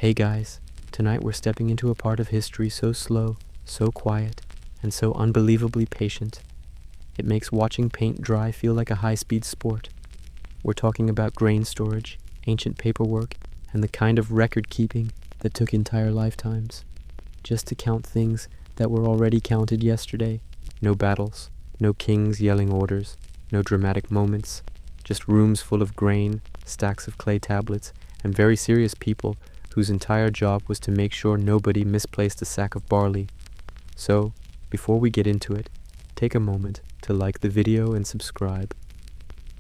Hey guys, tonight we're stepping into a part of history so slow, so quiet, and so unbelievably patient. It makes watching paint dry feel like a high-speed sport. We're talking about grain storage, ancient paperwork, and the kind of record-keeping that took entire lifetimes. Just to count things that were already counted yesterday. No battles, no kings yelling orders, no dramatic moments, just rooms full of grain, stacks of clay tablets, and very serious people whose entire job was to make sure nobody misplaced a sack of barley. So, before we get into it, take a moment to like the video and subscribe.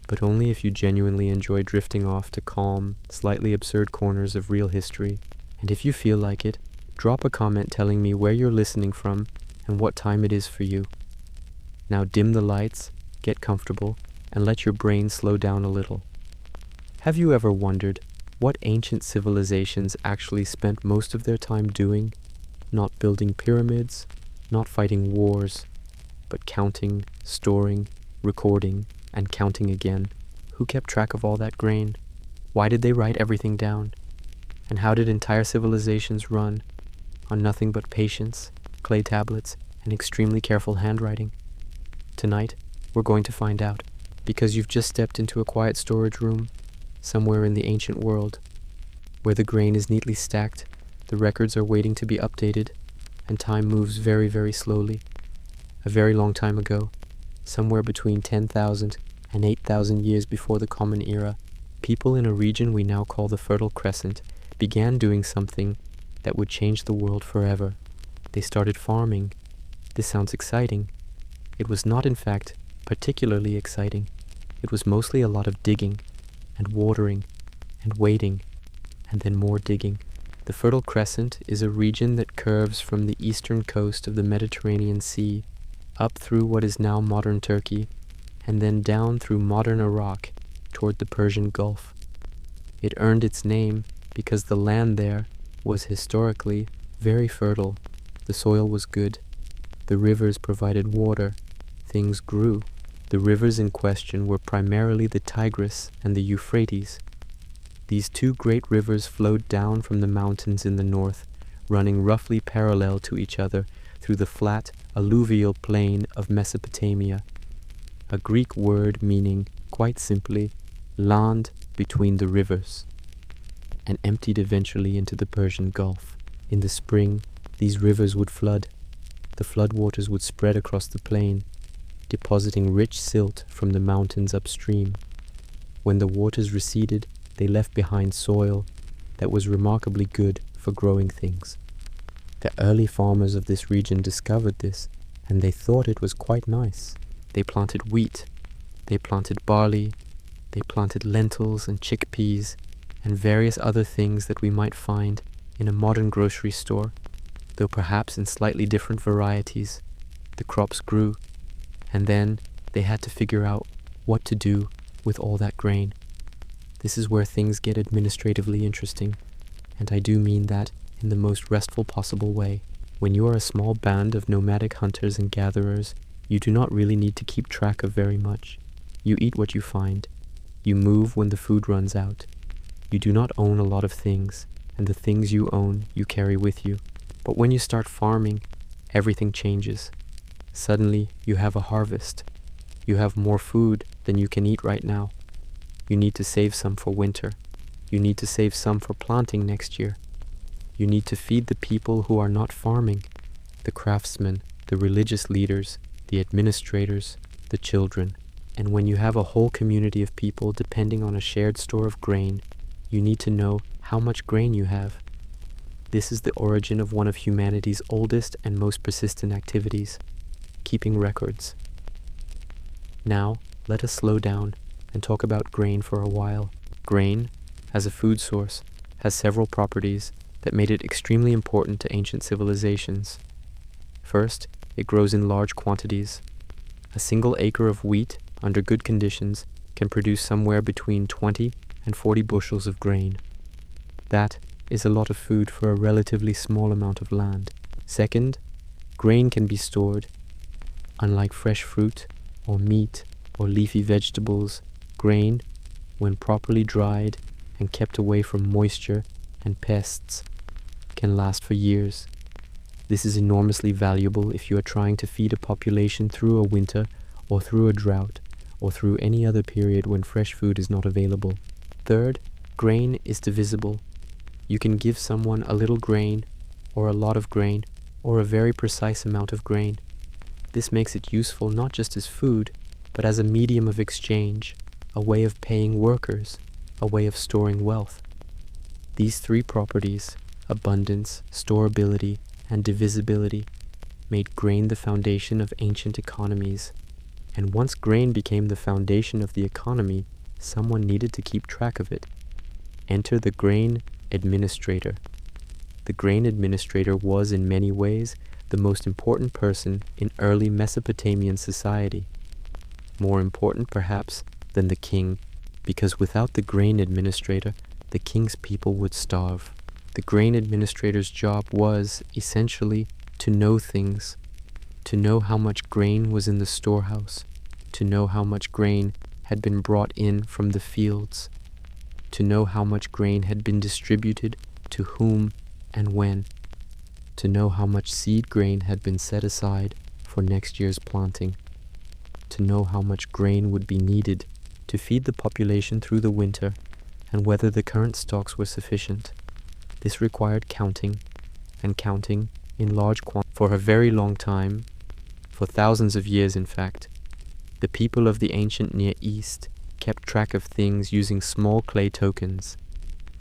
But only if you genuinely enjoy drifting off to calm, slightly absurd corners of real history. And if you feel like it, drop a comment telling me where you're listening from and what time it is for you. Now dim the lights, get comfortable, and let your brain slow down a little. Have you ever wondered what ancient civilizations actually spent most of their time doing? Not building pyramids, not fighting wars, but counting, storing, recording, and counting again. Who kept track of all that grain? Why did they write everything down? And how did entire civilizations run? On nothing but patience, clay tablets, and extremely careful handwriting. Tonight, we're going to find out, because you've just stepped into a quiet storage room, somewhere in the ancient world, where the grain is neatly stacked, the records are waiting to be updated, and time moves very, very slowly. A very long time ago, somewhere between 10,000 and 8,000 years before the Common Era, people in a region we now call the Fertile Crescent began doing something that would change the world forever. They started farming. This sounds exciting. It was not, in fact, particularly exciting. It was mostly a lot of digging, and watering, and waiting, and then more digging. The Fertile Crescent is a region that curves from the eastern coast of the Mediterranean Sea, up through what is now modern Turkey, and then down through modern Iraq toward the Persian Gulf. It earned its name because the land there was historically very fertile. The soil was good. The rivers provided water. Things grew. The rivers in question were primarily the Tigris and the Euphrates. These two great rivers flowed down from the mountains in the north, running roughly parallel to each other through the flat, alluvial plain of Mesopotamia, a Greek word meaning, quite simply, land between the rivers, and emptied eventually into the Persian Gulf. In the spring, these rivers would flood. The floodwaters would spread across the plain, depositing rich silt from the mountains upstream. When the waters receded, they left behind soil that was remarkably good for growing things. The early farmers of this region discovered this, and they thought it was quite nice. They planted wheat, they planted barley, they planted lentils and chickpeas, and various other things that we might find in a modern grocery store, though perhaps in slightly different varieties. The crops grew, and then they had to figure out what to do with all that grain. This is where things get administratively interesting, and I do mean that in the most restful possible way. When you are a small band of nomadic hunters and gatherers, you do not really need to keep track of very much. You eat what you find. You move when the food runs out. You do not own a lot of things, and the things you own you carry with you. But when you start farming, everything changes. Suddenly, you have a harvest. You have more food than you can eat right now. You need to save some for winter. You need to save some for planting next year. You need to feed the people who are not farming, the craftsmen, the religious leaders, the administrators, the children. And when you have a whole community of people depending on a shared store of grain, you need to know how much grain you have. This is the origin of one of humanity's oldest and most persistent activities, keeping records. Now, let us slow down and talk about grain for a while. Grain, as a food source, has several properties that made it extremely important to ancient civilizations. First, it grows in large quantities. A single acre of wheat, under good conditions, can produce somewhere between 20 and 40 bushels of grain. That is a lot of food for a relatively small amount of land. Second, grain can be stored. Unlike fresh fruit, or meat, or leafy vegetables, grain, when properly dried and kept away from moisture and pests, can last for years. This is enormously valuable if you are trying to feed a population through a winter or through a drought or through any other period when fresh food is not available. Third, grain is divisible. You can give someone a little grain or a lot of grain or a very precise amount of grain. This makes it useful not just as food, but as a medium of exchange, a way of paying workers, a way of storing wealth. These three properties, abundance, storability, and divisibility, made grain the foundation of ancient economies. And once grain became the foundation of the economy, someone needed to keep track of it. Enter the grain administrator. The grain administrator was in many ways the most important person in early Mesopotamian society. More important perhaps than the king, because without the grain administrator, the king's people would starve. The grain administrator's job was, essentially, to know things, to know how much grain was in the storehouse, to know how much grain had been brought in from the fields, to know how much grain had been distributed to whom and when, to know how much seed grain had been set aside for next year's planting, to know how much grain would be needed to feed the population through the winter, and whether the current stocks were sufficient. This required counting, and counting in large quantities. For a very long time, for thousands of years in fact, the people of the ancient Near East kept track of things using small clay tokens.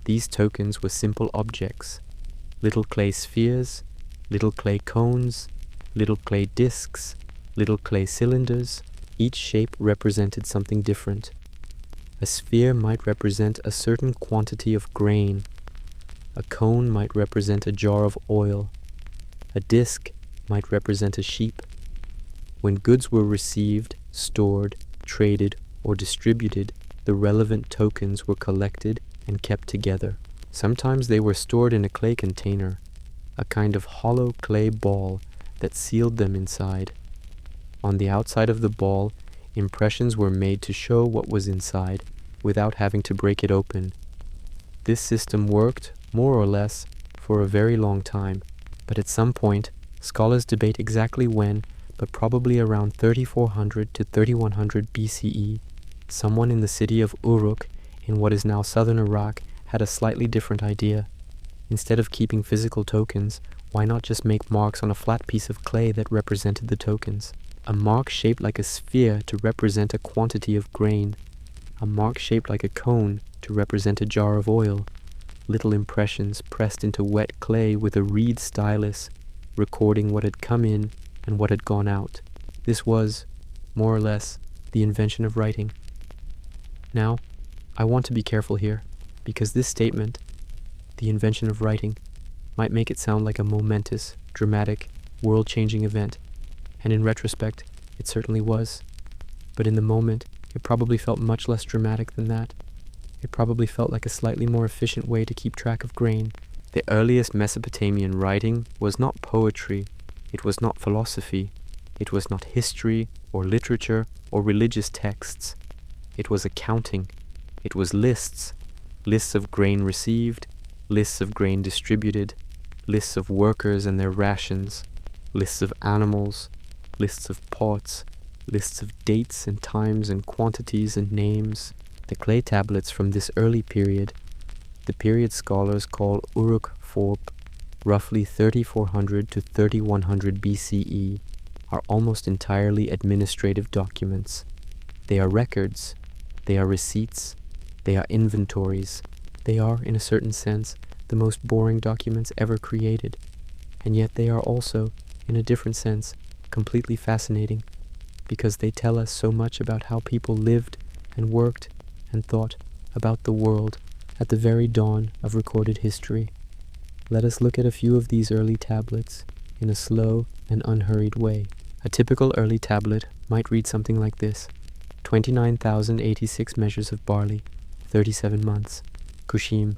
These tokens were simple objects, little clay spheres, little clay cones, little clay discs, little clay cylinders. Each shape represented something different. A sphere might represent a certain quantity of grain. A cone might represent a jar of oil. A disc might represent a sheep. When goods were received, stored, traded, or distributed, the relevant tokens were collected and kept together. Sometimes they were stored in a clay container, a kind of hollow clay ball that sealed them inside. On the outside of the ball, impressions were made to show what was inside, without having to break it open. This system worked, more or less, for a very long time, but at some point, scholars debate exactly when, but probably around 3400 to 3100 BCE, someone in the city of Uruk, in what is now southern Iraq, had a slightly different idea. Instead of keeping physical tokens, why not just make marks on a flat piece of clay that represented the tokens? A mark shaped like a sphere to represent a quantity of grain, a mark shaped like a cone to represent a jar of oil, little impressions pressed into wet clay with a reed stylus, recording what had come in and what had gone out. This was, more or less, the invention of writing. Now, I want to be careful here, because this statement, the invention of writing, might make it sound like a momentous, dramatic, world-changing event, and in retrospect, it certainly was. But in the moment, it probably felt much less dramatic than that. It probably felt like a slightly more efficient way to keep track of grain. The earliest Mesopotamian writing was not poetry, it was not philosophy, it was not history or literature or religious texts. It was accounting, it was lists, lists of grain received, lists of grain distributed, lists of workers and their rations, lists of animals, lists of pots, lists of dates and times and quantities and names. The clay tablets from this early period, the period scholars call Uruk-Forb, roughly 3400 to 3100 BCE, are almost entirely administrative documents. They are records, they are receipts, they are inventories. They are, in a certain sense, the most boring documents ever created, and yet they are also, in a different sense, completely fascinating, because they tell us so much about how people lived and worked and thought about the world at the very dawn of recorded history. Let us look at a few of these early tablets in a slow and unhurried way. A typical early tablet might read something like this: 29,086 measures of barley, 37 months. Kushim.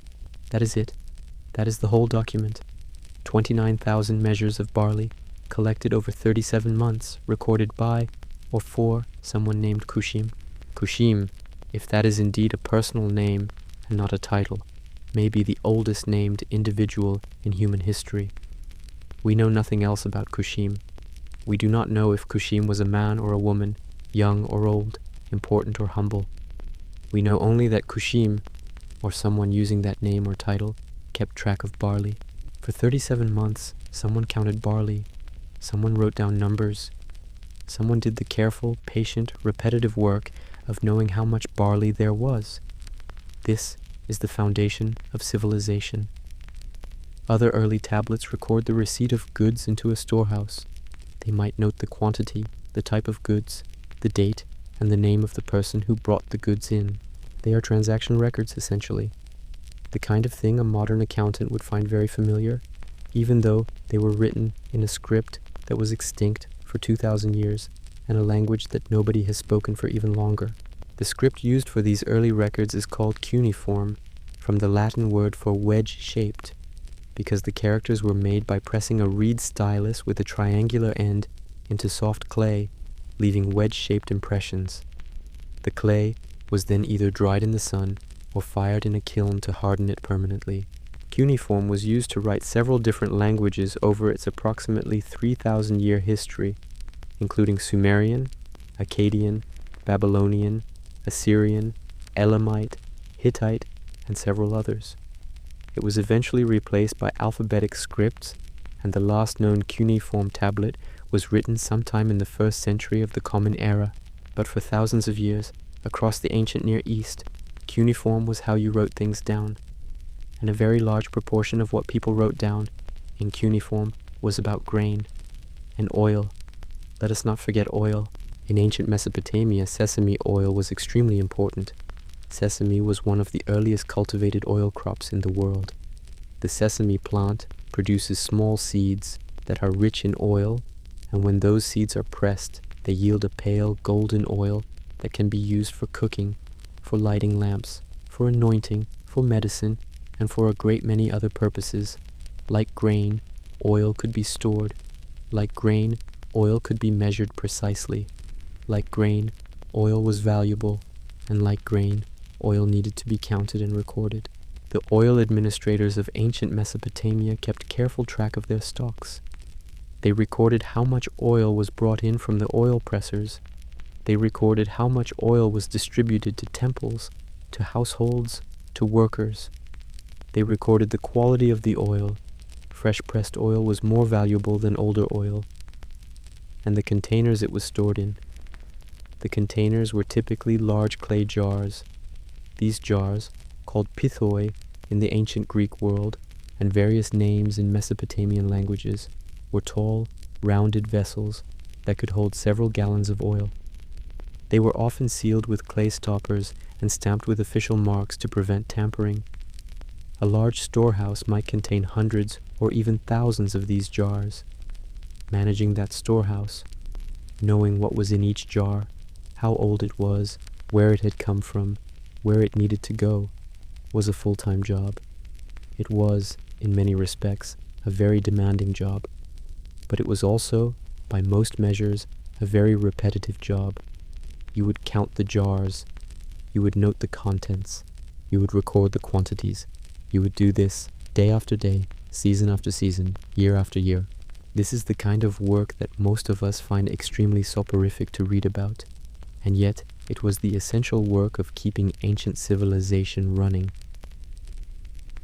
That is it. That is the whole document. 29,000 measures of barley, collected over 37 months, recorded by or for someone named Kushim. Kushim, if that is indeed a personal name and not a title. may be the oldest named individual in human history. We know nothing else about Kushim. We do not know if Kushim was a man or a woman, young or old, important or humble. We know only that Kushim, or someone using that name or title, kept track of barley. For 37 months, someone counted barley. Someone wrote down numbers. Someone did the careful, patient, repetitive work of knowing how much barley there was. This is the foundation of civilization. Other early tablets record the receipt of goods into a storehouse. They might note the quantity, the type of goods, the date, and the name of the person who brought the goods in. They are transaction records, essentially. The kind of thing a modern accountant would find very familiar, even though they were written in a script that was extinct for 2,000 years and a language that nobody has spoken for even longer. The script used for these early records is called cuneiform, from the Latin word for wedge-shaped, because the characters were made by pressing a reed stylus with a triangular end into soft clay, leaving wedge-shaped impressions. The clay was then either dried in the sun or fired in a kiln to harden it permanently. Cuneiform was used to write several different languages over its approximately 3,000-year history, including Sumerian, Akkadian, Babylonian, Assyrian, Elamite, Hittite, and several others. It was eventually replaced by alphabetic scripts, and the last known cuneiform tablet was written sometime in the 1st century of the Common Era. But for thousands of years, across the ancient Near East, cuneiform was how you wrote things down. And a very large proportion of what people wrote down in cuneiform was about grain and oil. Let us not forget oil. In ancient Mesopotamia, sesame oil was extremely important. Sesame was one of the earliest cultivated oil crops in the world. The sesame plant produces small seeds that are rich in oil, and when those seeds are pressed, they yield a pale golden oil that can be used for cooking, for lighting lamps, for anointing, for medicine, and for a great many other purposes. Like grain, oil could be stored. Like grain, oil could be measured precisely. Like grain, oil was valuable, and like grain, oil needed to be counted and recorded. The oil administrators of ancient Mesopotamia kept careful track of their stocks. They recorded how much oil was brought in from the oil pressers. They recorded how much oil was distributed to temples, to households, to workers. They recorded the quality of the oil. Fresh pressed oil was more valuable than older oil. And the containers it was stored in. The containers were typically large clay jars. These jars, called pithoi in the ancient Greek world, and various names in Mesopotamian languages, were tall, rounded vessels that could hold several gallons of oil. They were often sealed with clay stoppers and stamped with official marks to prevent tampering. A large storehouse might contain hundreds or even thousands of these jars. Managing that storehouse, knowing what was in each jar, how old it was, where it had come from, where it needed to go, was a full-time job. It was, in many respects, a very demanding job, but it was also, by most measures, a very repetitive job. You would count the jars, you would note the contents, you would record the quantities. You would do this day after day, season after season, year after year. This is the kind of work that most of us find extremely soporific to read about, and yet it was the essential work of keeping ancient civilization running.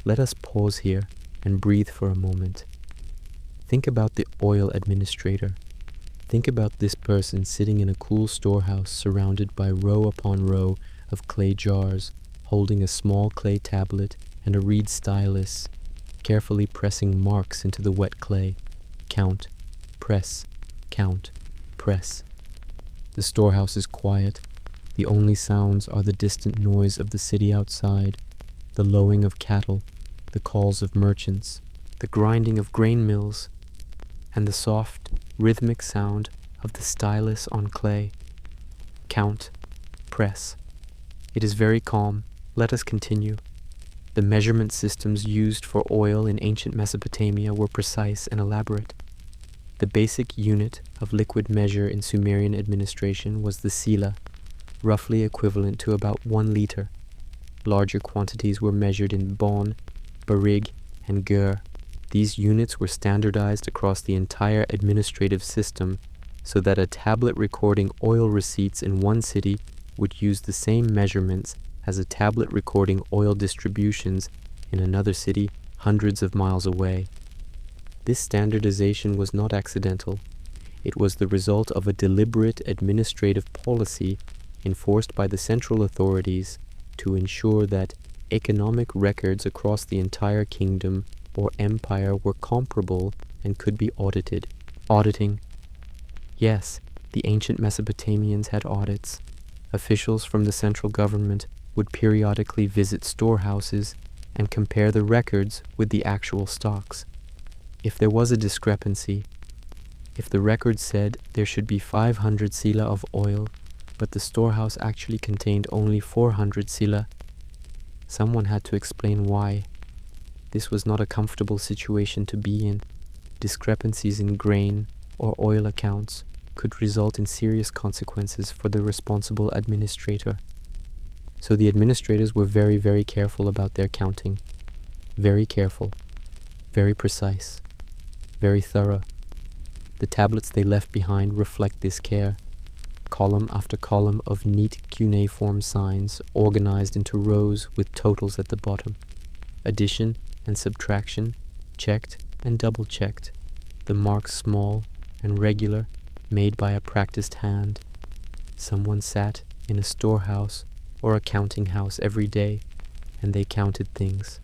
Let us pause here and breathe for a moment. Think about the oil administrator. Think about this person sitting in a cool storehouse surrounded by row upon row of clay jars, holding a small clay tablet and a reed stylus, carefully pressing marks into the wet clay. Count, press, count, press. The storehouse is quiet. The only sounds are the distant noise of the city outside, the lowing of cattle, the calls of merchants, the grinding of grain mills, and the soft, rhythmic sound of the stylus on clay. Count, press. It is very calm. Let us continue. The measurement systems used for oil in ancient Mesopotamia were precise and elaborate. The basic unit of liquid measure in Sumerian administration was the sila, roughly equivalent to about 1 liter. Larger quantities were measured in bon, barig, and gur. These units were standardized across the entire administrative system so that a tablet recording oil receipts in one city would use the same measurements as a tablet recording oil distributions in another city hundreds of miles away. This standardization was not accidental. It was the result of a deliberate administrative policy enforced by the central authorities to ensure that economic records across the entire kingdom or empire were comparable and could be audited. Auditing. Yes, the ancient Mesopotamians had audits. Officials from the central government would periodically visit storehouses and compare the records with the actual stocks. If there was a discrepancy, if the record said there should be 500 sila of oil, but the storehouse actually contained only 400 sila, someone had to explain why. This was not a comfortable situation to be in. Discrepancies in grain or oil accounts could result in serious consequences for the responsible administrator. So the administrators were very, very careful about their counting. Very careful, very precise, very thorough. The tablets they left behind reflect this care. Column after column of neat cuneiform signs organized into rows with totals at the bottom. Addition and subtraction, checked and double-checked. The marks small and regular, made by a practiced hand. Someone sat in a storehouse or a counting house every day, and they counted things,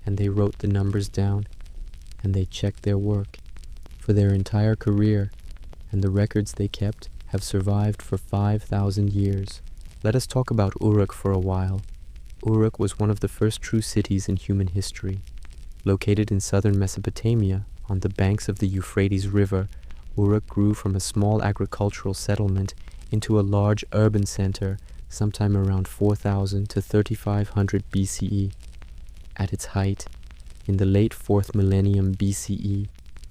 and they wrote the numbers down, and they checked their work for their entire career, and the records they kept have survived for 5,000 years. Let us talk about Uruk for a while. Uruk was one of the first true cities in human history. Located in southern Mesopotamia, on the banks of the Euphrates River, Uruk grew from a small agricultural settlement into a large urban center sometime around 4000 to 3500 BCE. At its height, in the late 4th millennium BCE,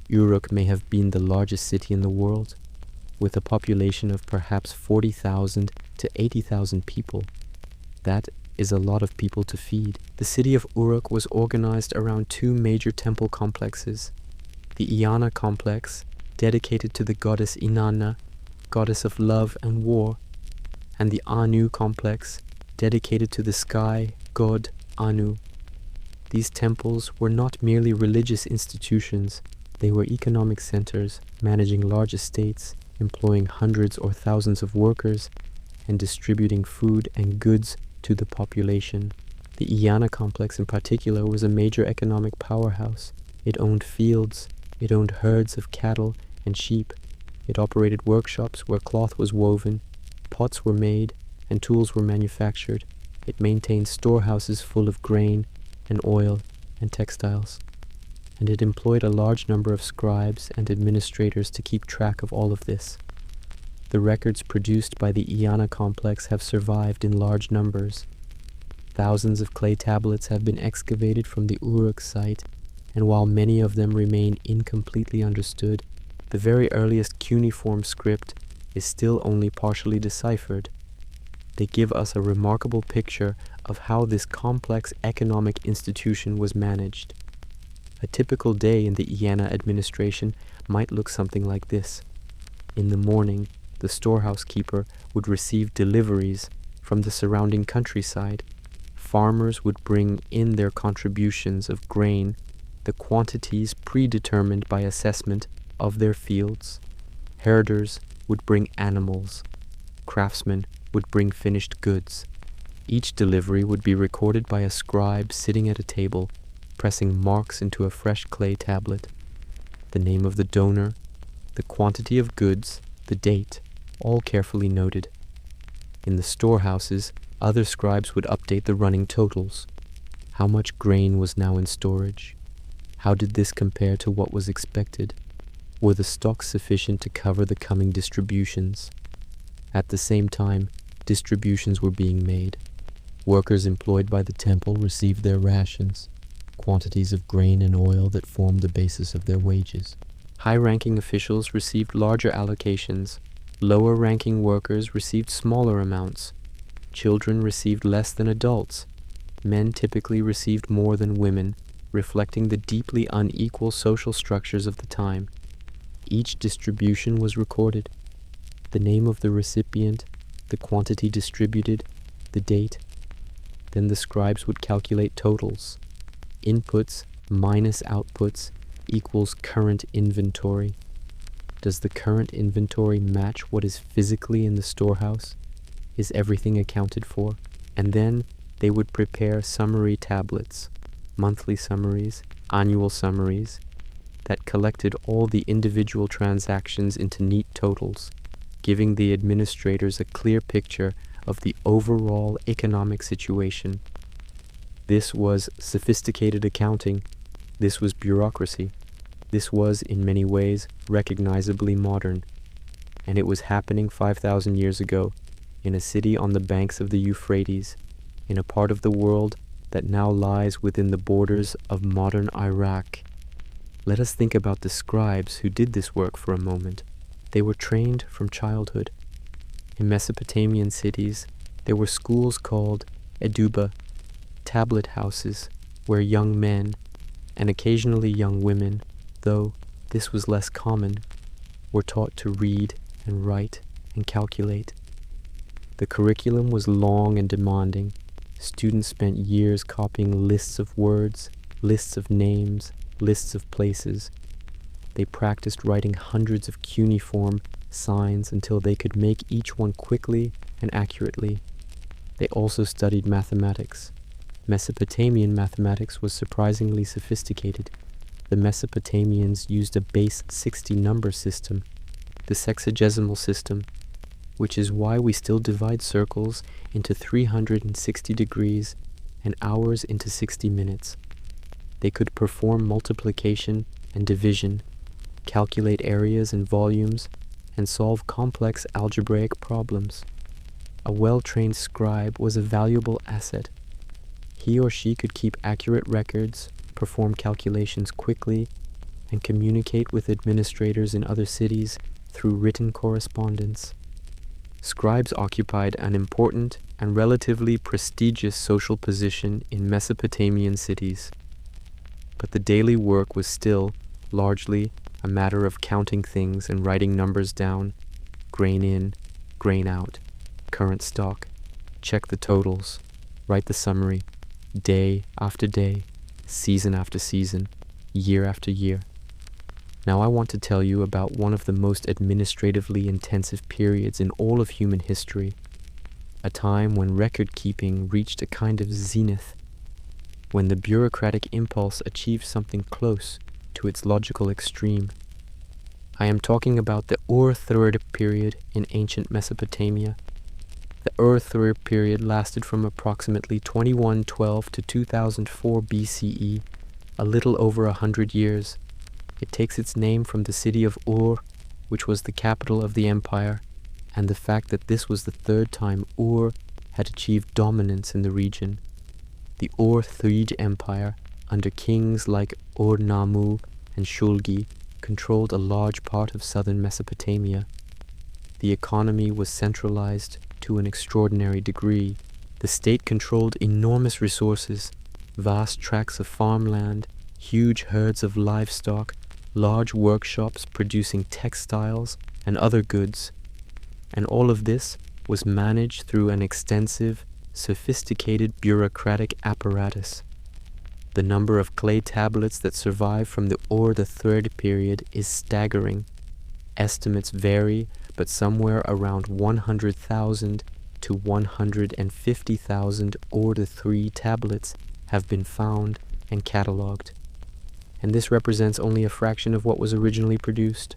Uruk may have been the largest city in the world, with a population of perhaps 40,000 to 80,000 people. That is a lot of people to feed. The city of Uruk was organized around two major temple complexes. The Iana complex, dedicated to the goddess Inanna, goddess of love and war, and the Anu complex, dedicated to the sky god Anu. These temples were not merely religious institutions, they were economic centers, managing large estates, employing hundreds or thousands of workers, and distributing food and goods to the population. The Iana complex in particular was a major economic powerhouse. It owned fields, it owned herds of cattle and sheep. It operated workshops where cloth was woven, pots were made, and tools were manufactured. It maintained storehouses full of grain and oil and textiles. And it employed a large number of scribes and administrators to keep track of all of this. The records produced by the Iana complex have survived in large numbers. Thousands of clay tablets have been excavated from the Uruk site, and while many of them remain incompletely understood, the very earliest cuneiform script is still only partially deciphered. They give us a remarkable picture of how this complex economic institution was managed. A typical day in the Iana administration might look something like this. In the morning, the storehouse keeper would receive deliveries from the surrounding countryside. Farmers would bring in their contributions of grain, the quantities predetermined by assessment of their fields. Herders would bring animals. Craftsmen would bring finished goods. Each delivery would be recorded by a scribe sitting at a table, pressing marks into a fresh clay tablet. The name of the donor, the quantity of goods, the date, all carefully noted. In the storehouses, other scribes would update the running totals. How much grain was now in storage? How did this compare to what was expected? Were the stocks sufficient to cover the coming distributions? At the same time, distributions were being made. Workers employed by the temple received their rations, quantities of grain and oil that formed the basis of their wages. High-ranking officials received larger allocations. Lower-ranking workers received smaller amounts. Children received less than adults, Men typically received more than women, reflecting the deeply unequal social structures of the time. Each distribution was recorded. The name of the recipient, the quantity distributed, the date. Then the scribes would calculate totals. Inputs minus outputs equals current inventory. Does the current inventory match what is physically in the storehouse? Is everything accounted for? And then they would prepare summary tablets, monthly summaries, annual summaries, that collected all the individual transactions into neat totals, giving the administrators a clear picture of the overall economic situation. This was sophisticated accounting. This was bureaucracy. This was, in many ways, recognizably modern. And it was happening 5,000 years ago, in a city on the banks of the Euphrates, in a part of the world that now lies within the borders of modern Iraq. Let us think about the scribes who did this work for a moment. They were trained from childhood. In Mesopotamian cities, there were schools called eduba, tablet houses, where young men, and occasionally young women, though this was less common, were taught to read and write and calculate. The curriculum was long and demanding. Students spent years copying lists of words, lists of names, lists of places. They practiced writing hundreds of cuneiform signs until they could make each one quickly and accurately. They also studied mathematics. Mesopotamian mathematics was surprisingly sophisticated. The Mesopotamians used a base 60 number system, the sexagesimal system, which is why we still divide circles into 360 degrees and hours into 60 minutes. They could perform multiplication and division, calculate areas and volumes, and solve complex algebraic problems. A well-trained scribe was a valuable asset. He or she could keep accurate records, perform calculations quickly, and communicate with administrators in other cities through written correspondence. Scribes occupied an important and relatively prestigious social position in Mesopotamian cities. But the daily work was still, largely, a matter of counting things and writing numbers down, grain in, grain out, current stock, check the totals, write the summary, day after day, season after season, year after year. Now I want to tell you about one of the most administratively intensive periods in all of human history, a time when record-keeping reached a kind of zenith, when the bureaucratic impulse achieved something close to its logical extreme. I am talking about the Ur-Third period in ancient Mesopotamia. The Ur-Third period lasted from approximately 2112 to 2004 BCE, a little over 100 years. It takes its name from the city of Ur, which was the capital of the empire, and the fact that this was the third time Ur had achieved dominance in the region. The Ur-Third Empire, under kings like Ur-Nammu and Shulgi, controlled a large part of southern Mesopotamia. The economy was centralized to an extraordinary degree. The state controlled enormous resources, vast tracts of farmland, huge herds of livestock, large workshops producing textiles and other goods. And all of this was managed through an extensive, sophisticated bureaucratic apparatus. The number of clay tablets that survive from the Ur-Third period is staggering. Estimates vary, but somewhere around 100,000 to 150,000 Ur-Third tablets have been found and catalogued. And this represents only a fraction of what was originally produced.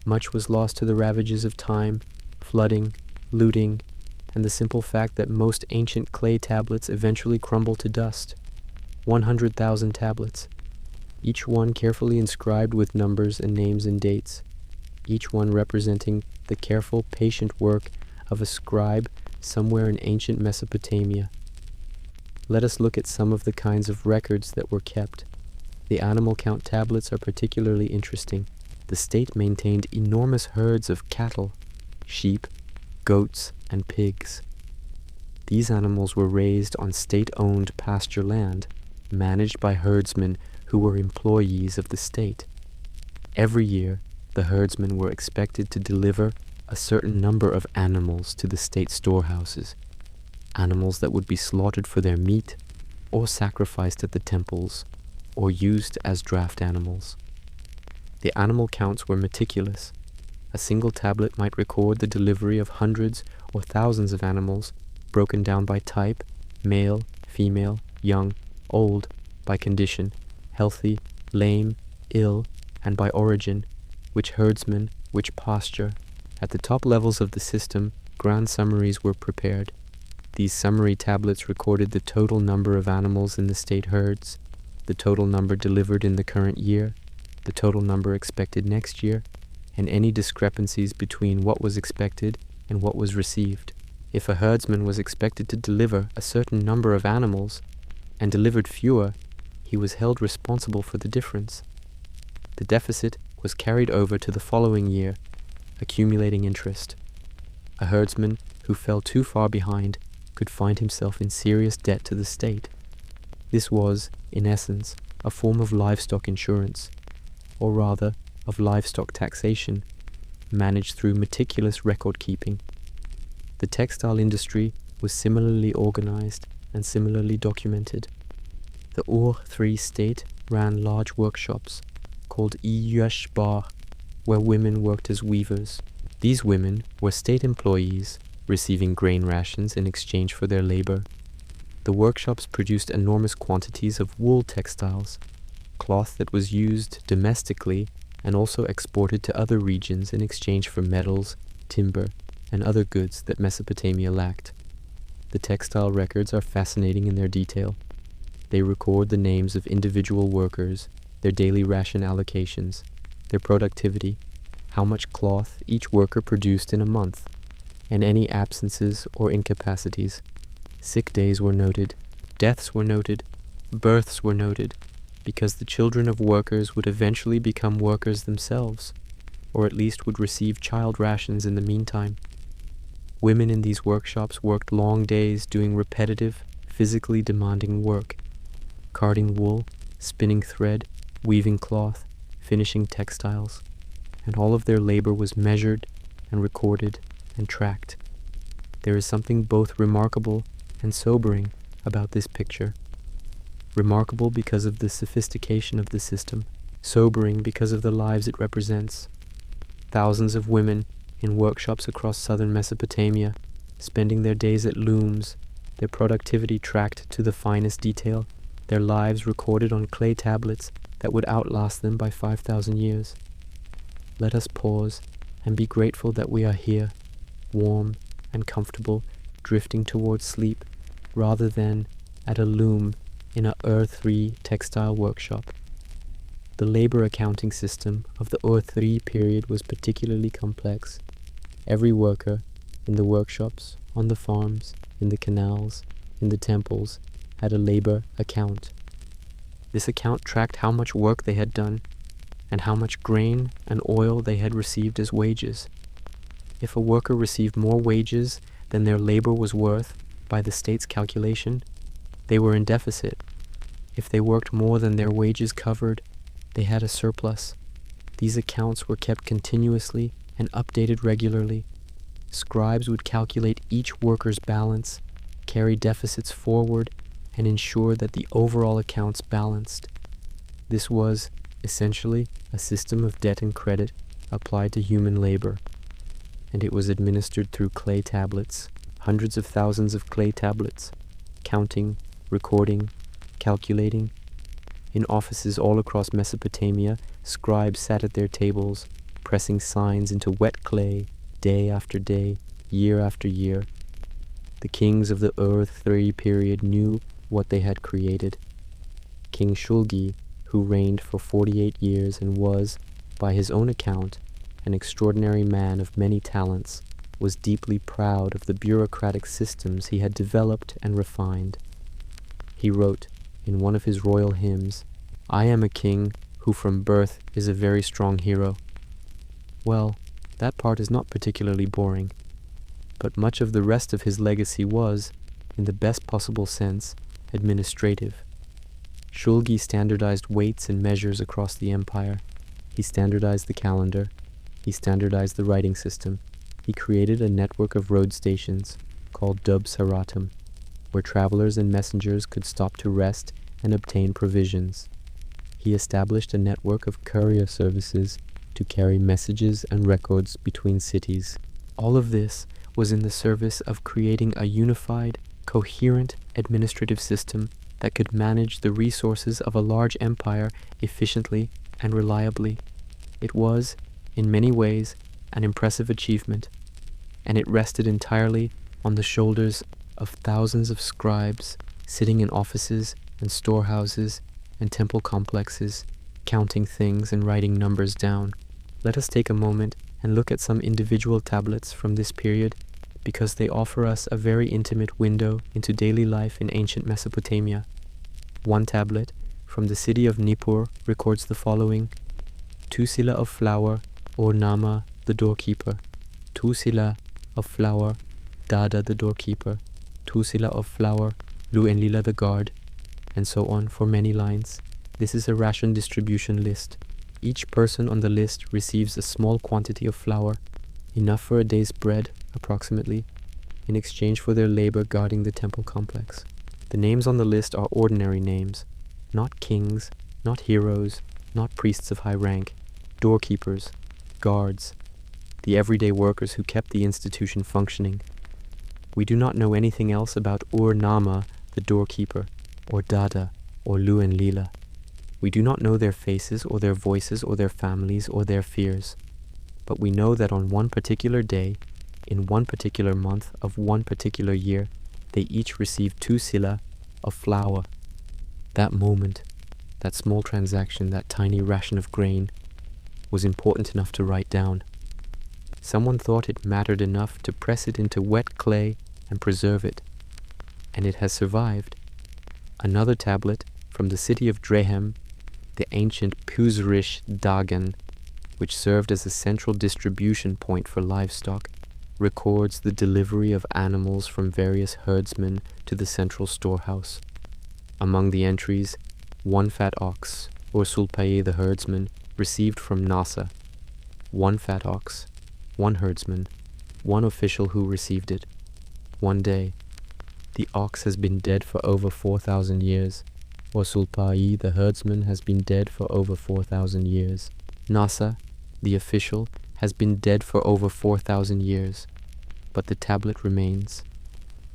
Much was lost to the ravages of time, flooding, looting, and the simple fact that most ancient clay tablets eventually crumble to dust. 100,000 tablets, each one carefully inscribed with numbers and names and dates, each one representing the careful, patient work of a scribe somewhere in ancient Mesopotamia. Let us look at some of the kinds of records that were kept. The animal count tablets are particularly interesting. The state maintained enormous herds of cattle, sheep, goats, and pigs. These animals were raised on state-owned pasture land, managed by herdsmen who were employees of the state. Every year, the herdsmen were expected to deliver a certain number of animals to the state storehouses, animals that would be slaughtered for their meat, or sacrificed at the temples, or used as draft animals. The animal counts were meticulous. A single tablet might record the delivery of hundreds or thousands of animals, broken down by type, male, female, young, old, by condition, healthy, lame, ill, and by origin, which herdsman, which pasture. At the top levels of the system, grand summaries were prepared. These summary tablets recorded the total number of animals in the state herds, the total number delivered in the current year, the total number expected next year, and any discrepancies between what was expected and what was received. If a herdsman was expected to deliver a certain number of animals and delivered fewer, he was held responsible for the difference. The deficit was carried over to the following year, accumulating interest. A herdsman who fell too far behind could find himself in serious debt to the state. This was, in essence, a form of livestock insurance, or rather, of livestock taxation, managed through meticulous record-keeping. The textile industry was similarly organized and similarly documented. The Ur-3 state ran large workshops, called bar, where women worked as weavers. These women were state employees, receiving grain rations in exchange for their labor. The workshops produced enormous quantities of wool textiles, cloth that was used domestically and also exported to other regions in exchange for metals, timber, and other goods that Mesopotamia lacked. The textile records are fascinating in their detail. They record the names of individual workers, their daily ration allocations, their productivity, how much cloth each worker produced in a month, and any absences or incapacities. Sick days were noted, deaths were noted, births were noted, because the children of workers would eventually become workers themselves, or at least would receive child rations in the meantime. Women in these workshops worked long days doing repetitive, physically demanding work, carding wool, spinning thread, weaving cloth, finishing textiles, and all of their labor was measured and recorded and tracked. There is something both remarkable and sobering about this picture. Remarkable because of the sophistication of the system, sobering because of the lives it represents. Thousands of women in workshops across southern Mesopotamia, spending their days at looms, their productivity tracked to the finest detail, their lives recorded on clay tablets that would outlast them by 5,000 years. Let us pause and be grateful that we are here, warm and comfortable, drifting towards sleep, rather than at a loom in a Ur-3 textile workshop. The labor accounting system of the Ur-3 period was particularly complex. Every worker, in the workshops, on the farms, in the canals, in the temples, had a labor account. This account tracked how much work they had done, and how much grain and oil they had received as wages. If a worker received more wages than their labor was worth by the state's calculation, they were in deficit. If they worked more than their wages covered, they had a surplus. These accounts were kept continuously and updated regularly. Scribes would calculate each worker's balance, carry deficits forward, and ensure that the overall accounts balanced. This was, essentially, a system of debt and credit applied to human labor, and it was administered through clay tablets, hundreds of thousands of clay tablets, counting, recording, calculating. In offices all across Mesopotamia, scribes sat at their tables, pressing signs into wet clay, day after day, year after year. The kings of the Ur-3 period knew what they had created. King Shulgi, who reigned for 48 years and was, by his own account, an extraordinary man of many talents, was deeply proud of the bureaucratic systems he had developed and refined. He wrote, in one of his royal hymns, "I am a king who from birth is a very strong hero." Well, that part is not particularly boring, but much of the rest of his legacy was, in the best possible sense, administrative. Shulgi standardized weights and measures across the empire. He standardized the calendar. He standardized the writing system. He created a network of road stations called Dub Saratum, where travelers and messengers could stop to rest and obtain provisions. He established a network of courier services to carry messages and records between cities. All of this was in the service of creating a unified, coherent administrative system that could manage the resources of a large empire efficiently and reliably. It was, in many ways, an impressive achievement, and it rested entirely on the shoulders of thousands of scribes sitting in offices and storehouses and temple complexes, counting things and writing numbers down. Let us take a moment and look at some individual tablets from this period, because they offer us a very intimate window into daily life in ancient Mesopotamia. One tablet from the city of Nippur records the following: 2 sila of flour, or Nama, the doorkeeper; 2 sila of flour, Dada, the doorkeeper; 2 sila of flour, Lu Enlila, the guard, and so on for many lines. This is a ration distribution list. Each person on the list receives a small quantity of flour, enough for a day's bread, approximately, in exchange for their labor guarding the temple complex. The names on the list are ordinary names, not kings, not heroes, not priests of high rank, doorkeepers, guards, the everyday workers who kept the institution functioning. We do not know anything else about Ur-Nama, the doorkeeper, or Dada, or Lu Enlila. We do not know their faces, or their voices, or their families, or their fears. But we know that on one particular day, in one particular month of one particular year, they each received 2 sila of flour. That moment, that small transaction, that tiny ration of grain, was important enough to write down. Someone thought it mattered enough to press it into wet clay and preserve it, and it has survived. Another tablet from the city of Drehem, the ancient Pusrish Dagan, which served as a central distribution point for livestock, records the delivery of animals from various herdsmen to the central storehouse. Among the entries, 1 fat ox, or Sulpaye the herdsman, received from Nasa. 1 fat ox, 1 herdsman, 1 official who received it. 1 day. The ox has been dead for over 4,000 years. Or Sulpaye the herdsman has been dead for over 4,000 years. Nasa, the official, has been dead for over 4,000 years, but the tablet remains.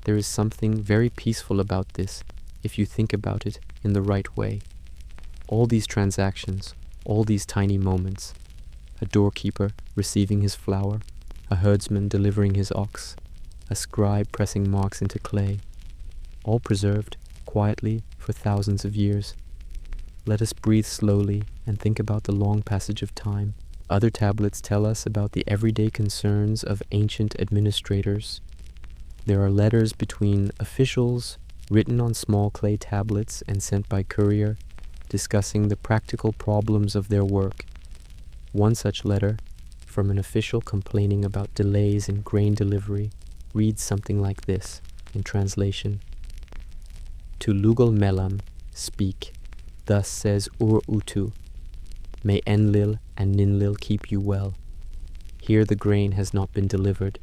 There is something very peaceful about this, if you think about it in the right way. All these transactions, all these tiny moments, a doorkeeper receiving his flour, a herdsman delivering his ox, a scribe pressing marks into clay, all preserved quietly for thousands of years. Let us breathe slowly and think about the long passage of time. Other tablets tell us about the everyday concerns of ancient administrators. There are letters between officials, written on small clay tablets and sent by courier, discussing the practical problems of their work. One such letter, from an official complaining about delays in grain delivery, reads something like this, in translation: To Lugal Melam, speak. Thus says Ur-Utu, may Enlil and Ninlil keep you well. Here the grain has not been delivered.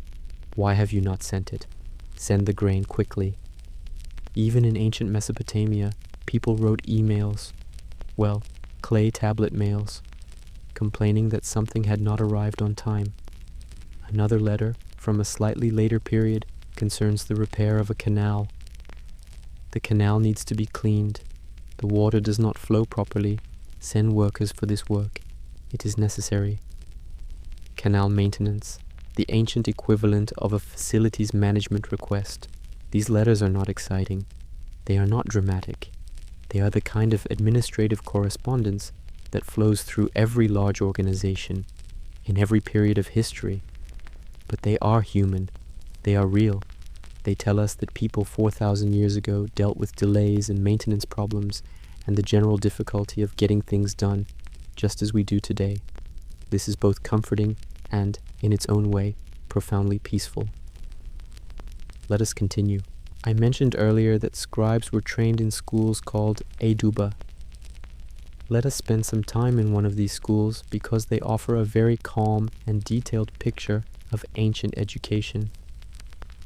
Why have you not sent it? Send the grain quickly. Even in ancient Mesopotamia, people wrote emails, well, clay tablet mails, complaining that something had not arrived on time. Another letter, from a slightly later period, concerns the repair of a canal. The canal needs to be cleaned. The water does not flow properly. Send workers for this work. It is necessary. Canal maintenance, the ancient equivalent of a facilities management request. These letters are not exciting. They are not dramatic. They are the kind of administrative correspondence that flows through every large organization, in every period of history. But they are human. They are real. They tell us that people 4,000 years ago dealt with delays and maintenance problems and the general difficulty of getting things done, just as we do today. This is both comforting and, in its own way, profoundly peaceful. Let us continue. I mentioned earlier that scribes were trained in schools called eduba. Let us spend some time in one of these schools because they offer a very calm and detailed picture of ancient education.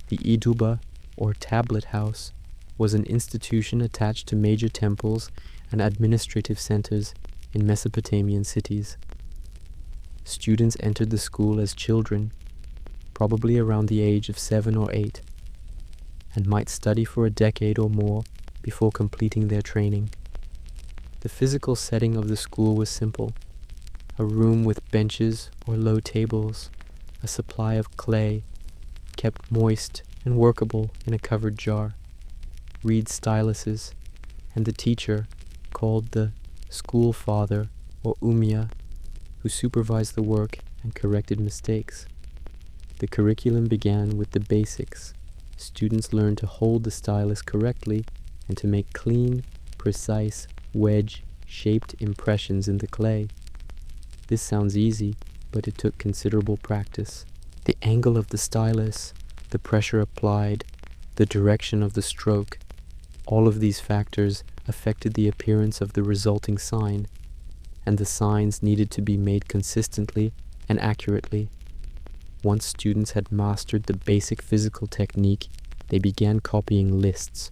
The eduba, or tablet house, was an institution attached to major temples and administrative centers in Mesopotamian cities. Students entered the school as children, probably around the age of 7 or 8, and might study for a decade or more before completing their training. The physical setting of the school was simple: a room with benches or low tables, a supply of clay, kept moist and workable in a covered jar, reed styluses, and the teacher, called the school father or umia, who supervised the work and corrected mistakes. The curriculum began with the basics. Students learned to hold the stylus correctly and to make clean, precise, wedge-shaped impressions in the clay. This sounds easy, but it took considerable practice. The angle of the stylus, the pressure applied, the direction of the stroke, all of these factors affected the appearance of the resulting sign, and the signs needed to be made consistently and accurately. Once students had mastered the basic physical technique, they began copying lists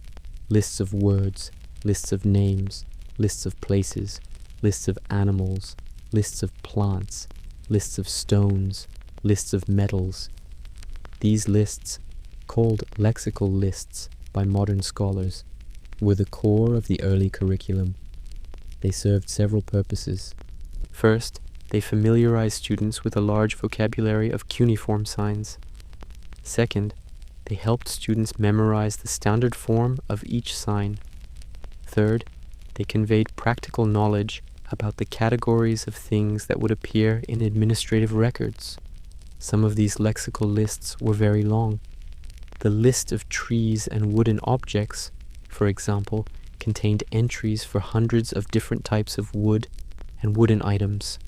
of words, lists of names, lists of places, lists of animals, lists of plants, lists of stones, lists of metals. These lists, called lexical lists by modern scholars, were the core of the early curriculum. They served several purposes. First, they familiarized students with a large vocabulary of cuneiform signs. Second, they helped students memorize the standard form of each sign. Third, they conveyed practical knowledge about the categories of things that would appear in administrative records. Some of these lexical lists were very long. The list of trees and wooden objects, for example, contained entries for hundreds of different types of wood and wooden items,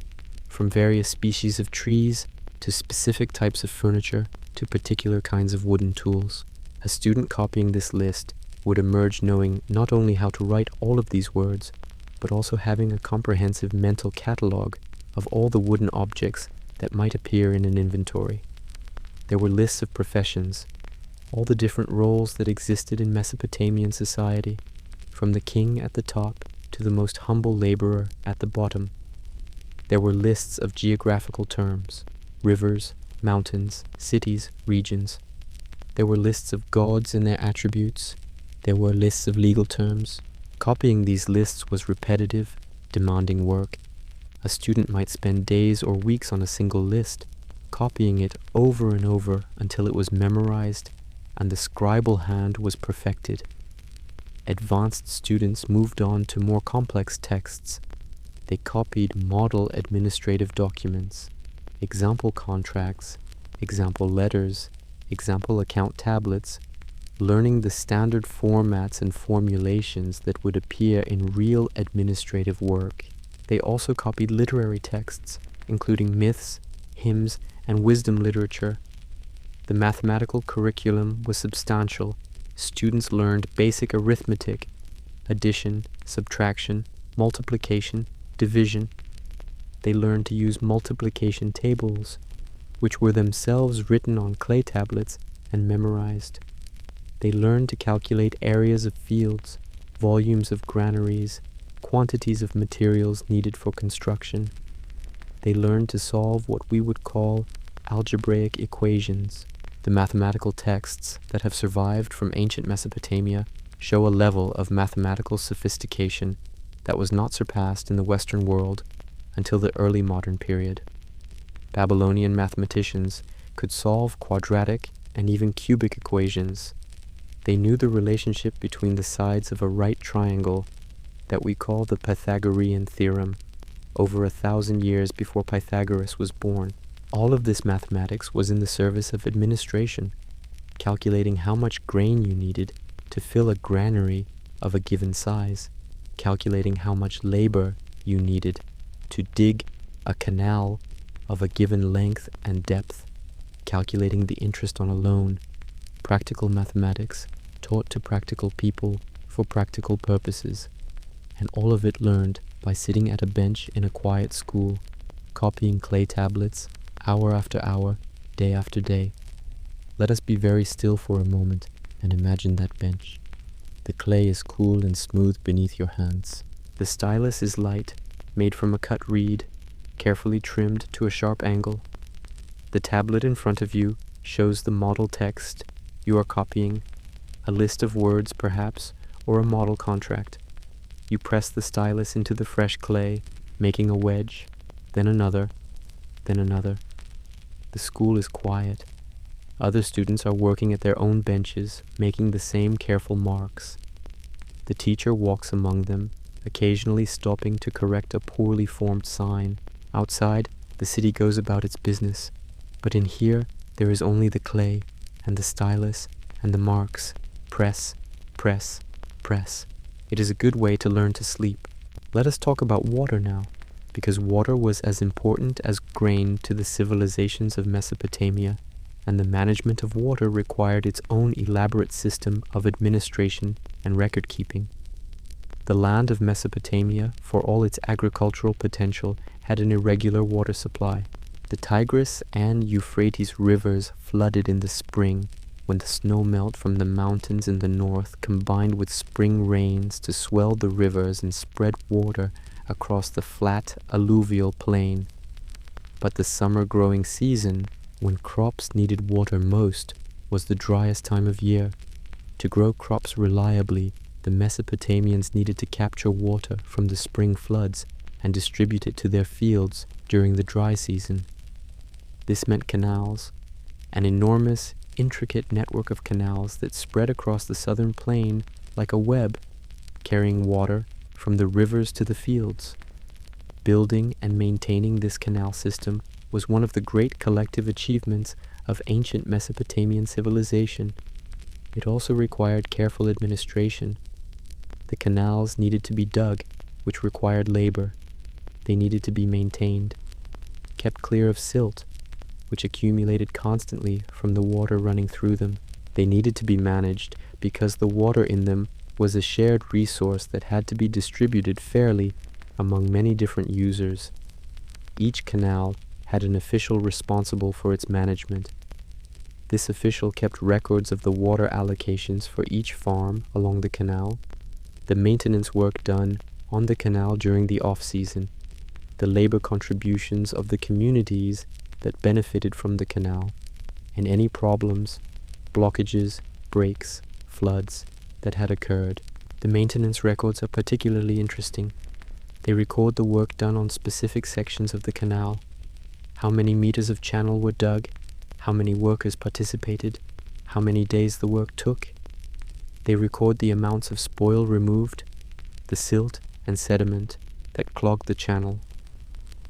from various species of trees to specific types of furniture to particular kinds of wooden tools. A student copying this list would emerge knowing not only how to write all of these words, but also having a comprehensive mental catalog of all the wooden objects that might appear in an inventory. There were lists of professions, all the different roles that existed in Mesopotamian society, from the king at the top to the most humble laborer at the bottom. There were lists of geographical terms, rivers, mountains, cities, regions. There were lists of gods and their attributes. There were lists of legal terms. Copying these lists was repetitive, demanding work. A student might spend days or weeks on a single list, copying it over and over until it was memorized and the scribal hand was perfected. Advanced students moved on to more complex texts. They copied model administrative documents, example contracts, example letters, example account tablets, learning the standard formats and formulations that would appear in real administrative work. They also copied literary texts, including myths, hymns, and wisdom literature. The mathematical curriculum was substantial. Students learned basic arithmetic, addition, subtraction, multiplication, division. They learned to use multiplication tables, which were themselves written on clay tablets and memorized. They learned to calculate areas of fields, volumes of granaries, quantities of materials needed for construction. They learned to solve what we would call algebraic equations. The mathematical texts that have survived from ancient Mesopotamia show a level of mathematical sophistication that was not surpassed in the Western world until the early modern period. Babylonian mathematicians could solve quadratic and even cubic equations. They knew the relationship between the sides of a right triangle that we call the Pythagorean theorem over 1,000 years before Pythagoras was born. All of this mathematics was in the service of administration, calculating how much grain you needed to fill a granary of a given size, calculating how much labor you needed to dig a canal of a given length and depth, calculating the interest on a loan. Practical mathematics taught to practical people for practical purposes, and all of it learned by sitting at a bench in a quiet school, copying clay tablets, hour after hour, day after day. Let us be very still for a moment and imagine that bench. The clay is cool and smooth beneath your hands. The stylus is light, made from a cut reed, carefully trimmed to a sharp angle. The tablet in front of you shows the model text you are copying, a list of words perhaps, or a model contract. You press the stylus into the fresh clay, making a wedge, then another, then another. The school is quiet. Other students are working at their own benches, making the same careful marks. The teacher walks among them, occasionally stopping to correct a poorly formed sign. Outside, the city goes about its business, but in here there is only the clay, and the stylus, and the marks. Press, press, press. It is a good way to learn to sleep. Let us talk about water now, because water was as important as grain to the civilizations of Mesopotamia, and the management of water required its own elaborate system of administration and record-keeping. The land of Mesopotamia, for all its agricultural potential, had an irregular water supply. The Tigris and Euphrates rivers flooded in the spring, when the snow melt from the mountains in the north combined with spring rains to swell the rivers and spread water across the flat alluvial plain. But the summer growing season, when crops needed water most, was the driest time of year. To grow crops reliably, the Mesopotamians needed to capture water from the spring floods and distribute it to their fields during the dry season. This meant canals, an enormous, intricate network of canals that spread across the southern plain like a web, carrying water from the rivers to the fields. Building and maintaining this canal system was one of the great collective achievements of ancient Mesopotamian civilization. It also required careful administration. The canals needed to be dug, which required labor. They needed to be maintained, kept clear of silt, which accumulated constantly from the water running through them. They needed to be managed because the water in them was a shared resource that had to be distributed fairly among many different users. Each canal had an official responsible for its management. This official kept records of the water allocations for each farm along the canal, the maintenance work done on the canal during the off-season, the labor contributions of the communities that benefited from the canal, and any problems, blockages, breaks, floods that had occurred. The maintenance records are particularly interesting. They record the work done on specific sections of the canal, how many meters of channel were dug, how many workers participated, how many days the work took. They record the amounts of spoil removed, the silt and sediment that clogged the channel,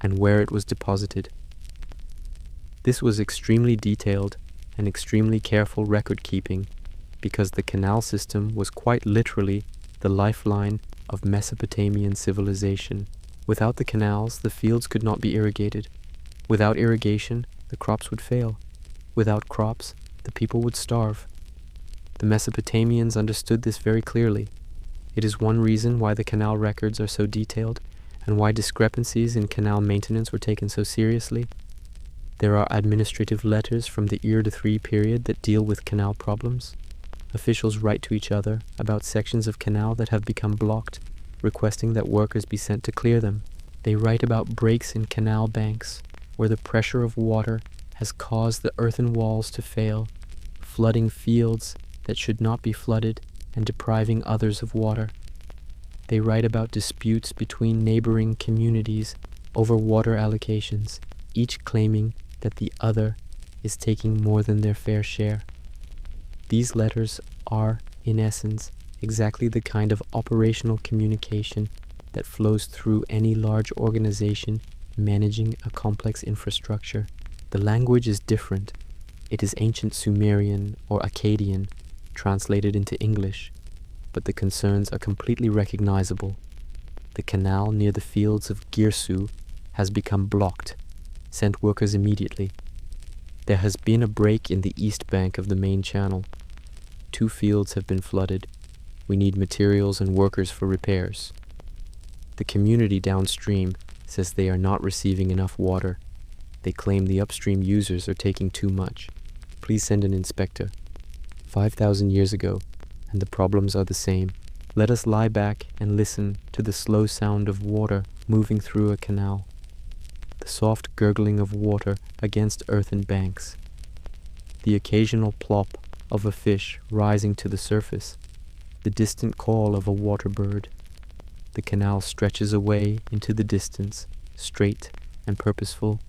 and where it was deposited. This was extremely detailed and extremely careful record-keeping because the canal system was quite literally the lifeline of Mesopotamian civilization. Without the canals, the fields could not be irrigated. Without irrigation, the crops would fail. Without crops, the people would starve. The Mesopotamians understood this very clearly. It is one reason why the canal records are so detailed and why discrepancies in canal maintenance were taken so seriously. There are administrative letters from the Ur to III period that deal with canal problems. Officials write to each other about sections of canal that have become blocked, requesting that workers be sent to clear them. They write about breaks in canal banks, where the pressure of water has caused the earthen walls to fail, flooding fields that should not be flooded and depriving others of water. They write about disputes between neighboring communities over water allocations, each claiming that the other is taking more than their fair share. These letters are, in essence, exactly the kind of operational communication that flows through any large organization managing a complex infrastructure. The language is different. It is ancient Sumerian or Akkadian, translated into English, but the concerns are completely recognizable. The canal near the fields of Girsu has become blocked. Sent workers immediately. There has been a break in the east bank of the main channel. 2 fields have been flooded. We need materials and workers for repairs. The community downstream says they are not receiving enough water. They claim the upstream users are taking too much. Please send an inspector. 5,000 years ago, and the problems are the same. Let us lie back and listen to the slow sound of water moving through a canal. The soft gurgling of water against earthen banks. The occasional plop of a fish rising to the surface. The distant call of a water bird. The canal stretches away into the distance, straight and purposeful,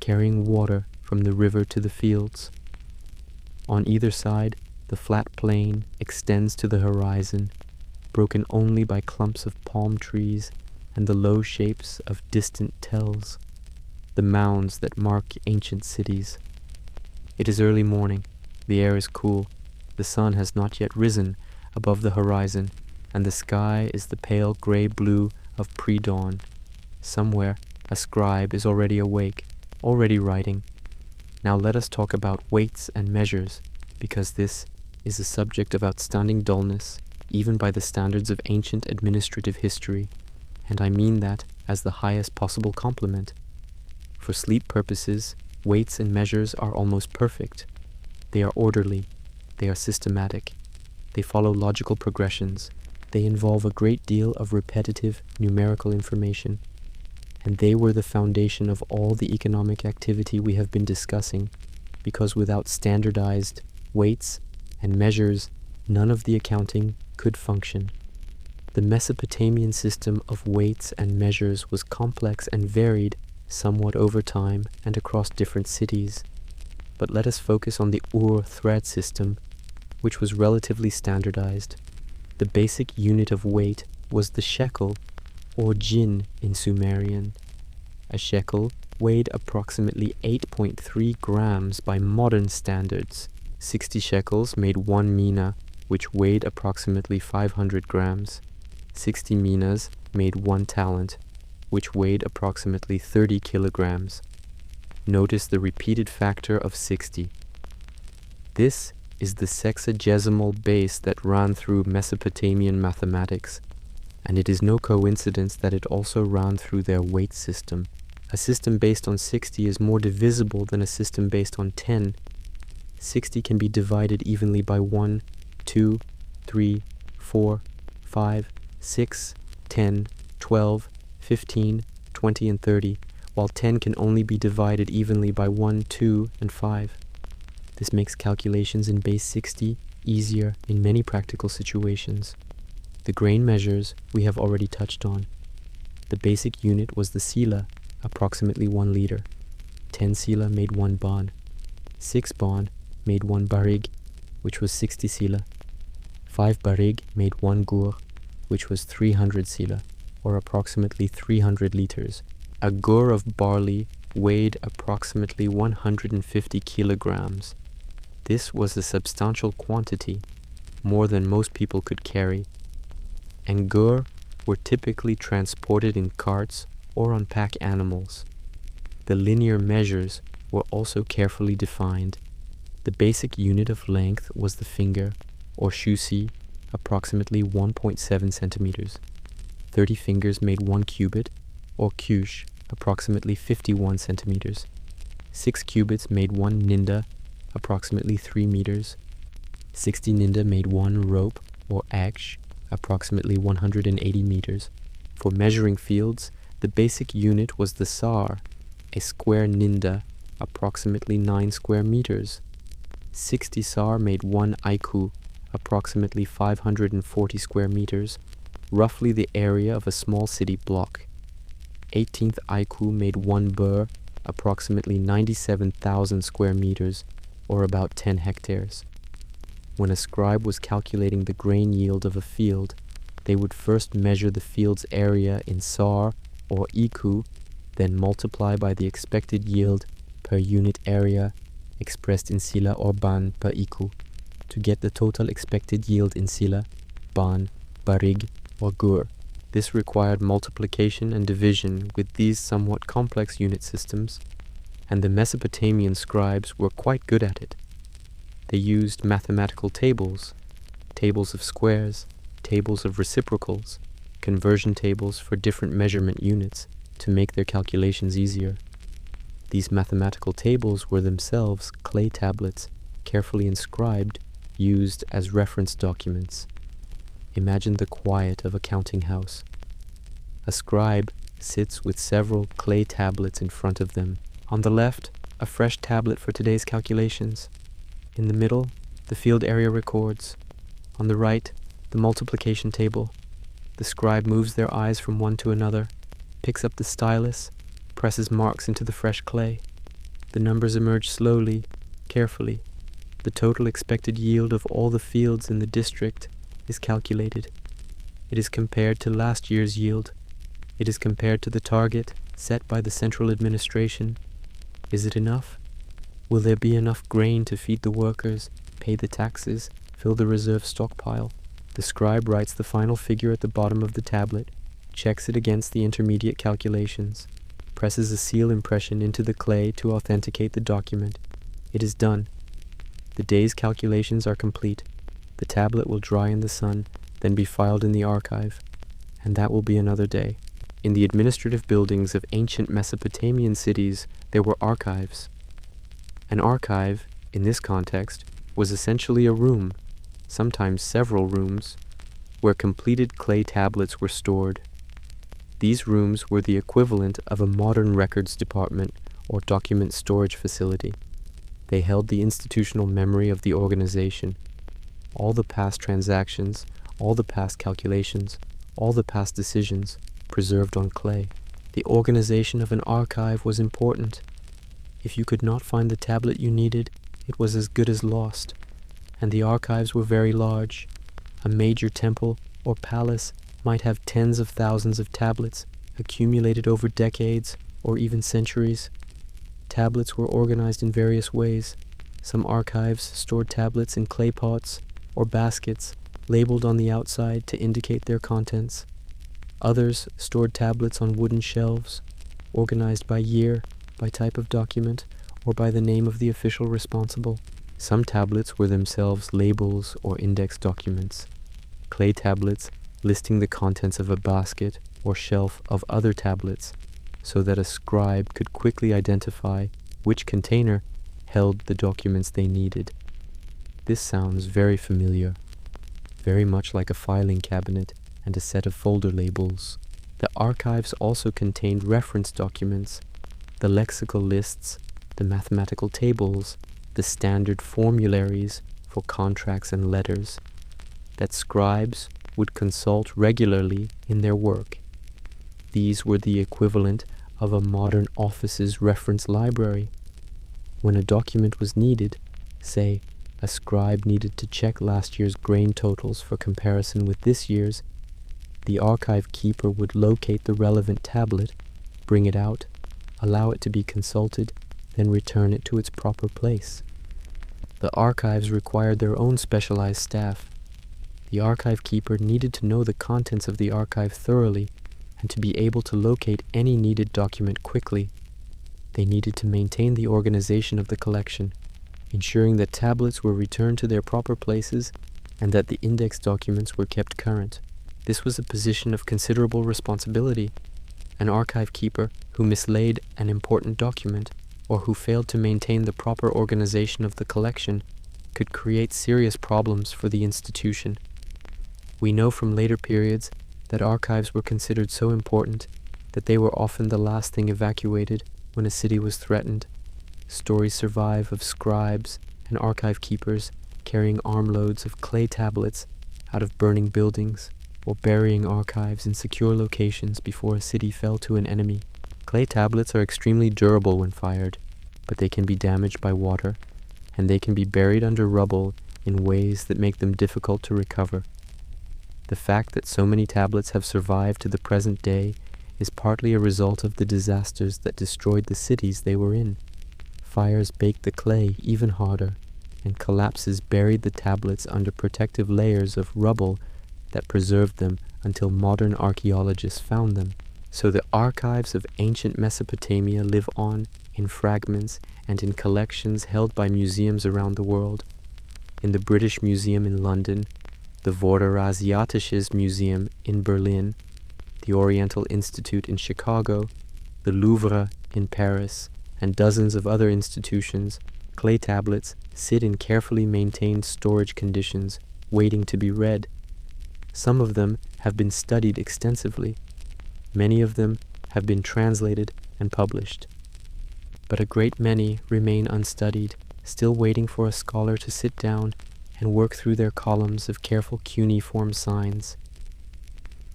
carrying water from the river to the fields. On either side, the flat plain extends to the horizon, broken only by clumps of palm trees and the low shapes of distant tells, the mounds that mark ancient cities. It is early morning, the air is cool, the sun has not yet risen above the horizon, and the sky is the pale gray-blue of pre-dawn. Somewhere, a scribe is already awake, already writing. Now let us talk about weights and measures, because this is a subject of outstanding dullness, even by the standards of ancient administrative history, and I mean that as the highest possible compliment. For sleep purposes, weights and measures are almost perfect. They are orderly, they are systematic, they follow logical progressions, they involve a great deal of repetitive numerical information, and they were the foundation of all the economic activity we have been discussing, because without standardized weights and measures, none of the accounting could function. The Mesopotamian system of weights and measures was complex and varied somewhat over time and across different cities. But let us focus on the thread system, which was relatively standardized. The basic unit of weight was the shekel, or jin in Sumerian. A shekel weighed approximately 8.3 grams by modern standards. 60 shekels made 1 mina, which weighed approximately 500 grams. 60 minas made 1 talent, which weighed approximately 30 kilograms. Notice the repeated factor of 60. This is the sexagesimal base that ran through Mesopotamian mathematics, and it is no coincidence that it also ran through their weight system. A system based on 60 is more divisible than a system based on 10. 60 can be divided evenly by 1, 2, 3, 4, 5, 6, 10, 12, 15, 20, and 30, while 10 can only be divided evenly by 1, 2, and 5. This makes calculations in base 60 easier in many practical situations. The grain measures we have already touched on. The basic unit was the sila, approximately 1 liter. 10 sila made 1 bon. 6 bon made 1 barig, which was 60 sila. 5 barig made 1 gur, which was 300 sila, or approximately 300 liters. A gur of barley weighed approximately 150 kilograms. This was a substantial quantity, more than most people could carry, and gur were typically transported in carts or on pack animals. The linear measures were also carefully defined. The basic unit of length was the finger, or shusi, approximately 1.7 centimeters. 30 fingers made 1 cubit, or kush, approximately 51 centimeters. 6 cubits made 1 ninda, approximately 3 meters. 60 ninda made 1 rope, or aksh, approximately 180 meters. For measuring fields, the basic unit was the sar, a square ninda, approximately 9 square meters. 60 sar made 1 aiku, approximately 540 square meters, roughly the area of a small city block. 18th aiku made 1 bur, approximately 97,000 square meters, or about 10 hectares. When a scribe was calculating the grain yield of a field, they would first measure the field's area in sar or iku, then multiply by the expected yield per unit area expressed in sila or ban per iku, to get the total expected yield in sila, ban, barig, or gur. This required multiplication and division with these somewhat complex unit systems, and the Mesopotamian scribes were quite good at it. They used mathematical tables, tables of squares, tables of reciprocals, conversion tables for different measurement units to make their calculations easier. These mathematical tables were themselves clay tablets, carefully inscribed, used as reference documents. Imagine the quiet of a counting house. A scribe sits with several clay tablets in front of them. On the left, a fresh tablet for today's calculations. In the middle, the field area records. On the right, the multiplication table. The scribe moves their eyes from one to another, picks up the stylus, presses marks into the fresh clay. The numbers emerge slowly, carefully. The total expected yield of all the fields in the district is calculated. It is compared to last year's yield. It is compared to the target set by the central administration. Is it enough? Will there be enough grain to feed the workers, pay the taxes, fill the reserve stockpile? The scribe writes the final figure at the bottom of the tablet, checks it against the intermediate calculations, presses a seal impression into the clay to authenticate the document. It is done. The day's calculations are complete. The tablet will dry in the sun, then be filed in the archive. And that will be another day. In the administrative buildings of ancient Mesopotamian cities, there were archives. An archive, in this context, was essentially a room, sometimes several rooms, where completed clay tablets were stored. These rooms were the equivalent of a modern records department or document storage facility. They held the institutional memory of the organization, all the past transactions, all the past calculations, all the past decisions, preserved on clay. The organization of an archive was important. If you could not find the tablet you needed, it was as good as lost. And the archives were very large. A major temple or palace might have tens of thousands of tablets accumulated over decades or even centuries. Tablets were organized in various ways. Some archives stored tablets in clay pots or baskets labeled on the outside to indicate their contents. Others stored tablets on wooden shelves, organized by year, by type of document, or by the name of the official responsible. Some tablets were themselves labels or index documents. Clay tablets listing the contents of a basket or shelf of other tablets, so that a scribe could quickly identify which container held the documents they needed. This sounds very familiar, very much like a filing cabinet and a set of folder labels. The archives also contained reference documents, the lexical lists, the mathematical tables, the standard formularies for contracts and letters that scribes would consult regularly in their work. These were the equivalent of a modern office's reference library. When a document was needed, say, a scribe needed to check last year's grain totals for comparison with this year's, the archive keeper would locate the relevant tablet, bring it out, allow it to be consulted, then return it to its proper place. The archives required their own specialized staff. The archive keeper needed to know the contents of the archive thoroughly and to be able to locate any needed document quickly. They needed to maintain the organization of the collection, ensuring that tablets were returned to their proper places and that the index documents were kept current. This was a position of considerable responsibility. An archive keeper who mislaid an important document or who failed to maintain the proper organization of the collection could create serious problems for the institution. We know from later periods that archives were considered so important that they were often the last thing evacuated when a city was threatened. Stories survive of scribes and archive keepers carrying armloads of clay tablets out of burning buildings or burying archives in secure locations before a city fell to an enemy. Clay tablets are extremely durable when fired, but they can be damaged by water, and they can be buried under rubble in ways that make them difficult to recover. The fact that so many tablets have survived to the present day is partly a result of the disasters that destroyed the cities they were in. Fires baked the clay even harder, and collapses buried the tablets under protective layers of rubble that preserved them until modern archaeologists found them. So the archives of ancient Mesopotamia live on in fragments and in collections held by museums around the world. in the British Museum in London, the Vorderasiatisches Museum in Berlin, the Oriental Institute in Chicago, the Louvre in Paris, and dozens of other institutions, clay tablets sit in carefully maintained storage conditions, waiting to be read. Some of them have been studied extensively. Many of them have been translated and published. But a great many remain unstudied, still waiting for a scholar to sit down and work through their columns of careful cuneiform signs.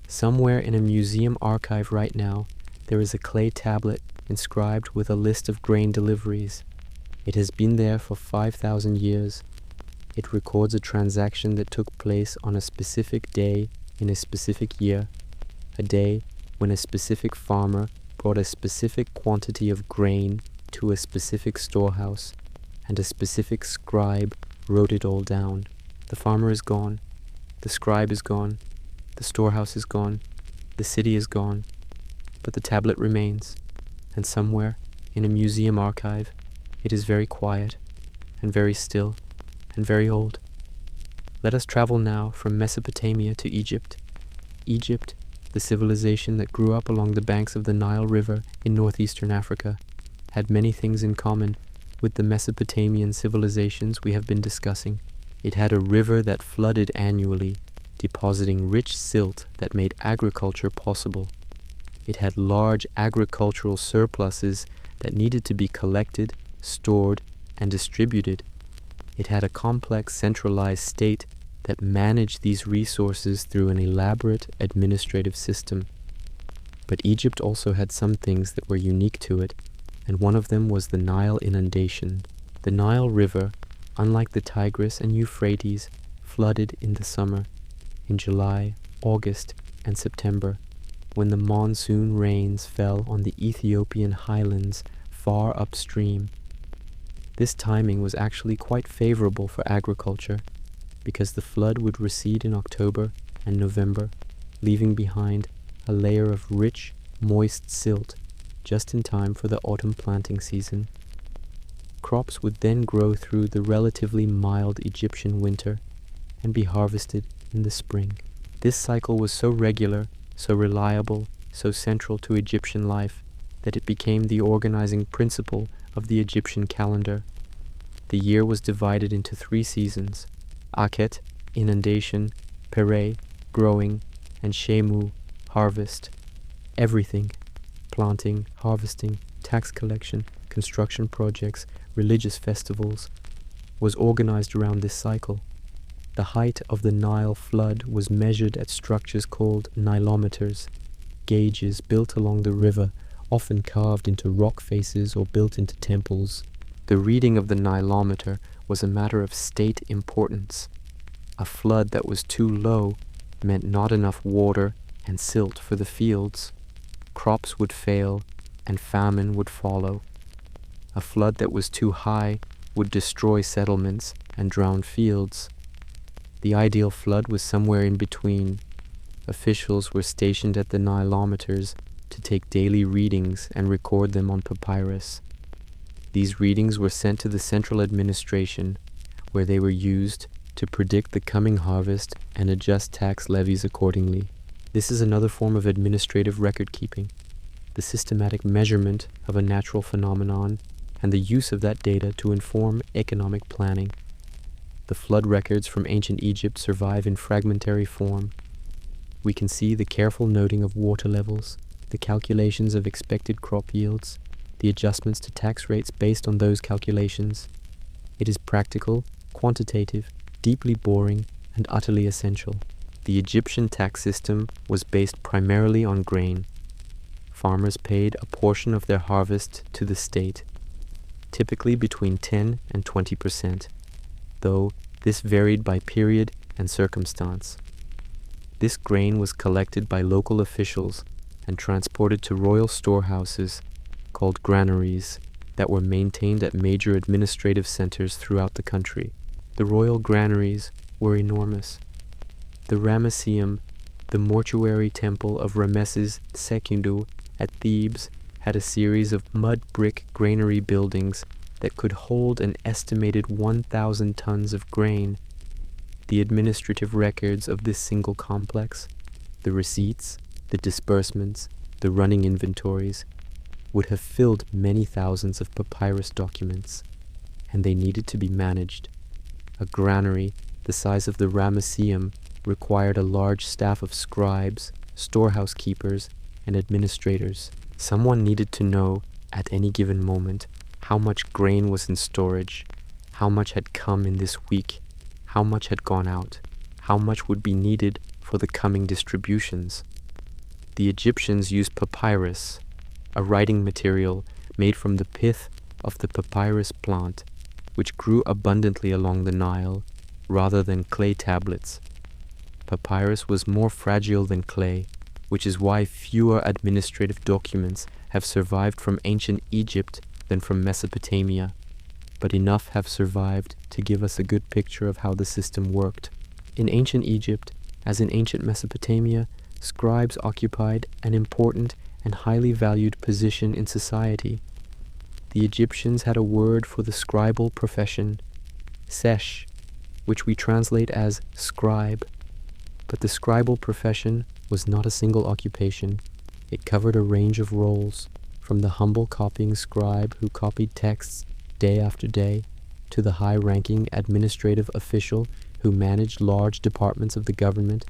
Somewhere in a museum archive right now, there is a clay tablet inscribed with a list of grain deliveries. It has been there for 5,000 years. It records a transaction that took place on a specific day in a specific year, a day when a specific farmer brought a specific quantity of grain to a specific storehouse, and a specific scribe wrote it all down. The farmer is gone, the scribe is gone, the storehouse is gone, the city is gone, but the tablet remains, and somewhere in a museum archive it is very quiet and very still and very old. Let us travel now from Mesopotamia to Egypt. Egypt, the civilization that grew up along the banks of the Nile River in northeastern Africa, had many things in common with the Mesopotamian civilizations we have been discussing. It had a river that flooded annually, depositing rich silt that made agriculture possible. It had large agricultural surpluses that needed to be collected, stored, and distributed. It had a complex centralized state that managed these resources through an elaborate administrative system. But Egypt also had some things that were unique to it, and one of them was the Nile inundation. The Nile River, unlike the Tigris and Euphrates, flooded in the summer, in July, August, and September, when the monsoon rains fell on the Ethiopian highlands far upstream. This timing was actually quite favorable for agriculture, because the flood would recede in October and November, leaving behind a layer of rich, moist silt just in time for the autumn planting season. Crops would then grow through the relatively mild Egyptian winter and be harvested in the spring. This cycle was so regular, so reliable, so central to Egyptian life that it became the organizing principle of the Egyptian calendar. The year was divided into 3 seasons: Akhet, inundation; Pere, growing; and Shemu, harvest. Everything, planting, harvesting, tax collection, construction projects, religious festivals, was organized around this cycle. The height of the Nile flood was measured at structures called nilometers, gauges built along the river, often carved into rock faces or built into temples. The reading of the nilometer was a matter of state importance. A flood that was too low meant not enough water and silt for the fields. Crops would fail and famine would follow. A flood that was too high would destroy settlements and drown fields. The ideal flood was somewhere in between. Officials were stationed at the nilometers to take daily readings and record them on papyrus. These readings were sent to the central administration, where they were used to predict the coming harvest and adjust tax levies accordingly. This is another form of administrative record-keeping, the systematic measurement of a natural phenomenon and the use of that data to inform economic planning. The flood records from ancient Egypt survive in fragmentary form. We can see the careful noting of water levels, the calculations of expected crop yields, the adjustments to tax rates based on those calculations. It is practical, quantitative, deeply boring, and utterly essential. The Egyptian tax system was based primarily on grain. Farmers paid a portion of their harvest to the state, typically between 10 and 20%, though this varied by period and circumstance. This grain was collected by local officials and transported to royal storehouses called granaries that were maintained at major administrative centers throughout the country. The royal granaries were enormous. The Ramesseum, the mortuary temple of Rameses II at Thebes, had a series of mud brick granary buildings that could hold an estimated 1,000 tons of grain. The administrative records of this single complex, the receipts, the disbursements, the running inventories, would have filled many thousands of papyrus documents, and they needed to be managed. A granary the size of the Ramesseum required a large staff of scribes, storehouse keepers, and administrators. Someone needed to know, at any given moment, how much grain was in storage, how much had come in this week, how much had gone out, how much would be needed for the coming distributions. The Egyptians used papyrus, a writing material made from the pith of the papyrus plant, which grew abundantly along the Nile, rather than clay tablets. Papyrus was more fragile than clay, which is why fewer administrative documents have survived from ancient Egypt than from Mesopotamia, but enough have survived to give us a good picture of how the system worked. In ancient Egypt, as in ancient Mesopotamia, scribes occupied an important and highly valued position in society. The Egyptians had a word for the scribal profession, sesh, which we translate as scribe. But the scribal profession was not a single occupation. It covered a range of roles, from the humble copying scribe who copied texts day after day, to the high-ranking administrative official who managed large departments of the government,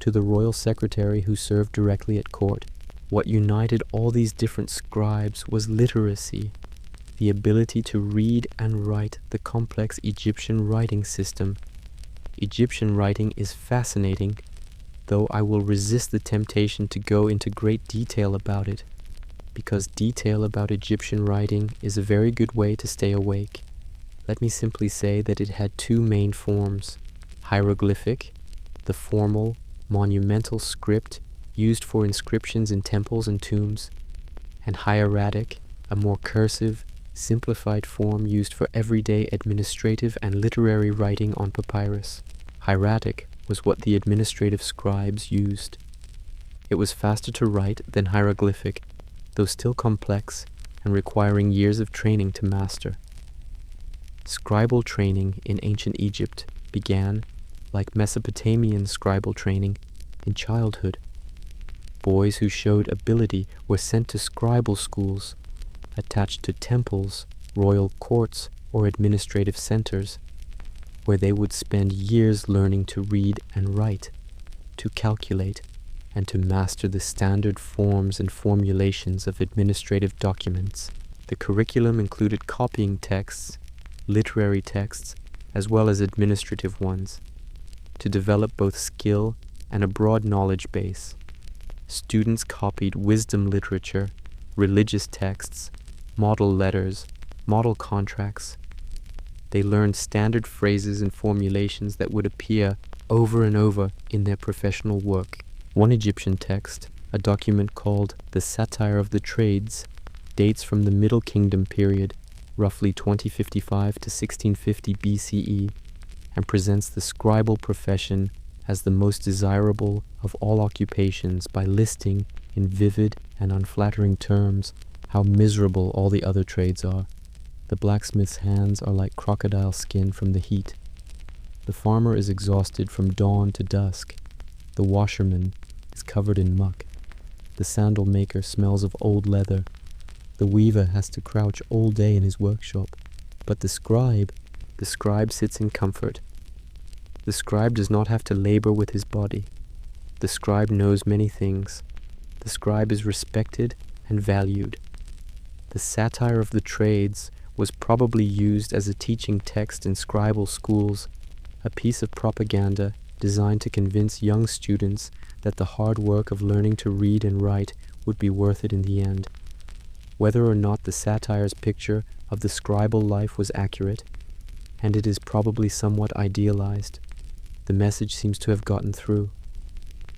to the royal secretary who served directly at court. What united all these different scribes was literacy, the ability to read and write the complex Egyptian writing system. Egyptian writing is fascinating, though I will resist the temptation to go into great detail about it, because detail about Egyptian writing is a very good way to stay awake. Let me simply say that it had two main forms: hieroglyphic, the formal, monumental script used for inscriptions in temples and tombs, and hieratic, a more cursive, simplified form used for everyday administrative and literary writing on papyrus. Hieratic was what the administrative scribes used. It was faster to write than hieroglyphic, though still complex and requiring years of training to master. Scribal training in ancient Egypt began, like Mesopotamian scribal training, in childhood. Boys who showed ability were sent to scribal schools, attached to temples, royal courts, or administrative centers, where they would spend years learning to read and write, to calculate, and to master the standard forms and formulations of administrative documents. The curriculum included copying texts, literary texts, as well as administrative ones, to develop both skill and a broad knowledge base. Students copied wisdom literature, religious texts, model letters, model contracts. They learned standard phrases and formulations that would appear over and over in their professional work. One Egyptian text, a document called the Satire of the Trades, dates from the Middle Kingdom period, roughly 2055 to 1650 BCE, and presents the scribal profession as the most desirable of all occupations by listing, in vivid and unflattering terms, how miserable all the other trades are. The blacksmith's hands are like crocodile skin from the heat. The farmer is exhausted from dawn to dusk. The washerman is covered in muck. The sandal maker smells of old leather. The weaver has to crouch all day in his workshop. But the scribe sits in comfort. The scribe does not have to labor with his body. The scribe knows many things. The scribe is respected and valued. The Satire of the Trades was probably used as a teaching text in scribal schools, a piece of propaganda designed to convince young students that the hard work of learning to read and write would be worth it in the end. Whether or not the satire's picture of the scribal life was accurate, and it is probably somewhat idealized, the message seems to have gotten through.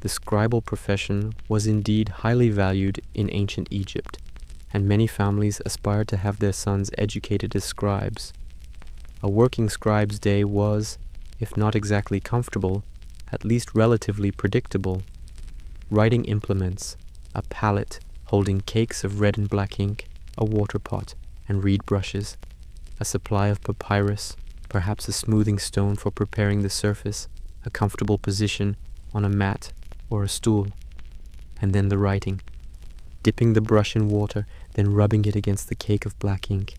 The scribal profession was indeed highly valued in ancient Egypt, and many families aspired to have their sons educated as scribes. A working scribe's day was, if not exactly comfortable, at least relatively predictable. Writing implements, a palette holding cakes of red and black ink, a water pot, and reed brushes. a supply of papyrus, perhaps a smoothing stone for preparing the surface, a comfortable position on a mat or a stool, and then the writing. Dipping the brush in water, then rubbing it against the cake of black ink,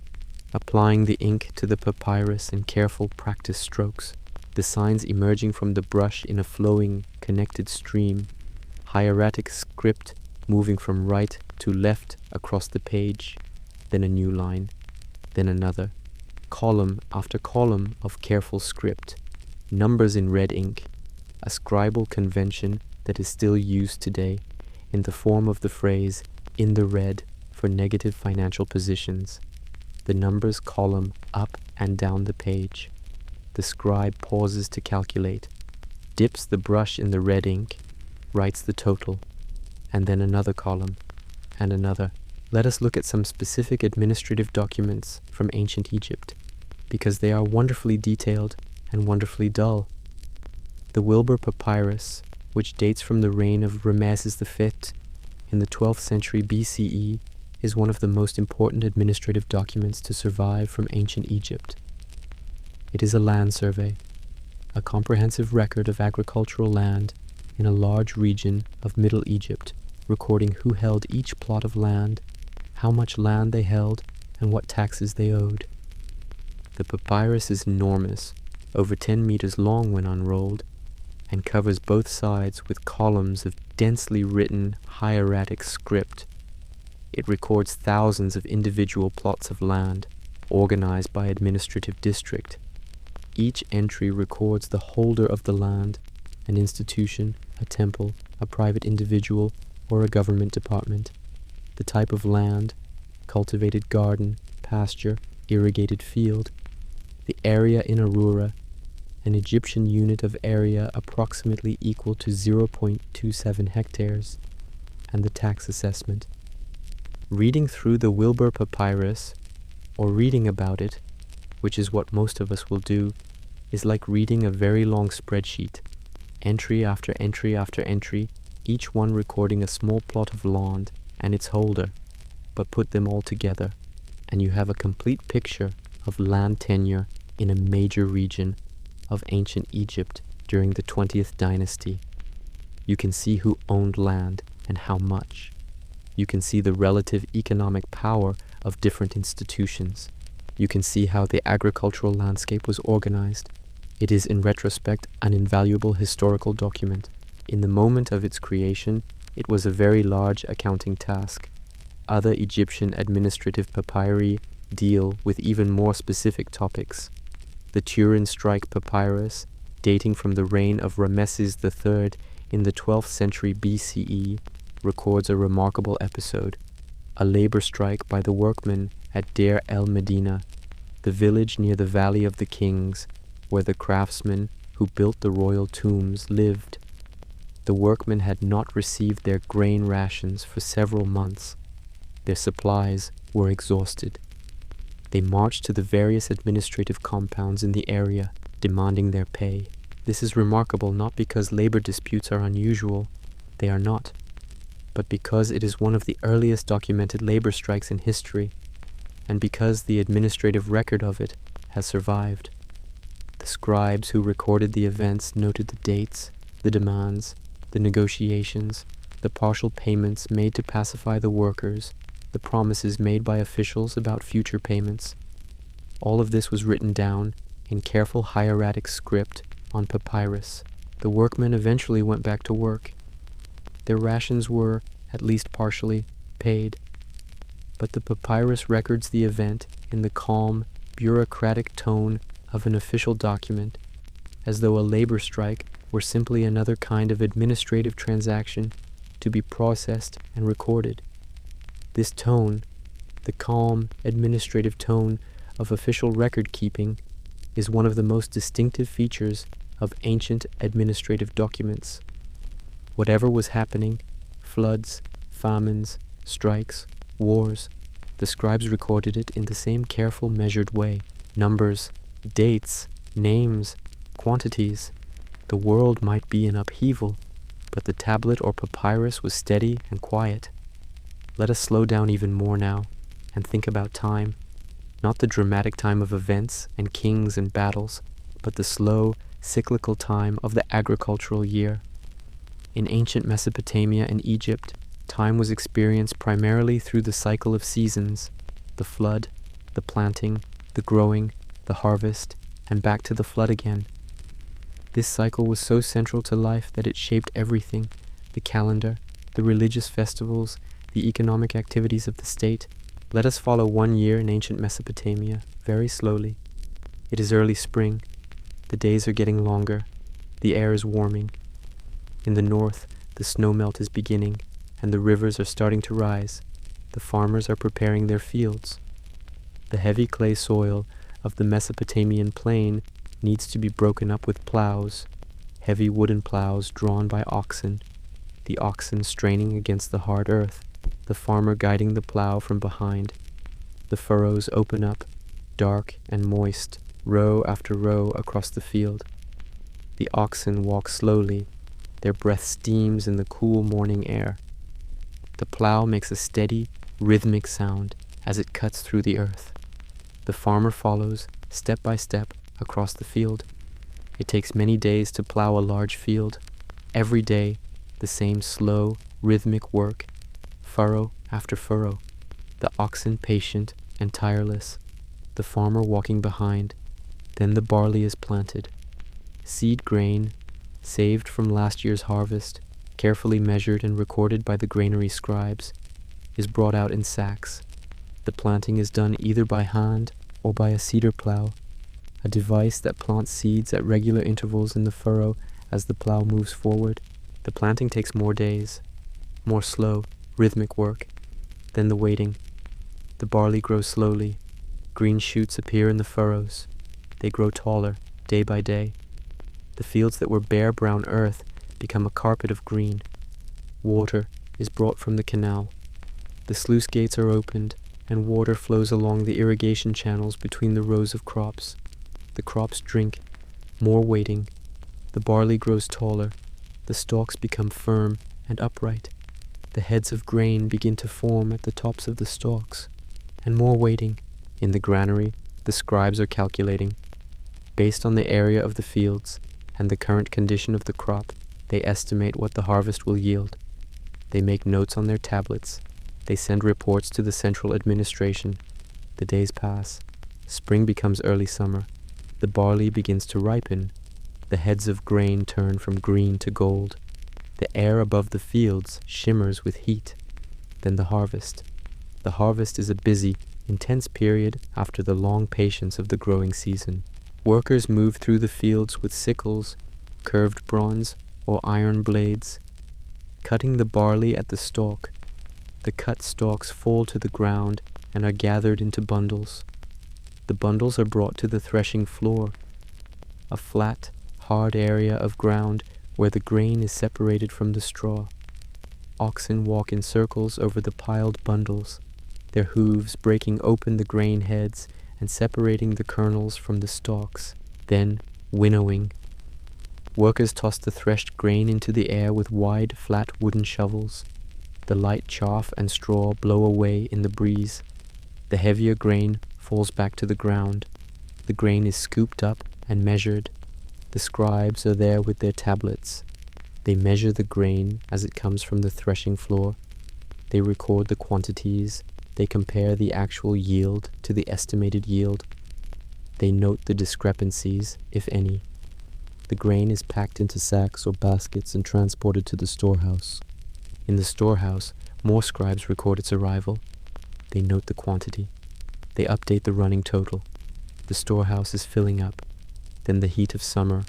applying the ink to the papyrus in careful practice strokes, the signs emerging from the brush in a flowing, connected stream, hieratic script moving from right to left across the page, then a new line, then another, column after column of careful script, numbers in red ink, a scribal convention that is still used today in the form of the phrase "in the red" for negative financial positions. The numbers column up and down the page. The scribe pauses to calculate, dips the brush in the red ink, writes the total, and then another column, and another. Let us look at some specific administrative documents from ancient Egypt, because they are wonderfully detailed and wonderfully dull. The Wilbur Papyrus, which dates from the reign of Ramesses V in the 12th century BCE, is one of the most important administrative documents to survive from ancient Egypt. It is a land survey, a comprehensive record of agricultural land in a large region of Middle Egypt, recording who held each plot of land, how much land they held, and what taxes they owed. The papyrus is enormous, over 10 meters long when unrolled, and covers both sides with columns of densely written hieratic script. It records thousands of individual plots of land, organized by administrative district. Each entry records the holder of the land, an institution, a temple, a private individual, or a government department, the type of land, cultivated garden, pasture, irrigated field, the area in Aurora, an Egyptian unit of area approximately equal to 0.27 hectares, and the tax assessment. Reading through the Wilbur Papyrus, or reading about it, which is what most of us will do, is like reading a very long spreadsheet, entry after entry after entry, each one recording a small plot of land and its holder, but put them all together, and you have a complete picture of land tenure in a major region of ancient Egypt during the 20th dynasty. You can see who owned land and how much. You can see the relative economic power of different institutions. You can see how the agricultural landscape was organized. It is in retrospect an invaluable historical document. In the moment of its creation, it was a very large accounting task. Other Egyptian administrative papyri deal with even more specific topics. The Turin Strike Papyrus, dating from the reign of Ramesses III in the 12th century BCE, records a remarkable episode, a labor strike by the workmen at Deir el-Medina, the village near the Valley of the Kings, where the craftsmen who built the royal tombs lived. The workmen had not received their grain rations for several months. Their supplies were exhausted. They marched to the various administrative compounds in the area, demanding their pay. This is remarkable not because labor disputes are unusual, they are not, but because it is one of the earliest documented labor strikes in history, and because the administrative record of it has survived. The scribes who recorded the events noted the dates, the demands, the negotiations, the partial payments made to pacify the workers, the promises made by officials about future payments. All of this was written down in careful hieratic script on papyrus. The workmen eventually went back to work. Their rations were, at least partially, paid. But the papyrus records the event in the calm, bureaucratic tone of an official document, as though a labor strike were simply another kind of administrative transaction to be processed and recorded. This tone, the calm, administrative tone of official record-keeping, is one of the most distinctive features of ancient administrative documents. Whatever was happening, floods, famines, strikes, wars, the scribes recorded it in the same careful, measured way. Numbers, dates, names, quantities. The world might be in upheaval, but the tablet or papyrus was steady and quiet. Let us slow down even more now and think about time, not the dramatic time of events and kings and battles, but the slow, cyclical time of the agricultural year. In ancient Mesopotamia and Egypt, time was experienced primarily through the cycle of seasons, the flood, the planting, the growing, the harvest, and back to the flood again. This cycle was so central to life that it shaped everything: the calendar, the religious festivals, the economic activities of the state. Let us follow 1 year in ancient Mesopotamia, very slowly. It is early spring. The days are getting longer. The air is warming. In the north, the snowmelt is beginning, and the rivers are starting to rise. The farmers are preparing their fields. The heavy clay soil of the Mesopotamian plain needs to be broken up with plows, heavy wooden plows drawn by oxen, the oxen straining against the hard earth, the farmer guiding the plow from behind. The furrows open up, dark and moist, row after row across the field. The oxen walk slowly, their breath steams in the cool morning air. The plow makes a steady, rhythmic sound as it cuts through the earth. The farmer follows, step by step, across the field. It takes many days to plow a large field. Every day, the same slow, rhythmic work, furrow after furrow, the oxen patient and tireless, the farmer walking behind. Then the barley is planted. Seed grain, saved from last year's harvest, carefully measured and recorded by the granary scribes, is brought out in sacks. The planting is done either by hand or by a seeder plow, a device that plants seeds at regular intervals in the furrow as the plow moves forward. The planting takes more days, more slow, rhythmic work. Then the waiting. The barley grows slowly. Green shoots appear in the furrows. They grow taller, day by day. The fields that were bare brown earth become a carpet of green. Water is brought from the canal. The sluice gates are opened, and water flows along the irrigation channels between the rows of crops. The crops drink. More waiting. The barley grows taller. The stalks become firm and upright. The heads of grain begin to form at the tops of the stalks. And more waiting. In the granary, the scribes are calculating. Based on the area of the fields and the current condition of the crop, they estimate what the harvest will yield. They make notes on their tablets. They send reports to the central administration. The days pass. Spring becomes early summer. The barley begins to ripen. The heads of grain turn from green to gold. The air above the fields shimmers with heat. Then the harvest. The harvest is a busy, intense period after the long patience of the growing season. Workers move through the fields with sickles, curved bronze, or iron blades, cutting the barley at the stalk. The cut stalks fall to the ground and are gathered into bundles. The bundles are brought to the threshing floor, a flat, hard area of ground where the grain is separated from the straw. Oxen walk in circles over the piled bundles, their hooves breaking open the grain heads and separating the kernels from the stalks, then winnowing. Workers toss the threshed grain into the air with wide, flat wooden shovels. The light chaff and straw blow away in the breeze. The heavier grain falls back to the ground. The grain is scooped up and measured. The scribes are there with their tablets. They measure the grain as it comes from the threshing floor. They record the quantities. They compare the actual yield to the estimated yield. They note the discrepancies, if any. The grain is packed into sacks or baskets and transported to the storehouse. In the storehouse, more scribes record its arrival. They note the quantity. They update the running total. The storehouse is filling up. Then the heat of summer.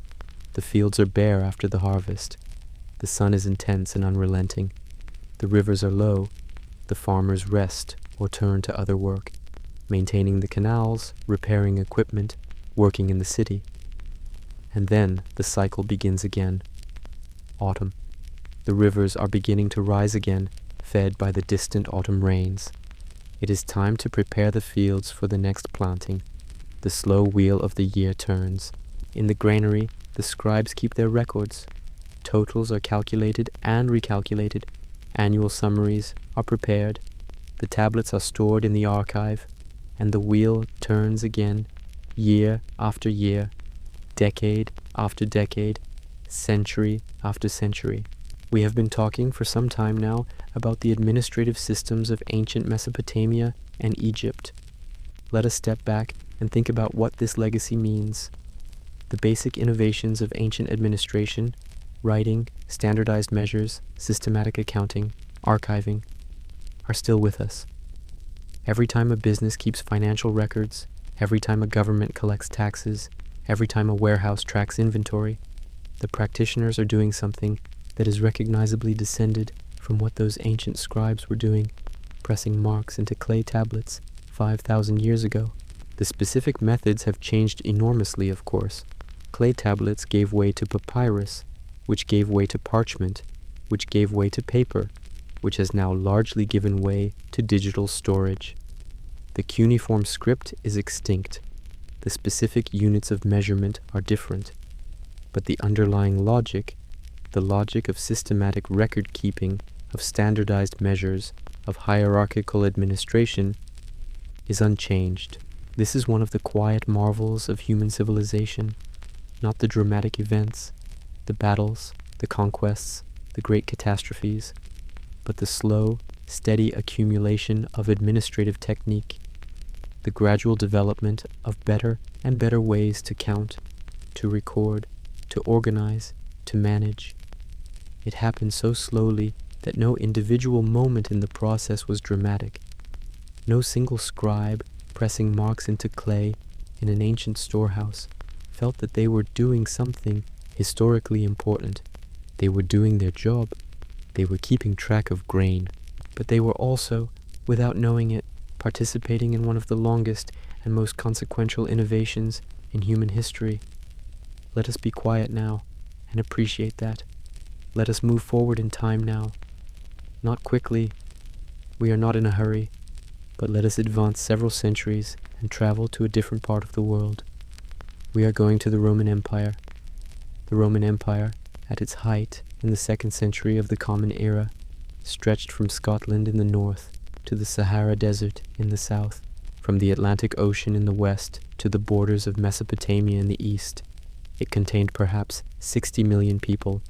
The fields are bare after the harvest. The sun is intense and unrelenting. The rivers are low. The farmers rest or turn to other work, maintaining the canals, repairing equipment, working in the city. And then the cycle begins again. Autumn. The rivers are beginning to rise again, fed by the distant autumn rains. It is time to prepare the fields for the next planting. The slow wheel of the year turns. In the granary, the scribes keep their records. Totals are calculated and recalculated. Annual summaries are prepared. The tablets are stored in the archive. and the wheel turns again, year after year, decade after decade, century after century. We have been talking for some time now about the administrative systems of ancient Mesopotamia and Egypt. Let us step back and think about what this legacy means. The basic innovations of ancient administration, writing, standardized measures, systematic accounting, archiving, are still with us. Every time a business keeps financial records, every time a government collects taxes, every time a warehouse tracks inventory, the practitioners are doing something that is recognizably descended from what those ancient scribes were doing, pressing marks into clay tablets 5,000 years ago. The specific methods have changed enormously, of course. Clay tablets gave way to papyrus, which gave way to parchment, which gave way to paper, which has now largely given way to digital storage. The cuneiform script is extinct. The specific units of measurement are different. But the underlying logic, the logic of systematic record-keeping, of standardized measures, of hierarchical administration, is unchanged. This is one of the quiet marvels of human civilization, not the dramatic events, the battles, the conquests, the great catastrophes, but the slow, steady accumulation of administrative technique, the gradual development of better and better ways to count, to record, to organize, to manage. It happened so slowly that no individual moment in the process was dramatic. No single scribe pressing marks into clay in an ancient storehouse felt that they were doing something historically important. They were doing their job. They were keeping track of grain. But they were also, without knowing it, participating in one of the longest and most consequential innovations in human history. Let us be quiet now and appreciate that. Let us move forward in time now. Not quickly. We are not in a hurry. But let us advance several centuries and travel to a different part of the world. We are going to the Roman Empire. The Roman Empire, at its height in the 2nd century of the Common Era, stretched from Scotland in the north to the Sahara Desert in the south, from the Atlantic Ocean in the west to the borders of Mesopotamia in the east. It contained perhaps 60 million people.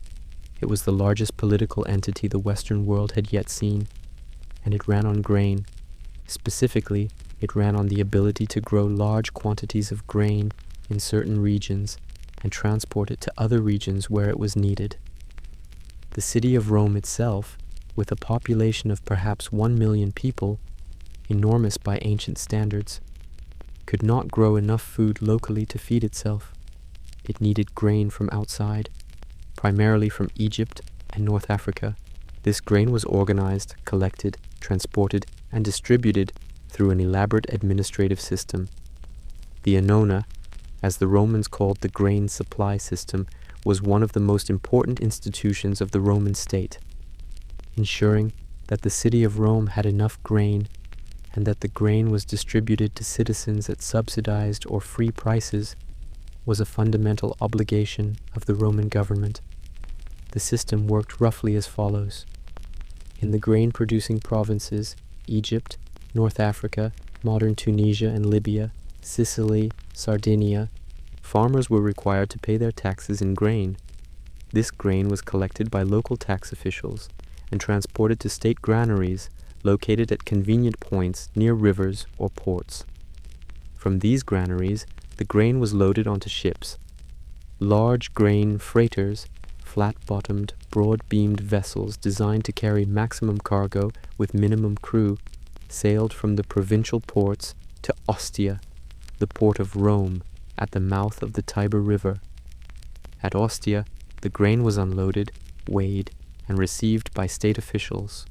It was the largest political entity the Western world had yet seen, and it ran on grain. Specifically, it ran on the ability to grow large quantities of grain in certain regions and transport it to other regions where it was needed. The city of Rome itself, with a population of perhaps 1 million people, enormous by ancient standards, could not grow enough food locally to feed itself. It needed grain from outside, primarily from Egypt and North Africa. This grain was organized, collected, transported, and distributed through an elaborate administrative system. The annona, as the Romans called the grain supply system, was one of the most important institutions of the Roman state, ensuring that the city of Rome had enough grain and that the grain was distributed to citizens at subsidized or free prices was a fundamental obligation of the Roman government. The system worked roughly as follows. In the grain-producing provinces, Egypt, North Africa, modern Tunisia and Libya, Sicily, Sardinia, farmers were required to pay their taxes in grain. This grain was collected by local tax officials and transported to state granaries located at convenient points near rivers or ports. From these granaries, the grain was loaded onto ships. Large grain freighters, flat-bottomed, broad-beamed vessels designed to carry maximum cargo with minimum crew, sailed from the provincial ports to Ostia, the port of Rome, at the mouth of the Tiber River. At Ostia, the grain was unloaded, weighed, and received by state officials.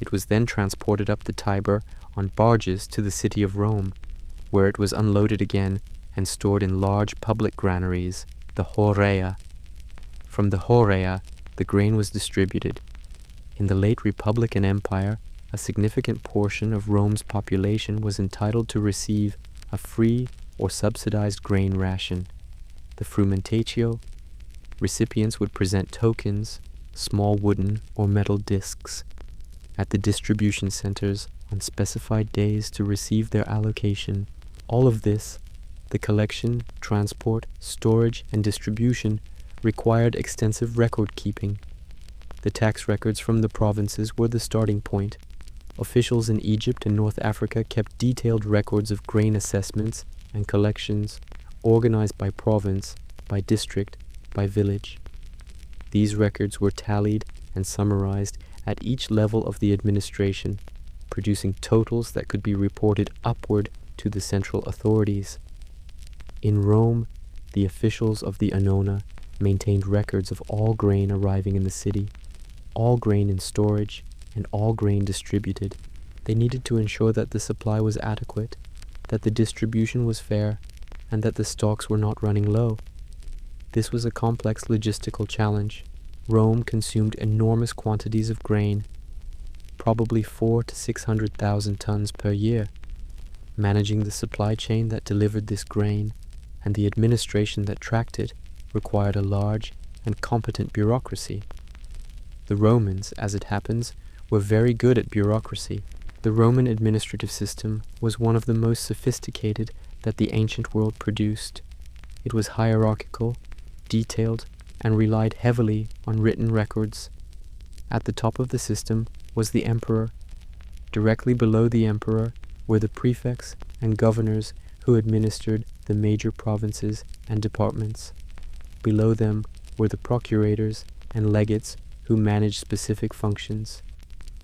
It was then transported up the Tiber on barges to the city of Rome, where it was unloaded again and stored in large public granaries, the horea. From the horea, the grain was distributed. In the late Republican Empire, a significant portion of Rome's population was entitled to receive a free or subsidized grain ration, the frumentatio. Recipients would present tokens, small wooden or metal discs. at the distribution centers on specified days to receive their allocation. All of this, the collection, transport, storage, and distribution, required extensive record keeping. The tax records from the provinces were the starting point. Officials in Egypt and North Africa kept detailed records of grain assessments and collections, organized by province, by district, by village. These records were tallied and summarized at each level of the administration, producing totals that could be reported upward to the central authorities. In Rome, the officials of the Annona maintained records of all grain arriving in the city, all grain in storage, and all grain distributed. They needed to ensure that the supply was adequate, that the distribution was fair, and that the stocks were not running low. This was a complex logistical challenge. Rome consumed enormous quantities of grain, probably 400,000 to 600,000 tons per year. Managing the supply chain that delivered this grain and the administration that tracked it required a large and competent bureaucracy. The Romans, as it happens, were very good at bureaucracy. The Roman administrative system was one of the most sophisticated that the ancient world produced. It was hierarchical, detailed, and relied heavily on written records. At the top of the system was the emperor. Directly below the emperor were the prefects and governors who administered the major provinces and departments. Below them were the procurators and legates who managed specific functions: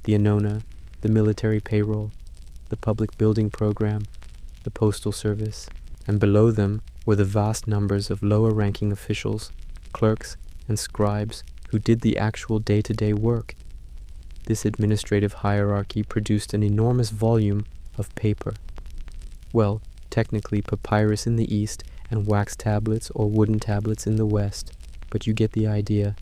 the Annona, the military payroll, the public building program, the postal service, and below them were the vast numbers of lower-ranking officials, clerks, and scribes who did the actual day-to-day work. This administrative hierarchy produced an enormous volume of paper. Well, technically papyrus in the east and wax tablets or wooden tablets in the west, but you get the idea.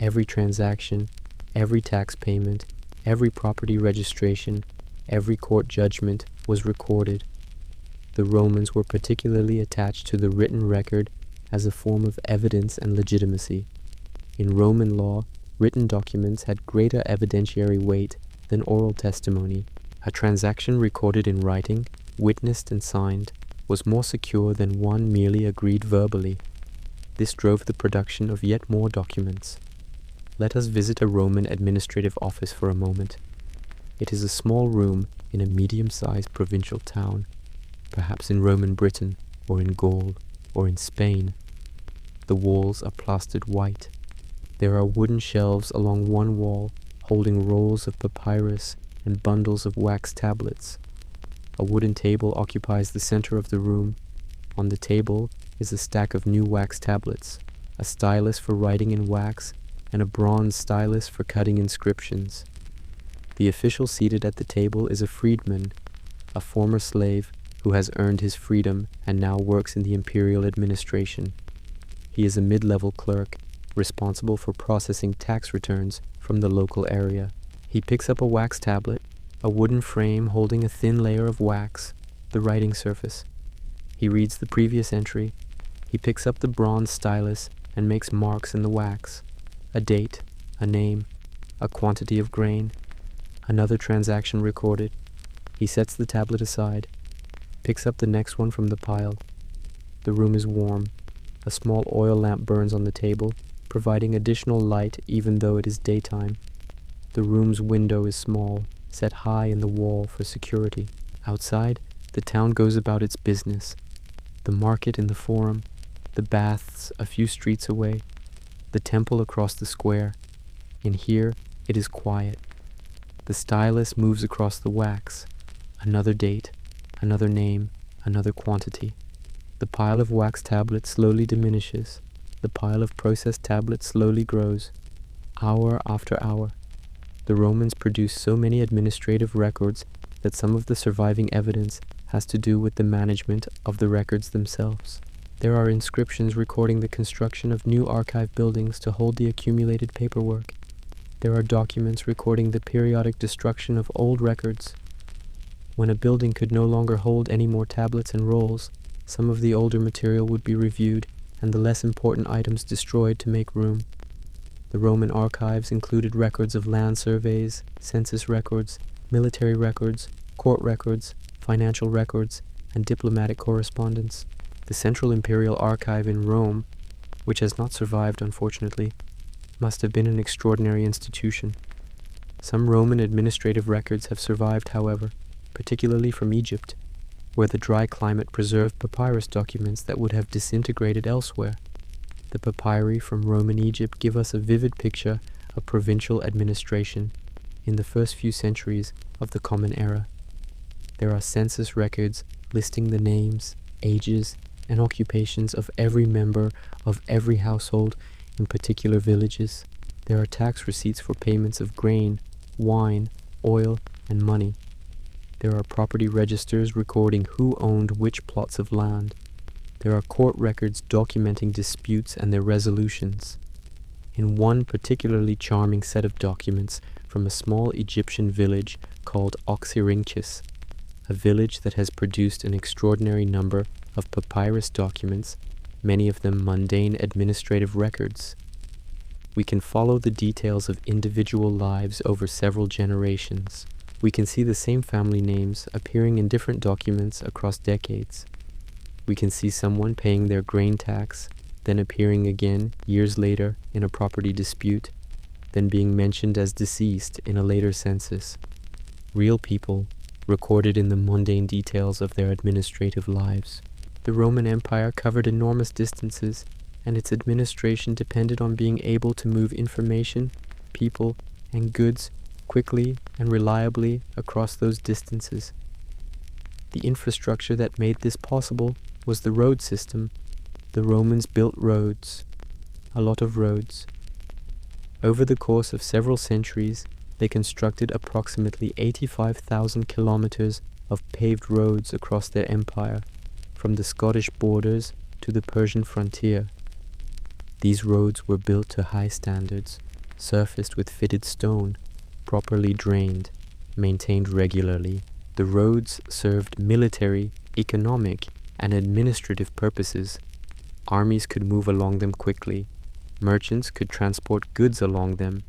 Every transaction, every tax payment, every property registration, every court judgment was recorded. The Romans were particularly attached to the written record as a form of evidence and legitimacy. In Roman law, written documents had greater evidentiary weight than oral testimony. A transaction recorded in writing, witnessed and signed, was more secure than one merely agreed verbally. This drove the production of yet more documents. Let us visit a Roman administrative office for a moment. It is a small room in a medium-sized provincial town, perhaps in Roman Britain, or in Gaul, or in Spain. The walls are plastered white. There are wooden shelves along one wall holding rolls of papyrus and bundles of wax tablets. A wooden table occupies the center of the room. On the table is a stack of new wax tablets, a stylus for writing in wax, and a bronze stylus for cutting inscriptions. The official seated at the table is a freedman, a former slave who has earned his freedom and now works in the imperial administration. He is a mid-level clerk, responsible for processing tax returns from the local area. He picks up a wax tablet, a wooden frame holding a thin layer of wax, the writing surface. He reads the previous entry. He picks up the bronze stylus and makes marks in the wax: a date, a name, a quantity of grain, another transaction recorded. He sets the tablet aside, picks up the next one from the pile. The room is warm. A small oil lamp burns on the table, providing additional light even though it is daytime. The room's window is small, set high in the wall for security. Outside, the town goes about its business. The market in the forum, the baths a few streets away, the temple across the square. In here, it is quiet. The stylus moves across the wax. Another date, another name, another quantity. The pile of wax tablets slowly diminishes. The pile of processed tablets slowly grows. Hour after hour. The Romans produced so many administrative records that some of the surviving evidence has to do with the management of the records themselves. There are inscriptions recording the construction of new archive buildings to hold the accumulated paperwork. There are documents recording the periodic destruction of old records. When a building could no longer hold any more tablets and rolls, some of the older material would be reviewed and the less important items destroyed to make room. The Roman archives included records of land surveys, census records, military records, court records, financial records, and diplomatic correspondence. The Central Imperial Archive in Rome, which has not survived unfortunately, must have been an extraordinary institution. Some Roman administrative records have survived, however, particularly from Egypt, where the dry climate preserved papyrus documents that would have disintegrated elsewhere. The papyri from Roman Egypt give us a vivid picture of provincial administration in the first few centuries of the Common Era. There are census records listing the names, ages, and occupations of every member of every household in particular villages. There are tax receipts for payments of grain, wine, oil, and money. There are property registers recording who owned which plots of land. There are court records documenting disputes and their resolutions. In one particularly charming set of documents from a small Egyptian village called Oxyrhynchus, a village that has produced an extraordinary number of papyrus documents, many of them mundane administrative records. We can follow the details of individual lives over several generations. We can see the same family names appearing in different documents across decades. We can see someone paying their grain tax, then appearing again years later in a property dispute, then being mentioned as deceased in a later census. Real people recorded in the mundane details of their administrative lives. The Roman Empire covered enormous distances, and its administration depended on being able to move information, people, and goods quickly and reliably across those distances. The infrastructure that made this possible was the road system. The Romans built roads, a lot of roads. Over the course of several centuries, they constructed approximately 85,000 kilometers of paved roads across their empire, from the Scottish borders to the Persian frontier. These roads were built to high standards, surfaced with fitted stone, properly drained, maintained regularly. The roads served military, economic, and administrative purposes. Armies could move along them quickly, merchants could transport goods along them,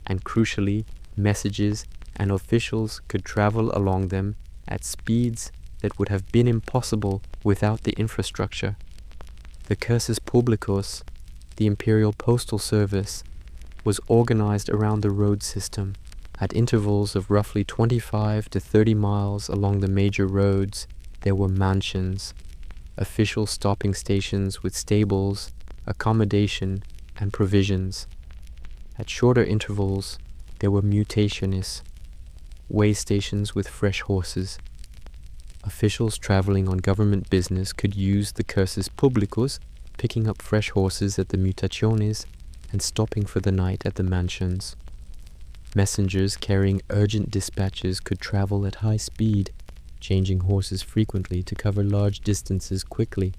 and crucially, messages and officials could travel along them at speeds that would have been impossible without the infrastructure. The cursus publicus, the imperial postal service, was organized around the road system. At intervals of roughly 25 to 30 miles along the major roads, there were mansions, official stopping stations with stables, accommodation, and provisions. At shorter intervals, there were mutationis, way stations with fresh horses. Officials traveling on government business could use the cursus publicus, picking up fresh horses at the mutationes and stopping for the night at the mansions. Messengers carrying urgent dispatches could travel at high speed, changing horses frequently to cover large distances quickly.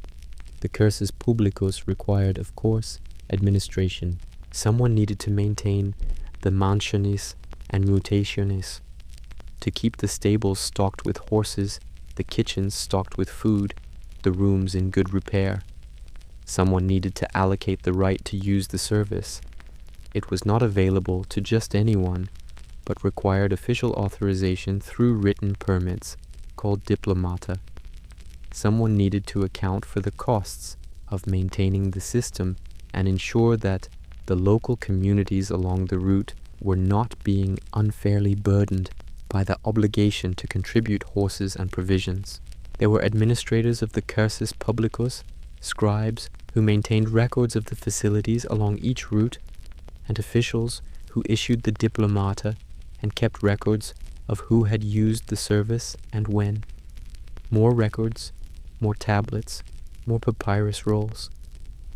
The cursus publicus required, of course, administration. Someone needed to maintain the mansionis and mutationis, to keep the stables stocked with horses, the kitchens stocked with food, the rooms in good repair. Someone needed to allocate the right to use the service. It was not available to just anyone, but required official authorization through written permits, called diplomata. Someone needed to account for the costs of maintaining the system and ensure that the local communities along the route were not being unfairly burdened by the obligation to contribute horses and provisions. There were administrators of the cursus publicus, scribes who maintained records of the facilities along each route, and officials who issued the diplomata and kept records of who had used the service and when. More records, more tablets, more papyrus rolls.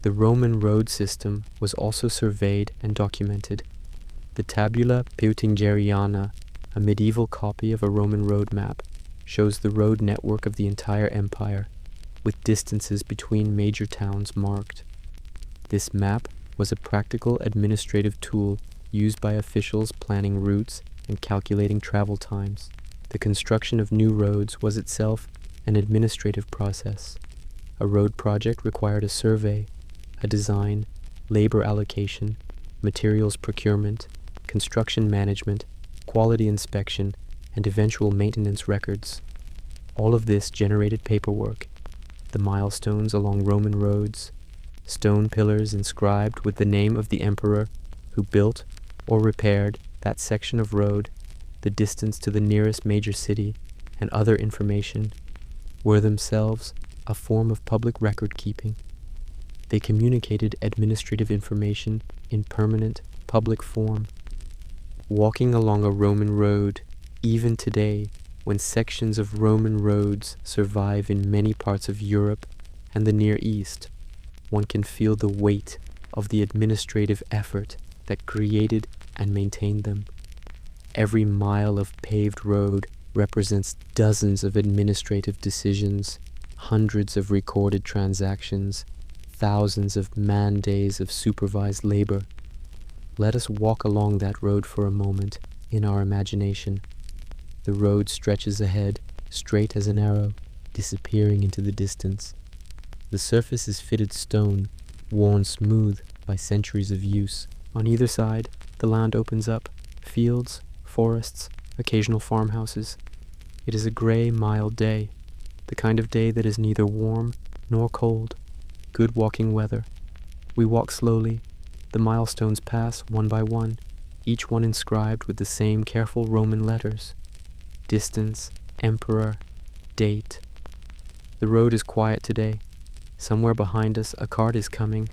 The Roman road system was also surveyed and documented. The Tabula Peutingeriana, a medieval copy of a Roman road map, shows the road network of the entire empire, with distances between major towns marked. This map was a practical administrative tool used by officials planning routes and calculating travel times. The construction of new roads was itself an administrative process. A road project required a survey, a design, labor allocation, materials procurement, construction management, quality inspection, and eventual maintenance records. All of this generated paperwork, the milestones along Roman roads, stone pillars inscribed with the name of the emperor who built or repaired that section of road, the distance to the nearest major city, and other information, were themselves a form of public record keeping. They communicated administrative information in permanent public form. Walking along a Roman road, even today, when sections of Roman roads survive in many parts of Europe and the Near East, one can feel the weight of the administrative effort that created and maintained them. Every mile of paved road represents dozens of administrative decisions, hundreds of recorded transactions, thousands of man-days of supervised labor. Let us walk along that road for a moment in our imagination. The road stretches ahead, straight as an arrow, disappearing into the distance. The surface is fitted stone, worn smooth by centuries of use. On either side, the land opens up, fields, forests, occasional farmhouses. It is a gray, mild day, the kind of day that is neither warm nor cold. Good walking weather. We walk slowly. The milestones pass one by one, each one inscribed with the same careful Roman letters. Distance, emperor, date. The road is quiet today. Somewhere behind us a cart is coming.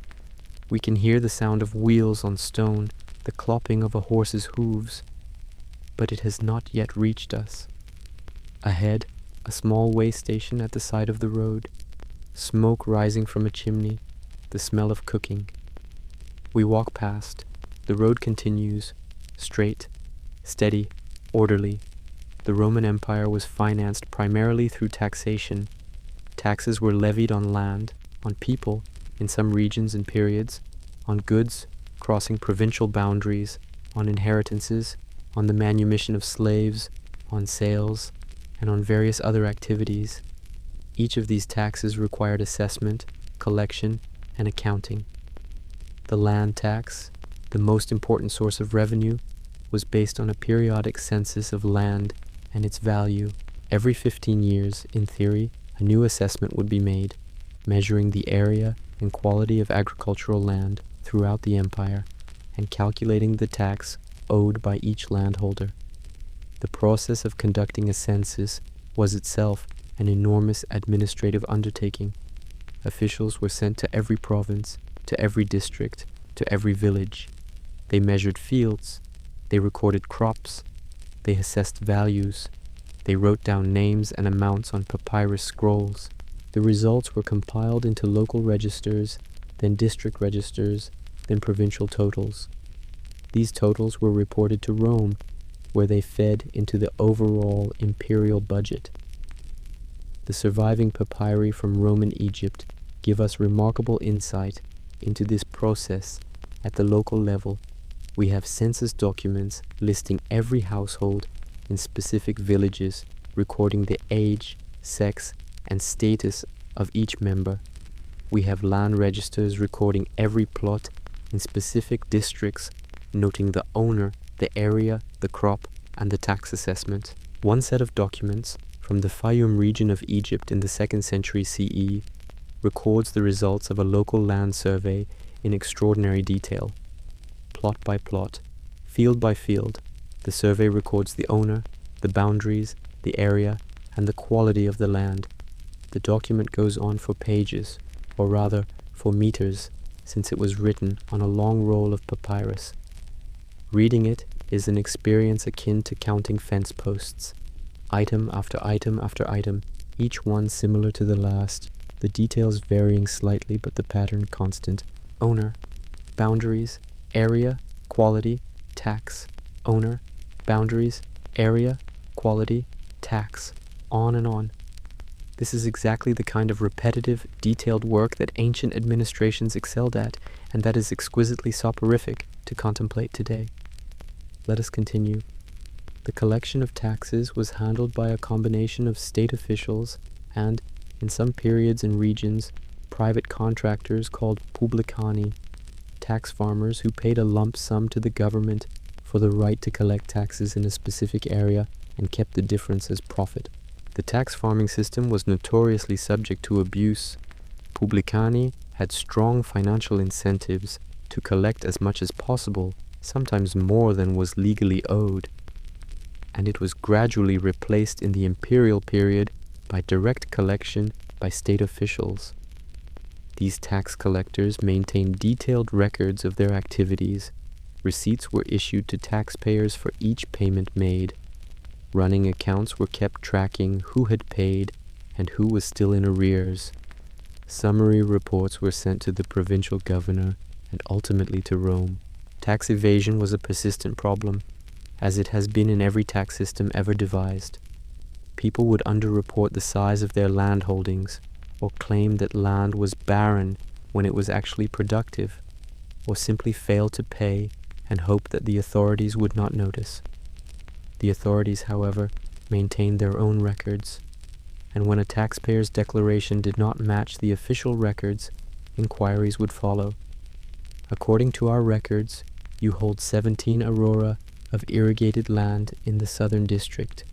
We can hear the sound of wheels on stone, the clopping of a horse's hooves. But it has not yet reached us. Ahead, a small way station at the side of the road. Smoke rising from a chimney, the smell of cooking. We walk past. The road continues, straight, steady, orderly. The Roman Empire was financed primarily through taxation. Taxes were levied on land, on people, in some regions and periods, on goods crossing provincial boundaries, on inheritances, on the manumission of slaves, on sales, and on various other activities. Each of these taxes required assessment, collection, and accounting. The land tax, the most important source of revenue, was based on a periodic census of land and its value. Every 15 years, in theory, a new assessment would be made, measuring the area and quality of agricultural land throughout the empire and calculating the tax owed by each landholder. The process of conducting a census was itself an enormous administrative undertaking. Officials were sent to every province, to every district, to every village. They measured fields, they recorded crops, they assessed values, they wrote down names and amounts on papyrus scrolls. The results were compiled into local registers, then district registers, then provincial totals. These totals were reported to Rome, where they fed into the overall imperial budget. The surviving papyri from Roman Egypt give us remarkable insight into this process at the local level. We have census documents listing every household in specific villages, recording the age, sex, and status of each member. We have land registers recording every plot in specific districts, noting the owner, the area, the crop, and the tax assessment. One set of documents from the Fayum region of Egypt in the 2nd century CE records the results of a local land survey in extraordinary detail. Plot by plot, field by field, the survey records the owner, the boundaries, the area, and the quality of the land. The document goes on for pages, or rather for meters, since it was written on a long roll of papyrus. Reading it is an experience akin to counting fence posts. Item after item after item, each one similar to the last, the details varying slightly but the pattern constant. Owner, boundaries, area, quality, tax. Owner, boundaries, area, quality, tax. On and on. This is exactly the kind of repetitive, detailed work that ancient administrations excelled at, and that is exquisitely soporific to contemplate today. Let us continue. The collection of taxes was handled by a combination of state officials and, in some periods and regions, private contractors called publicani. tax farmers who paid a lump sum to the government for the right to collect taxes in a specific area and kept the difference as profit. The tax farming system was notoriously subject to abuse. Publicani had strong financial incentives to collect as much as possible, sometimes more than was legally owed, and it was gradually replaced in the imperial period by direct collection by state officials. These tax collectors maintained detailed records of their activities. Receipts were issued to taxpayers for each payment made. Running accounts were kept tracking who had paid and who was still in arrears. Summary reports were sent to the provincial governor and ultimately to Rome. Tax evasion was a persistent problem, as it has been in every tax system ever devised. People would underreport the size of their land holdings, or claim that land was barren when it was actually productive, or simply fail to pay and hope that the authorities would not notice. The authorities, however, maintained their own records, and when a taxpayer's declaration did not match the official records, inquiries would follow. According to our records, you hold 17 aurora of irrigated land in the southern district.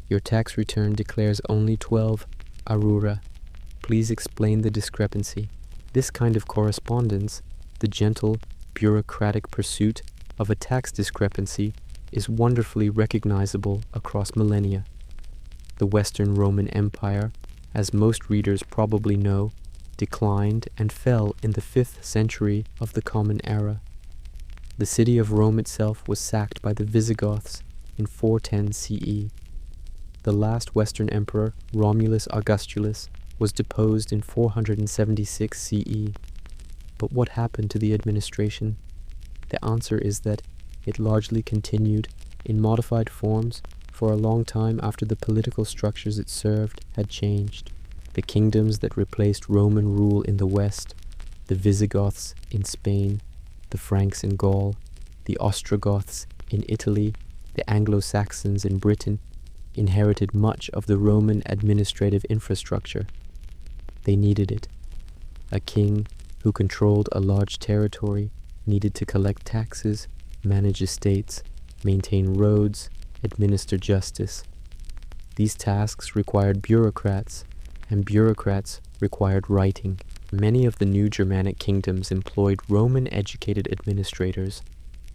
Your tax return declares only 12 aurora. Please explain the discrepancy. This kind of correspondence, the gentle, bureaucratic pursuit of a tax discrepancy, is wonderfully recognizable across millennia. The Western Roman Empire, as most readers probably know, declined and fell in the 5th century of the Common Era. The city of Rome itself was sacked by the Visigoths in 410 CE. The last Western emperor, Romulus Augustulus, was deposed in 476 CE. But what happened to the administration? The answer is that it largely continued in modified forms for a long time after the political structures it served had changed. The kingdoms that replaced Roman rule in the West, the Visigoths in Spain, the Franks in Gaul, the Ostrogoths in Italy, the Anglo-Saxons in Britain, inherited much of the Roman administrative infrastructure. They needed it. A king who controlled a large territory needed to collect taxes, manage estates, maintain roads, administer justice. These tasks required bureaucrats, and bureaucrats required writing. Many of the new Germanic kingdoms employed Roman-educated administrators,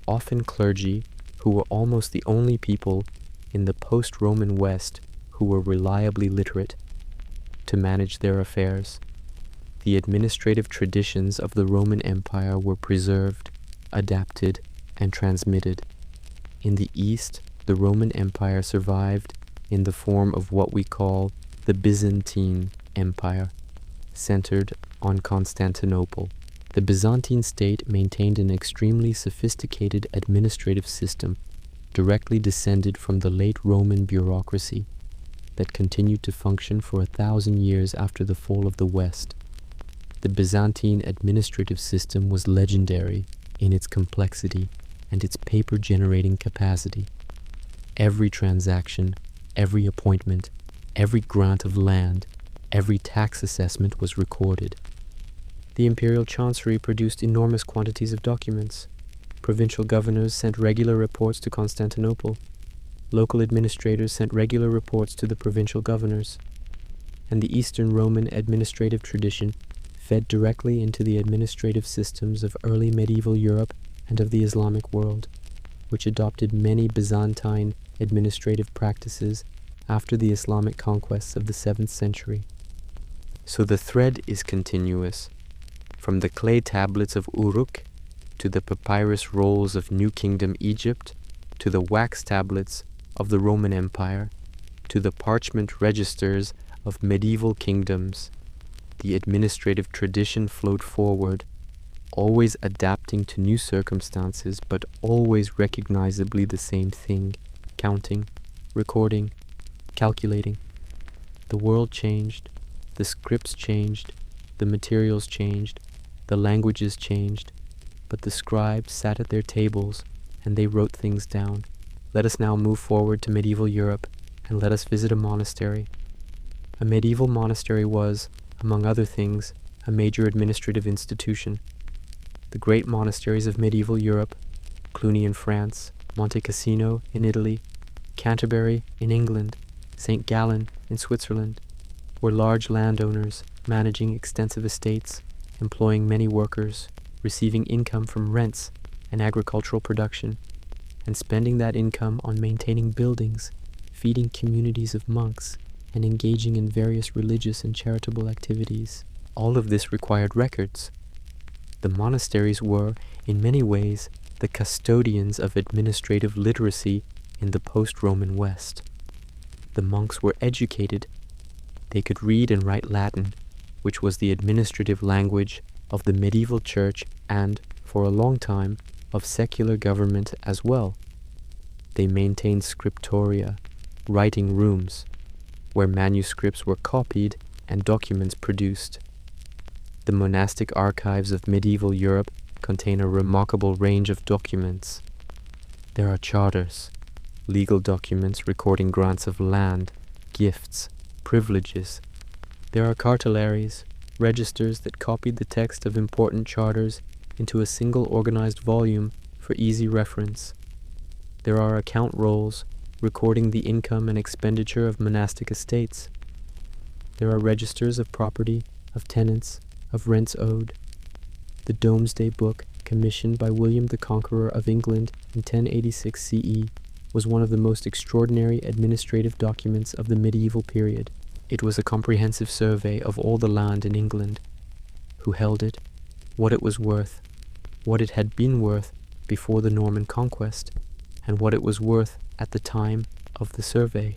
often clergy, who were almost the only people in the post-Roman West who were reliably literate, to manage their affairs. The administrative traditions of the Roman Empire were preserved, adapted, and transmitted. In the East, the Roman Empire survived in the form of what we call the Byzantine Empire, centered on Constantinople. The Byzantine state maintained an extremely sophisticated administrative system directly descended from the late Roman bureaucracy that continued to function for 1,000 years after the fall of the West. The Byzantine administrative system was legendary in its complexity and its paper-generating capacity. Every transaction, every appointment, every grant of land, every tax assessment was recorded. The imperial chancery produced enormous quantities of documents. Provincial governors sent regular reports to Constantinople. Local administrators sent regular reports to the provincial governors. And the Eastern Roman administrative tradition fed directly into the administrative systems of early medieval Europe and of the Islamic world, which adopted many Byzantine administrative practices after the Islamic conquests of the 7th century. So the thread is continuous, from the clay tablets of Uruk to the papyrus rolls of New Kingdom Egypt, to the wax tablets of the Roman Empire, to the parchment registers of medieval kingdoms. The administrative tradition flowed forward, always adapting to new circumstances, but always recognizably the same thing: counting, recording, calculating. The world changed, the scripts changed, the materials changed, the languages changed, but the scribes sat at their tables and they wrote things down. Let us now move forward to medieval Europe and let us visit a monastery. A medieval monastery was, among other things, a major administrative institution. The great monasteries of medieval Europe, Cluny in France, Monte Cassino in Italy, Canterbury in England, St. Gallen in Switzerland, were large landowners managing extensive estates, employing many workers, receiving income from rents and agricultural production, and spending that income on maintaining buildings, feeding communities of monks, and engaging in various religious and charitable activities. All of this required records. The monasteries were, in many ways, the custodians of administrative literacy in the post-Roman West. The monks were educated. They could read and write Latin, which was the administrative language of the medieval church and, for a long time, of secular government as well. They maintained scriptoria, writing rooms, where manuscripts were copied and documents produced. The monastic archives of medieval Europe contain a remarkable range of documents. There are charters, legal documents recording grants of land, gifts, privileges. There are cartularies, registers that copied the text of important charters into a single organized volume for easy reference. There are account rolls recording the income and expenditure of monastic estates. There are registers of property, of tenants, of rents owed. The Domesday Book, commissioned by William the Conqueror of England in 1086 CE, was one of the most extraordinary administrative documents of the medieval period. It was a comprehensive survey of all the land in England, who held it, what it was worth, what it had been worth before the Norman conquest, and what it was worth at the time of the survey.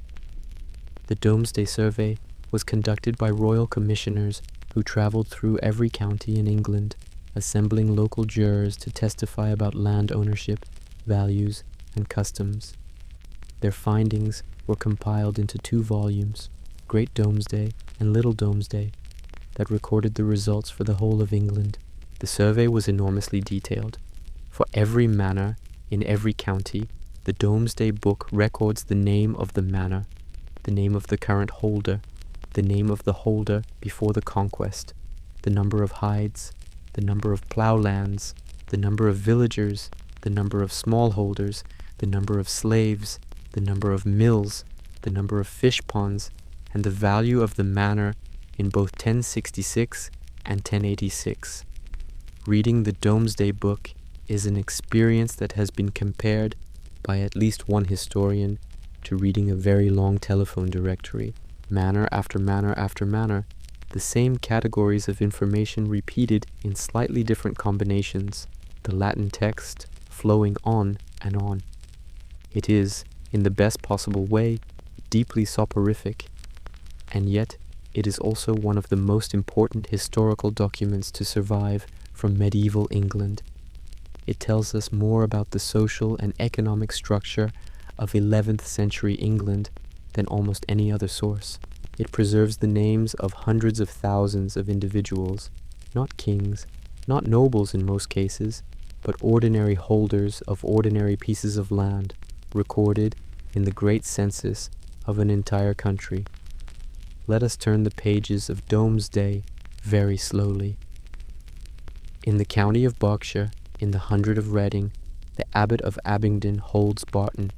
The Domesday Survey was conducted by royal commissioners who traveled through every county in England, assembling local jurors to testify about land ownership, values, and customs. Their findings were compiled into 2 volumes, Great Domesday and Little Domesday, that recorded the results for the whole of England. The survey was enormously detailed. For every manor in every county, the Domesday Book records the name of the manor, the name of the current holder, the name of the holder before the conquest, the number of hides, the number of ploughlands, the number of villagers, the number of smallholders, the number of slaves, the number of mills, the number of fish ponds, and the value of the manor in both 1066 and 1086. Reading the Domesday Book is an experience that has been compared by at least one historian to reading a very long telephone directory, manor after manor after manor, the same categories of information repeated in slightly different combinations, the Latin text flowing on and on. It is, in the best possible way, deeply soporific, and yet it is also one of the most important historical documents to survive from medieval England. It tells us more about the social and economic structure of 11th century England than almost any other source. It preserves the names of hundreds of thousands of individuals, not kings, not nobles in most cases, but ordinary holders of ordinary pieces of land, recorded in the great census of an entire country. Let us turn the pages of Domesday very slowly. In the county of Berkshire, in the hundred of Reading, the abbot of Abingdon holds Barton.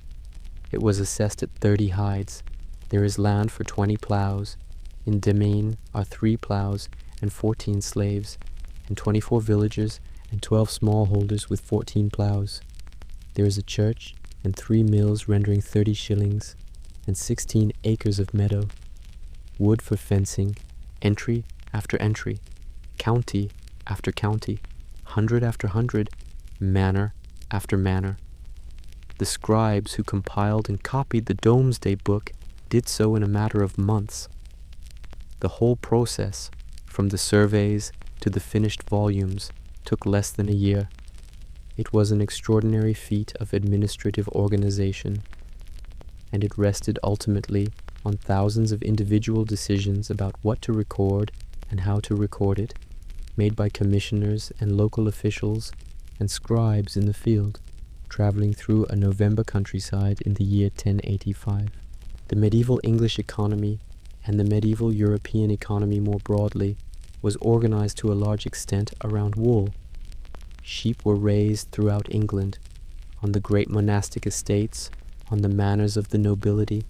It was assessed at 30 hides. There is land for 20 ploughs. In Demain are 3 ploughs and 14 slaves, and 24 villagers and 12 smallholders with 14 ploughs. There is a church and 3 mills rendering 30 shillings, and 16 acres of meadow. Wood for fencing, entry after entry, county after county, hundred after hundred, manor after manor. The scribes who compiled and copied the Domesday Book did so in a matter of months. The whole process, from the surveys to the finished volumes, took less than a year. It was an extraordinary feat of administrative organization, and it rested ultimately on thousands of individual decisions about what to record and how to record it, made by commissioners and local officials and scribes in the field, traveling through a November countryside in the year 1085. The medieval English economy, and the medieval European economy more broadly, was organized to a large extent around wool. sheep were raised throughout England, on the great monastic estates, on the manors of the nobility,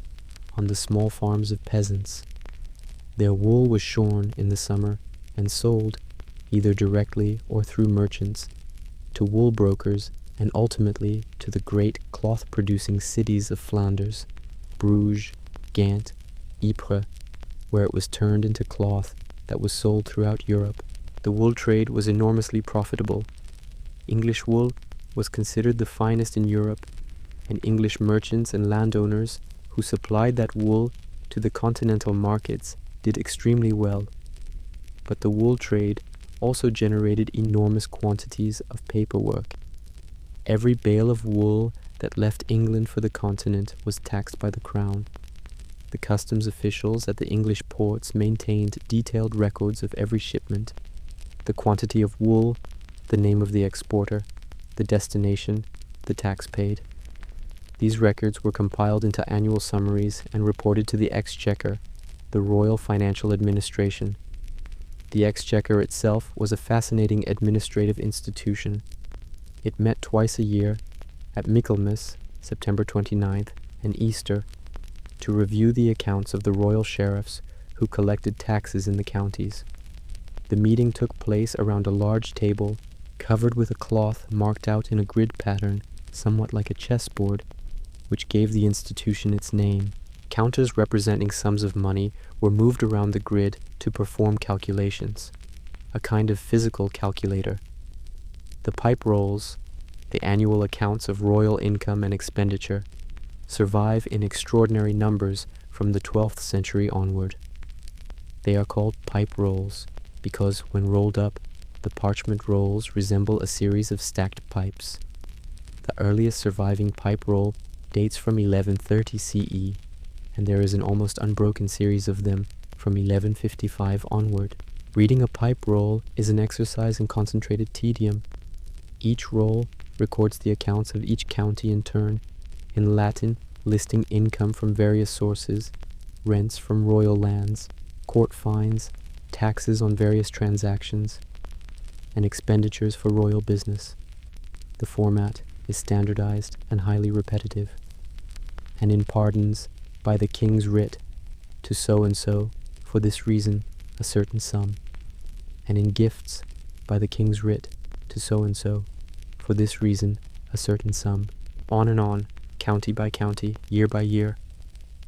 on the small farms of peasants. Their wool was shorn in the summer and sold, either directly or through merchants, to wool brokers and ultimately to the great cloth-producing cities of Flanders, Bruges, Ghent, Ypres, where it was turned into cloth that was sold throughout Europe. The wool trade was enormously profitable. English wool was considered the finest in Europe, and English merchants and landowners who supplied that wool to the continental markets did extremely well. But the wool trade also generated enormous quantities of paperwork. Every bale of wool that left England for the continent was taxed by the crown. The customs officials at the English ports maintained detailed records of every shipment, the quantity of wool, the name of the exporter, the destination, the tax paid. These records were compiled into annual summaries and reported to the Exchequer, the Royal Financial Administration. The Exchequer itself was a fascinating administrative institution. It met twice a year, at Michaelmas, September 29th, and Easter, to review the accounts of the royal sheriffs who collected taxes in the counties. The meeting took place around a large table, covered with a cloth marked out in a grid pattern, somewhat like a chessboard, which gave the institution its name. Counters representing sums of money were moved around the grid to perform calculations, a kind of physical calculator. The pipe rolls, the annual accounts of royal income and expenditure, survive in extraordinary numbers from the 12th century onward. They are called pipe rolls because, when rolled up, the parchment rolls resemble a series of stacked pipes. The earliest surviving pipe roll dates from 1130 CE, and there is an almost unbroken series of them from 1155 onward. Reading a pipe roll is an exercise in concentrated tedium. Each roll records the accounts of each county in turn, in Latin, listing income from various sources, rents from royal lands, court fines, taxes on various transactions, and expenditures for royal business. The format is standardized and highly repetitive. And in pardons, by the king's writ, to so-and-so, for this reason, a certain sum. And in gifts, by the king's writ, to so-and-so, for this reason, a certain sum. On and on, county by county, year by year.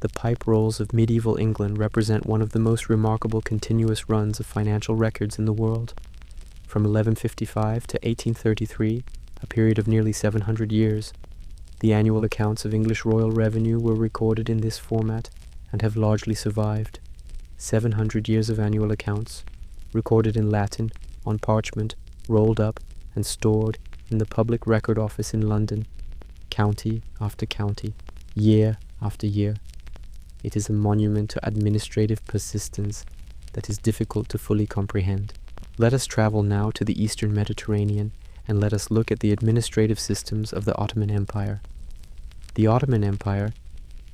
The pipe rolls of medieval England represent one of the most remarkable continuous runs of financial records in the world. From 1155 to 1833, a period of nearly 700 years, the annual accounts of English royal revenue were recorded in this format and have largely survived. 700 years of annual accounts, recorded in Latin, on parchment, rolled up, and stored in the Public Record Office in London, county after county, year after year. It is a monument to administrative persistence that is difficult to fully comprehend. Let us travel now to the Eastern Mediterranean and let us look at the administrative systems of the Ottoman Empire. The Ottoman Empire,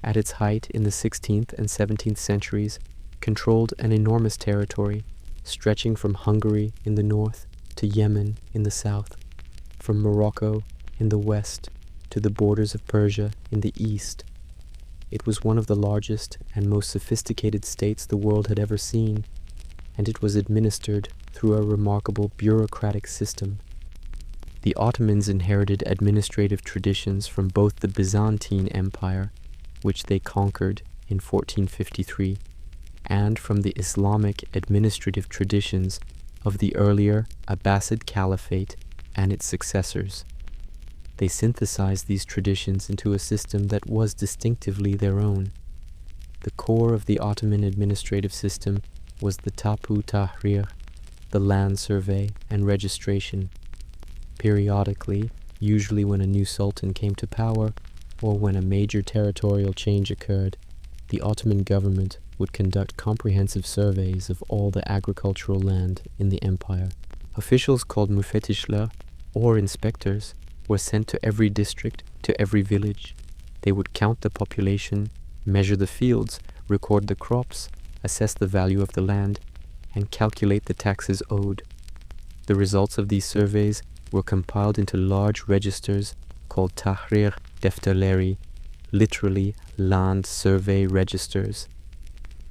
at its height in the 16th and 17th centuries, controlled an enormous territory, stretching from Hungary in the north to Yemen in the south, from Morocco in the west to the borders of Persia in the east. It was one of the largest and most sophisticated states the world had ever seen, and it was administered through a remarkable bureaucratic system. The Ottomans inherited administrative traditions from both the Byzantine Empire, which they conquered in 1453, and from the Islamic administrative traditions of the earlier Abbasid Caliphate and its successors. They synthesized these traditions into a system that was distinctively their own. The core of the Ottoman administrative system was the Tapu Tahrir, the land survey and registration. Periodically, usually when a new sultan came to power, or when a major territorial change occurred, the Ottoman government would conduct comprehensive surveys of all the agricultural land in the empire. Officials called mufettishler, or inspectors, were sent to every district, to every village. They would count the population, measure the fields, record the crops, assess the value of the land, and calculate the taxes owed. The results of these surveys were compiled into large registers called Tahrir Defterleri, literally land survey registers.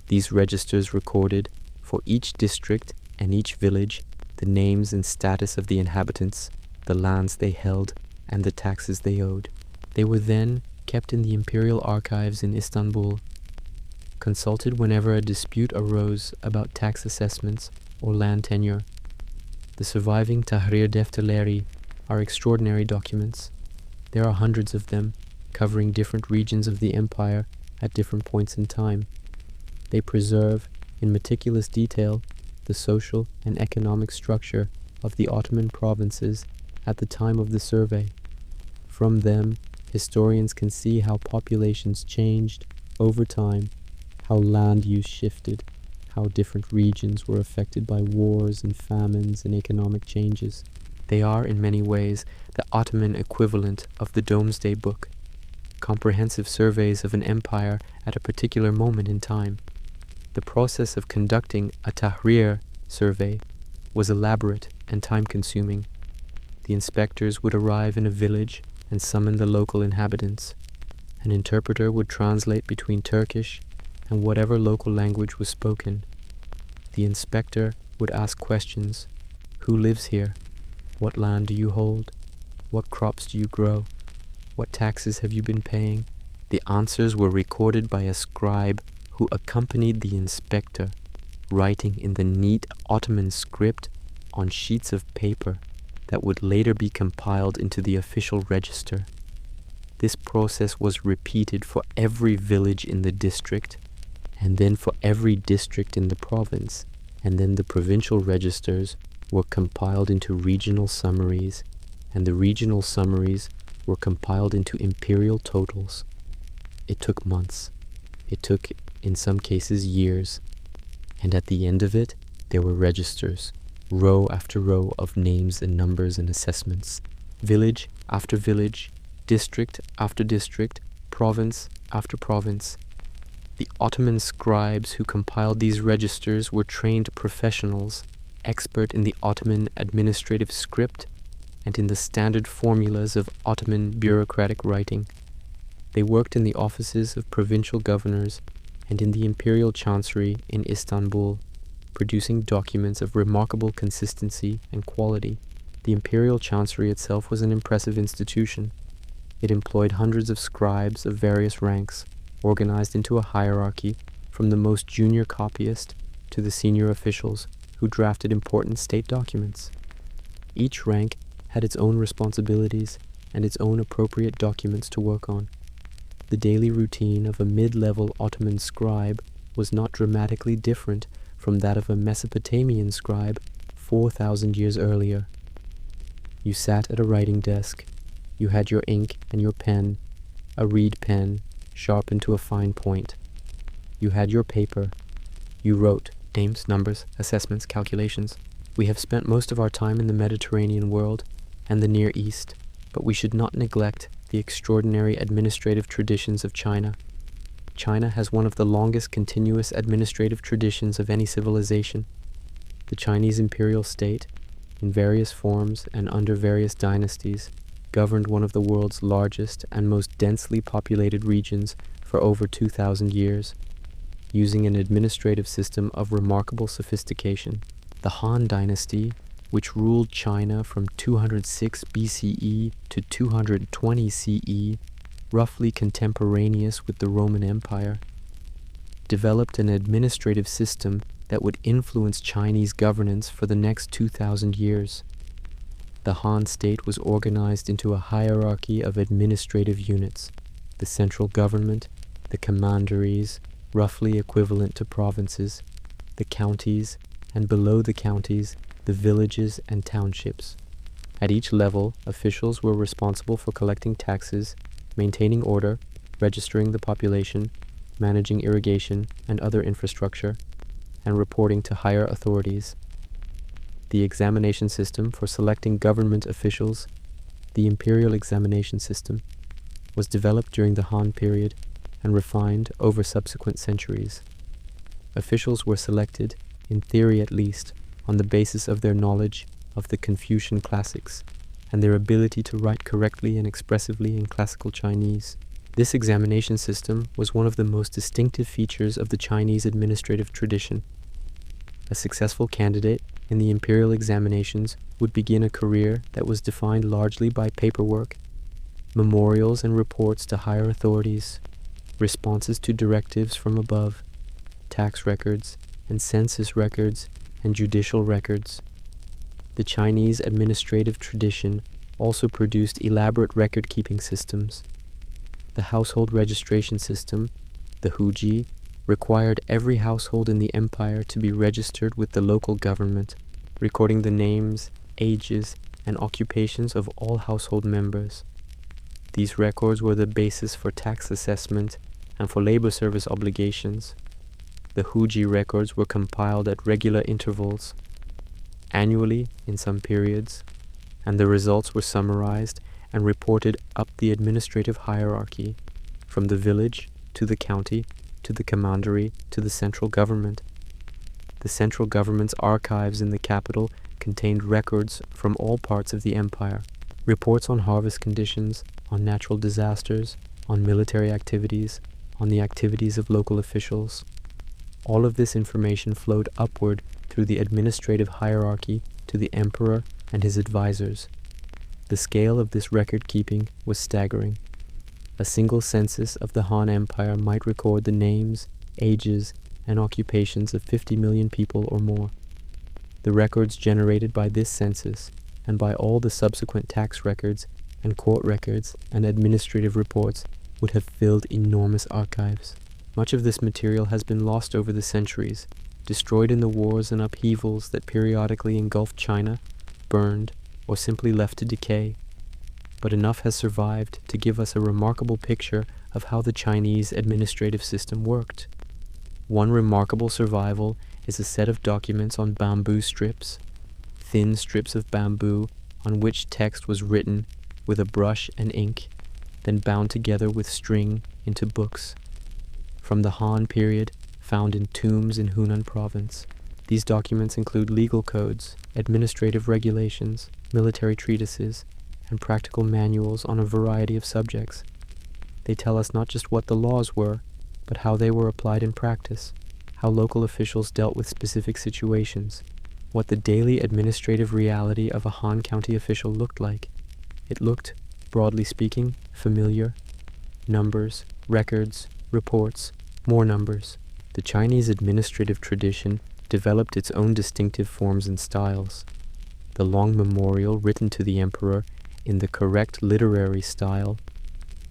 These registers recorded, for each district and each village, the names and status of the inhabitants, the lands they held, and the taxes they owed. They were then kept in the imperial archives in Istanbul, consulted whenever a dispute arose about tax assessments or land tenure. The surviving Tahrir Defterleri are extraordinary documents. There are hundreds of them, covering different regions of the empire at different points in time. They preserve, in meticulous detail, the social and economic structure of the Ottoman provinces at the time of the survey. From them, historians can see how populations changed over time, how land use shifted, how different regions were affected by wars and famines and economic changes. They are, in many ways, the Ottoman equivalent of the Domesday Book, comprehensive surveys of an empire at a particular moment in time. The process of conducting a Tahrir survey was elaborate and time-consuming. The inspectors would arrive in a village and summon the local inhabitants. An interpreter would translate between Turkish and whatever local language was spoken. The inspector would ask questions. Who lives here? What land do you hold? What crops do you grow? What taxes have you been paying? The answers were recorded by a scribe who accompanied the inspector, writing in the neat Ottoman script on sheets of paper that would later be compiled into the official register. This process was repeated for every village in the district, and then for every district in the province, and then the provincial registers were compiled into regional summaries, and the regional summaries were compiled into imperial totals. It took months. It took, in some cases, years. And at the end of it, there were registers, row after row of names and numbers and assessments, village after village, district after district, province after province. The Ottoman scribes who compiled these registers were trained professionals, expert in the Ottoman administrative script and in the standard formulas of Ottoman bureaucratic writing. They worked in the offices of provincial governors and in the imperial chancery in Istanbul, producing documents of remarkable consistency and quality. The imperial chancery itself was an impressive institution. It employed hundreds of scribes of various ranks, organized into a hierarchy from the most junior copyist to the senior officials who drafted important state documents. Each rank had its own responsibilities and its own appropriate documents to work on. The daily routine of a mid-level Ottoman scribe was not dramatically different from that of a Mesopotamian scribe 4,000 years earlier. You sat at a writing desk. You had your ink and your pen, a reed pen, sharpened to a fine point. You had your paper. You wrote names, numbers, assessments, calculations. We have spent most of our time in the Mediterranean world and the Near East, but we should not neglect the extraordinary administrative traditions of China. China has one of the longest continuous administrative traditions of any civilization. The Chinese imperial state, in various forms and under various dynasties, governed one of the world's largest and most densely populated regions for over 2,000 years, using an administrative system of remarkable sophistication. The Han Dynasty, which ruled China from 206 BCE to 220 CE, roughly contemporaneous with the Roman Empire, developed an administrative system that would influence Chinese governance for the next 2,000 years. The Han state was organized into a hierarchy of administrative units: the central government, the commanderies, roughly equivalent to provinces, the counties, and below the counties, the villages and townships. At each level, officials were responsible for collecting taxes, maintaining order, registering the population, managing irrigation and other infrastructure, and reporting to higher authorities. The examination system for selecting government officials, the imperial examination system, was developed during the Han period and refined over subsequent centuries. Officials were selected, in theory at least, on the basis of their knowledge of the Confucian classics, and their ability to write correctly and expressively in classical Chinese. This examination system was one of the most distinctive features of the Chinese administrative tradition. A successful candidate in the imperial examinations would begin a career that was defined largely by paperwork, memorials and reports to higher authorities, responses to directives from above, tax records and census records and judicial records. The Chinese administrative tradition also produced elaborate record-keeping systems. The household registration system, the huji, required every household in the empire to be registered with the local government, recording the names, ages, and occupations of all household members. These records were the basis for tax assessment and for labor service obligations. The huji records were compiled at regular intervals, annually in some periods, and the results were summarized and reported up the administrative hierarchy, from the village to the county to the commandery to the central government. The central government's archives in the capital contained records from all parts of the empire, reports on harvest conditions, on natural disasters, on military activities, on the activities of local officials. All of this information flowed upward through the administrative hierarchy to the emperor and his advisors. The scale of this record-keeping was staggering. A single census of the Han Empire might record the names, ages, and occupations of 50 million people or more. The records generated by this census and by all the subsequent tax records and court records and administrative reports would have filled enormous archives. Much of this material has been lost over the centuries, destroyed in the wars and upheavals that periodically engulfed China, burned, or simply left to decay. But enough has survived to give us a remarkable picture of how the Chinese administrative system worked. One remarkable survival is a set of documents on bamboo strips, thin strips of bamboo on which text was written with a brush and ink, then bound together with string into books. From the Han period, found in tombs in Hunan province. These documents include legal codes, administrative regulations, military treatises, and practical manuals on a variety of subjects. They tell us not just what the laws were, but how they were applied in practice, how local officials dealt with specific situations, what the daily administrative reality of a Han County official looked like. It looked, broadly speaking, familiar. Numbers, records, reports, more numbers. The Chinese administrative tradition developed its own distinctive forms and styles. The long memorial written to the emperor in the correct literary style,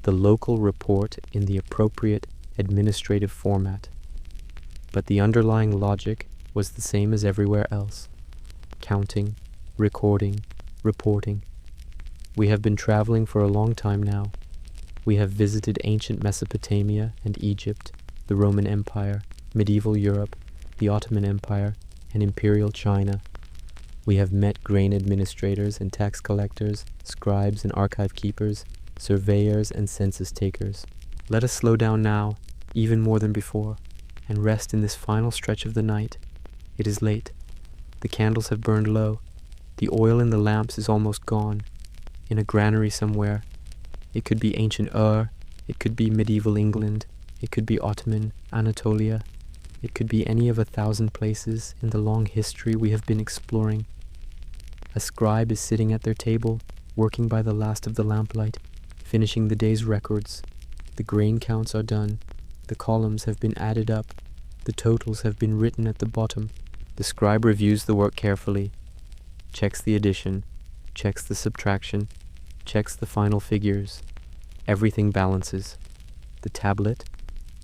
the local report in the appropriate administrative format. But the underlying logic was the same as everywhere else: counting, recording, reporting. We have been traveling for a long time now. We have visited ancient Mesopotamia and Egypt, the Roman Empire, medieval Europe, the Ottoman Empire, and Imperial China. We have met grain administrators and tax collectors, scribes and archive keepers, surveyors and census takers. Let us slow down now, even more than before, and rest in this final stretch of the night. It is late. The candles have burned low. The oil in the lamps is almost gone. In a granary somewhere. It could be ancient Ur, it could be medieval England, it could be Ottoman, Anatolia, it could be any of 1,000 places in the long history we have been exploring. A scribe is sitting at their table, working by the last of the lamplight, finishing the day's records. The grain counts are done. The columns have been added up. The totals have been written at the bottom. The scribe reviews the work carefully, checks the addition, checks the subtraction, checks the final figures. Everything balances. The tablet,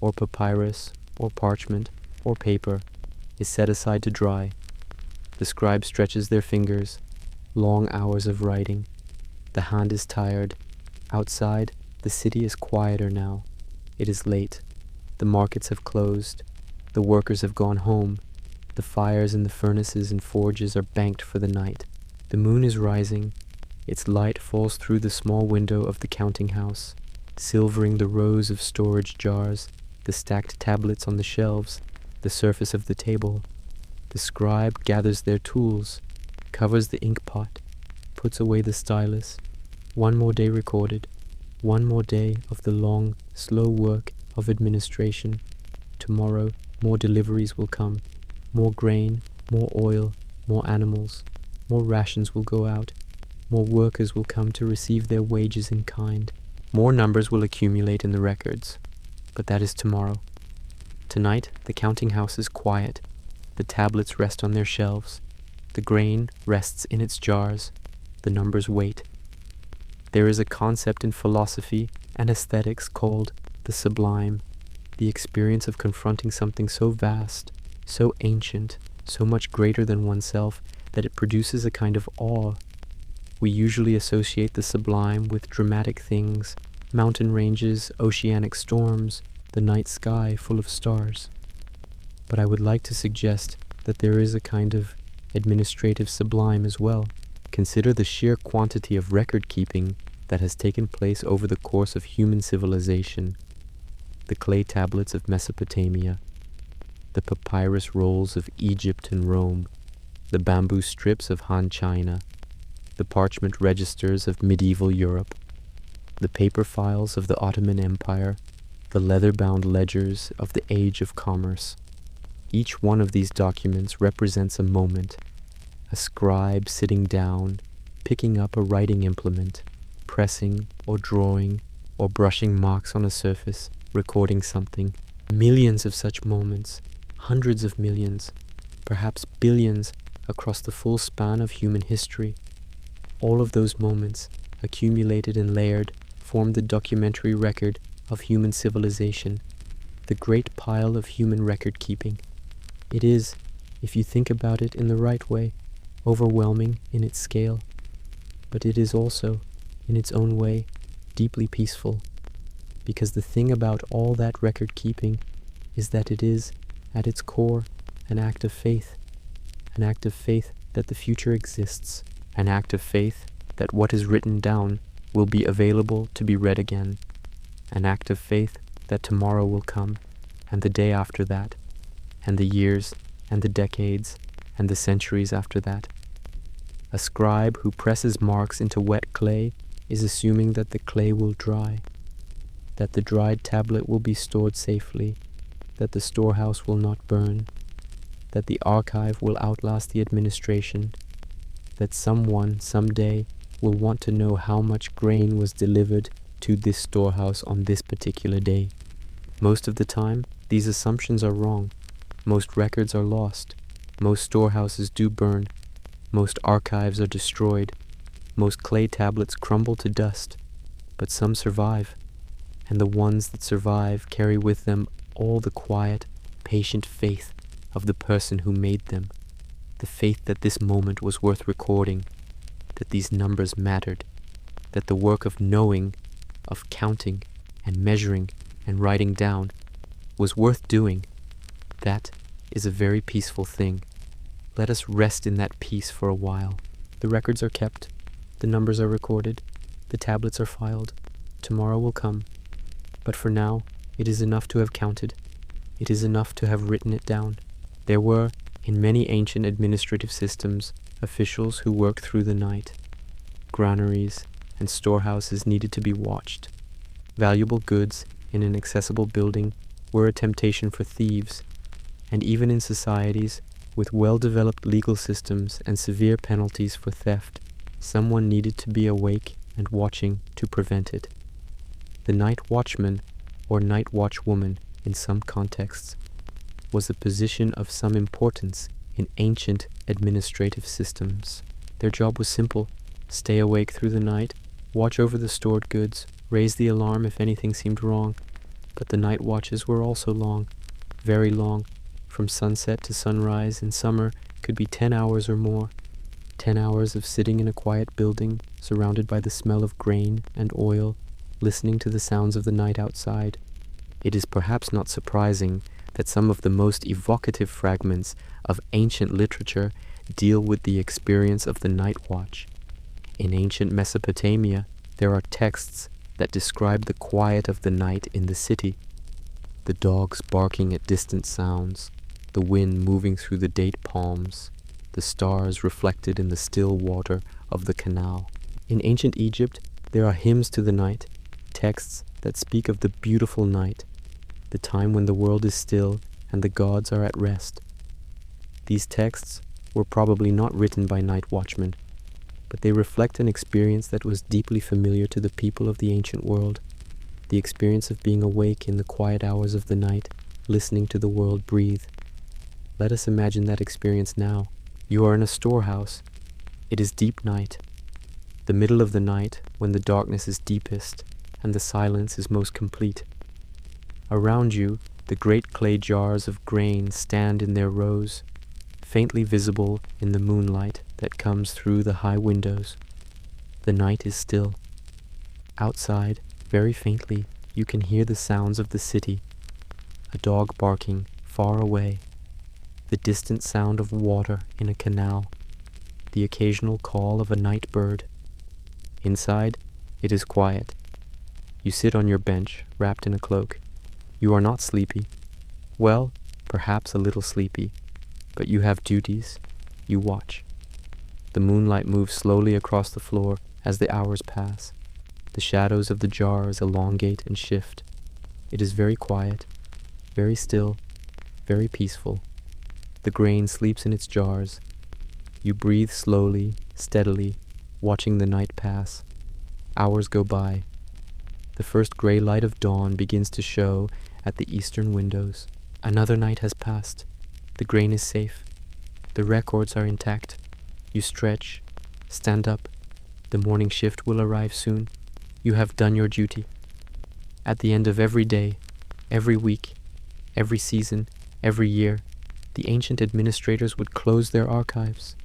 or papyrus, or parchment, or paper, is set aside to dry. The scribe stretches their fingers. Long hours of writing. The hand is tired. Outside, the city is quieter now. It is late. The markets have closed. The workers have gone home. The fires in the furnaces and forges are banked for the night. The moon is rising. Its light falls through the small window of the counting house, silvering the rows of storage jars, the stacked tablets on the shelves, the surface of the table. The scribe gathers their tools, covers the ink pot, puts away the stylus. One more day recorded. One more day of the long, slow work of administration. Tomorrow, more deliveries will come. More grain, more oil, more animals. More rations will go out. More workers will come to receive their wages in kind. More numbers will accumulate in the records. But that is tomorrow. Tonight, the counting house is quiet. The tablets rest on their shelves. The grain rests in its jars. The numbers wait. There is a concept in philosophy and aesthetics called the sublime, the experience of confronting something so vast, so ancient, so much greater than oneself that it produces a kind of awe. We usually associate the sublime with dramatic things, mountain ranges, oceanic storms, the night sky full of stars. But I would like to suggest that there is a kind of administrative sublime as well. Consider the sheer quantity of record-keeping that has taken place over the course of human civilization. The clay tablets of Mesopotamia, the papyrus rolls of Egypt and Rome, the bamboo strips of Han China, the parchment registers of medieval Europe, the paper files of the Ottoman Empire, the leather-bound ledgers of the Age of Commerce. Each one of these documents represents a moment, a scribe sitting down, picking up a writing implement, pressing or drawing or brushing marks on a surface, recording something. Millions of such moments, hundreds of millions, perhaps billions across the full span of human history. All of those moments, accumulated and layered, form the documentary record of human civilization, the great pile of human record-keeping. It is, if you think about it in the right way, overwhelming in its scale, but it is also, in its own way, deeply peaceful, because the thing about all that record-keeping is that it is, at its core, an act of faith that the future exists, an act of faith that what is written down will be available to be read again, an act of faith that tomorrow will come, and the day after that, and the years, and the decades, and the centuries after that. A scribe who presses marks into wet clay is assuming that the clay will dry, that the dried tablet will be stored safely, that the storehouse will not burn, that the archive will outlast the administration, that someone someday will want to know how much grain was delivered to this storehouse on this particular day. Most of the time, these assumptions are wrong. Most records are lost. Most storehouses do burn. Most archives are destroyed. Most clay tablets crumble to dust. But some survive, and the ones that survive carry with them all the quiet, patient faith of the person who made them, the faith that this moment was worth recording, that these numbers mattered, that the work of knowing, of counting and measuring and writing down was worth doing. That is a very peaceful thing. Let us rest in that peace for a while. The records are kept, the numbers are recorded, the tablets are filed. Tomorrow will come. But for now, it is enough to have counted. It is enough to have written it down. There were, in many ancient administrative systems, officials who worked through the night. Granaries and storehouses needed to be watched. Valuable goods in an accessible building were a temptation for thieves, and even in societies with well-developed legal systems and severe penalties for theft, someone needed to be awake and watching to prevent it. The night watchman, or night watchwoman in some contexts, was a position of some importance in ancient administrative systems. Their job was simple: stay awake through the night, watch over the stored goods, raise the alarm if anything seemed wrong. But the night watches were also long, very long. From sunset to sunrise in summer could be 10 hours or more. 10 hours of sitting in a quiet building, surrounded by the smell of grain and oil, listening to the sounds of the night outside. It is perhaps not surprising that some of the most evocative fragments of ancient literature deal with the experience of the night watch. In ancient Mesopotamia, there are texts that describe the quiet of the night in the city. The dogs barking at distant sounds, the wind moving through the date palms, the stars reflected in the still water of the canal. In ancient Egypt, there are hymns to the night, texts that speak of the beautiful night, the time when the world is still and the gods are at rest. These texts were probably not written by night watchmen, but they reflect an experience that was deeply familiar to the people of the ancient world, the experience of being awake in the quiet hours of the night, listening to the world breathe. Let us imagine that experience now. You are in a storehouse. It is deep night, the middle of the night when the darkness is deepest and the silence is most complete. Around you, the great clay jars of grain stand in their rows, faintly visible in the moonlight that comes through the high windows. The night is still. Outside, very faintly, you can hear the sounds of the city, a dog barking far away, the distant sound of water in a canal, the occasional call of a night bird. Inside, it is quiet. You sit on your bench, wrapped in a cloak. You are not sleepy. Well, perhaps a little sleepy, but you have duties. You watch. The moonlight moves slowly across the floor as the hours pass. The shadows of the jars elongate and shift. It is very quiet, very still, very peaceful. The grain sleeps in its jars. You breathe slowly, steadily, watching the night pass. Hours go by. The first gray light of dawn begins to show at the eastern windows. Another night has passed. The grain is safe. The records are intact. You stretch, stand up. The morning shift will arrive soon. You have done your duty. At the end of every day, every week, every season, every year, the ancient administrators would close their archives.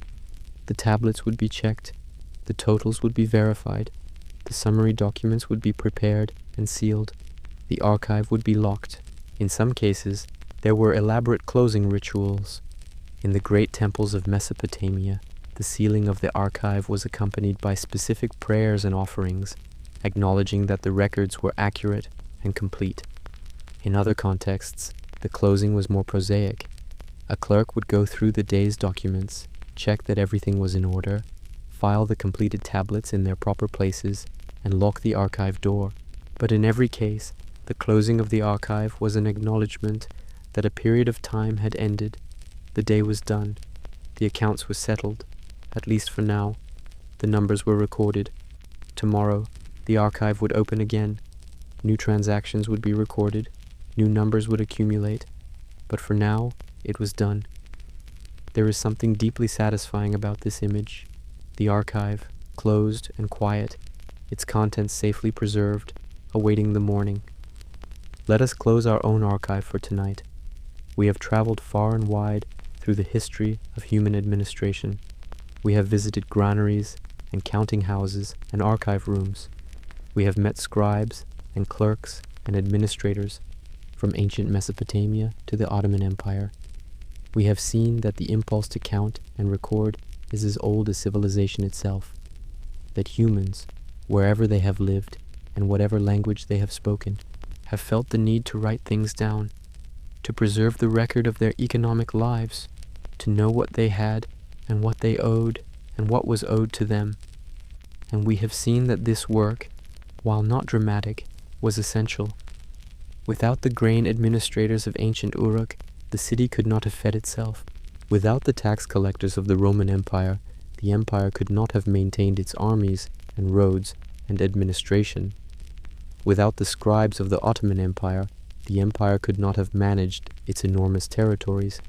The tablets would be checked. The totals would be verified. The summary documents would be prepared and sealed. The archive would be locked. In some cases, there were elaborate closing rituals. In the great temples of Mesopotamia, the sealing of the archive was accompanied by specific prayers and offerings, acknowledging that the records were accurate and complete. In other contexts, the closing was more prosaic. A clerk would go through the day's documents, check that everything was in order, file the completed tablets in their proper places, and lock the archive door. But in every case, the closing of the archive was an acknowledgement that a period of time had ended. The day was done. The accounts were settled, at least for now. The numbers were recorded. Tomorrow, the archive would open again. New transactions would be recorded. New numbers would accumulate. But for now, it was done. There is something deeply satisfying about this image. The archive, closed and quiet, its contents safely preserved, awaiting the morning. Let us close our own archive for tonight. We have traveled far and wide through the history of human administration. We have visited granaries and counting houses and archive rooms. We have met scribes and clerks and administrators from ancient Mesopotamia to the Ottoman Empire. We have seen that the impulse to count and record is as old as civilization itself, that humans, wherever they have lived and whatever language they have spoken, have felt the need to write things down, to preserve the record of their economic lives, to know what they had and what they owed and what was owed to them. And we have seen that this work, while not dramatic, was essential. Without the grain administrators of ancient Uruk, the city could not have fed itself. Without the tax collectors of the Roman Empire, the empire could not have maintained its armies and roads and administration. Without the scribes of the Ottoman Empire, the empire could not have managed its enormous territories.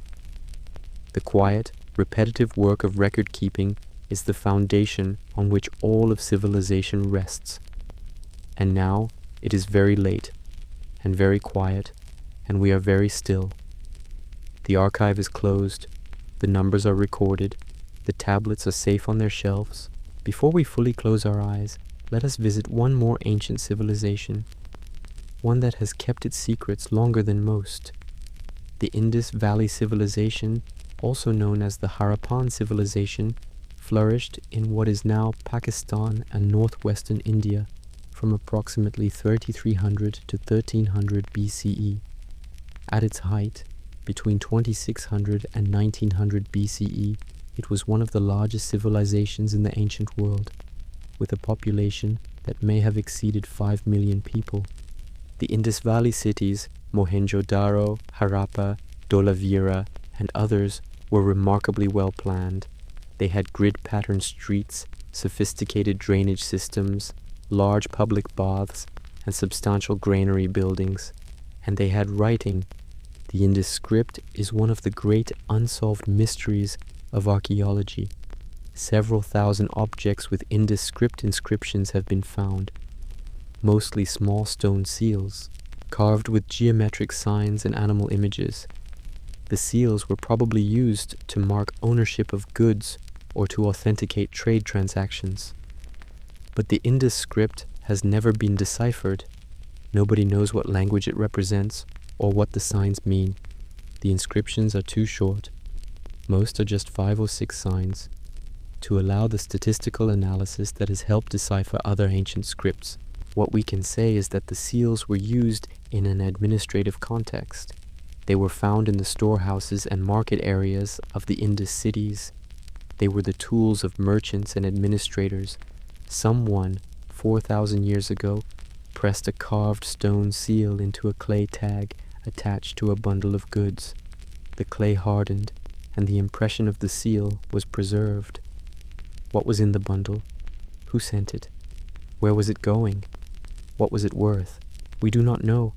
The quiet, repetitive work of record-keeping is the foundation on which all of civilization rests. And now it is very late, and very quiet, and we are very still. The archive is closed, the numbers are recorded, the tablets are safe on their shelves. Before we fully close our eyes, let us visit one more ancient civilization, one that has kept its secrets longer than most. The Indus Valley Civilization, also known as the Harappan Civilization, flourished in what is now Pakistan and northwestern India from approximately 3300 to 1300 BCE. At its height, between 2600 and 1900 BCE, It was one of the largest civilizations in the ancient world, with a population that may have exceeded 5 million people. The Indus Valley cities, Mohenjo-Daro, Harappa, Dholavira, and others were remarkably well planned. They had grid-patterned streets, sophisticated drainage systems, large public baths, and substantial granary buildings. And they had writing. The Indus script is one of the great unsolved mysteries of archaeology. Several thousand objects with Indus script inscriptions have been found, mostly small stone seals, carved with geometric signs and animal images. The seals were probably used to mark ownership of goods or to authenticate trade transactions. But the Indus script has never been deciphered. Nobody knows what language it represents or what the signs mean. The inscriptions are too short. Most are just 5 or 6 signs, to allow the statistical analysis that has helped decipher other ancient scripts. What we can say is that the seals were used in an administrative context. They were found in the storehouses and market areas of the Indus cities. They were the tools of merchants and administrators. Someone, 4,000 years ago, pressed a carved stone seal into a clay tag attached to a bundle of goods. The clay hardened, and the impression of the seal was preserved. What was in the bundle? Who sent it? Where was it going? What was it worth? We do not know.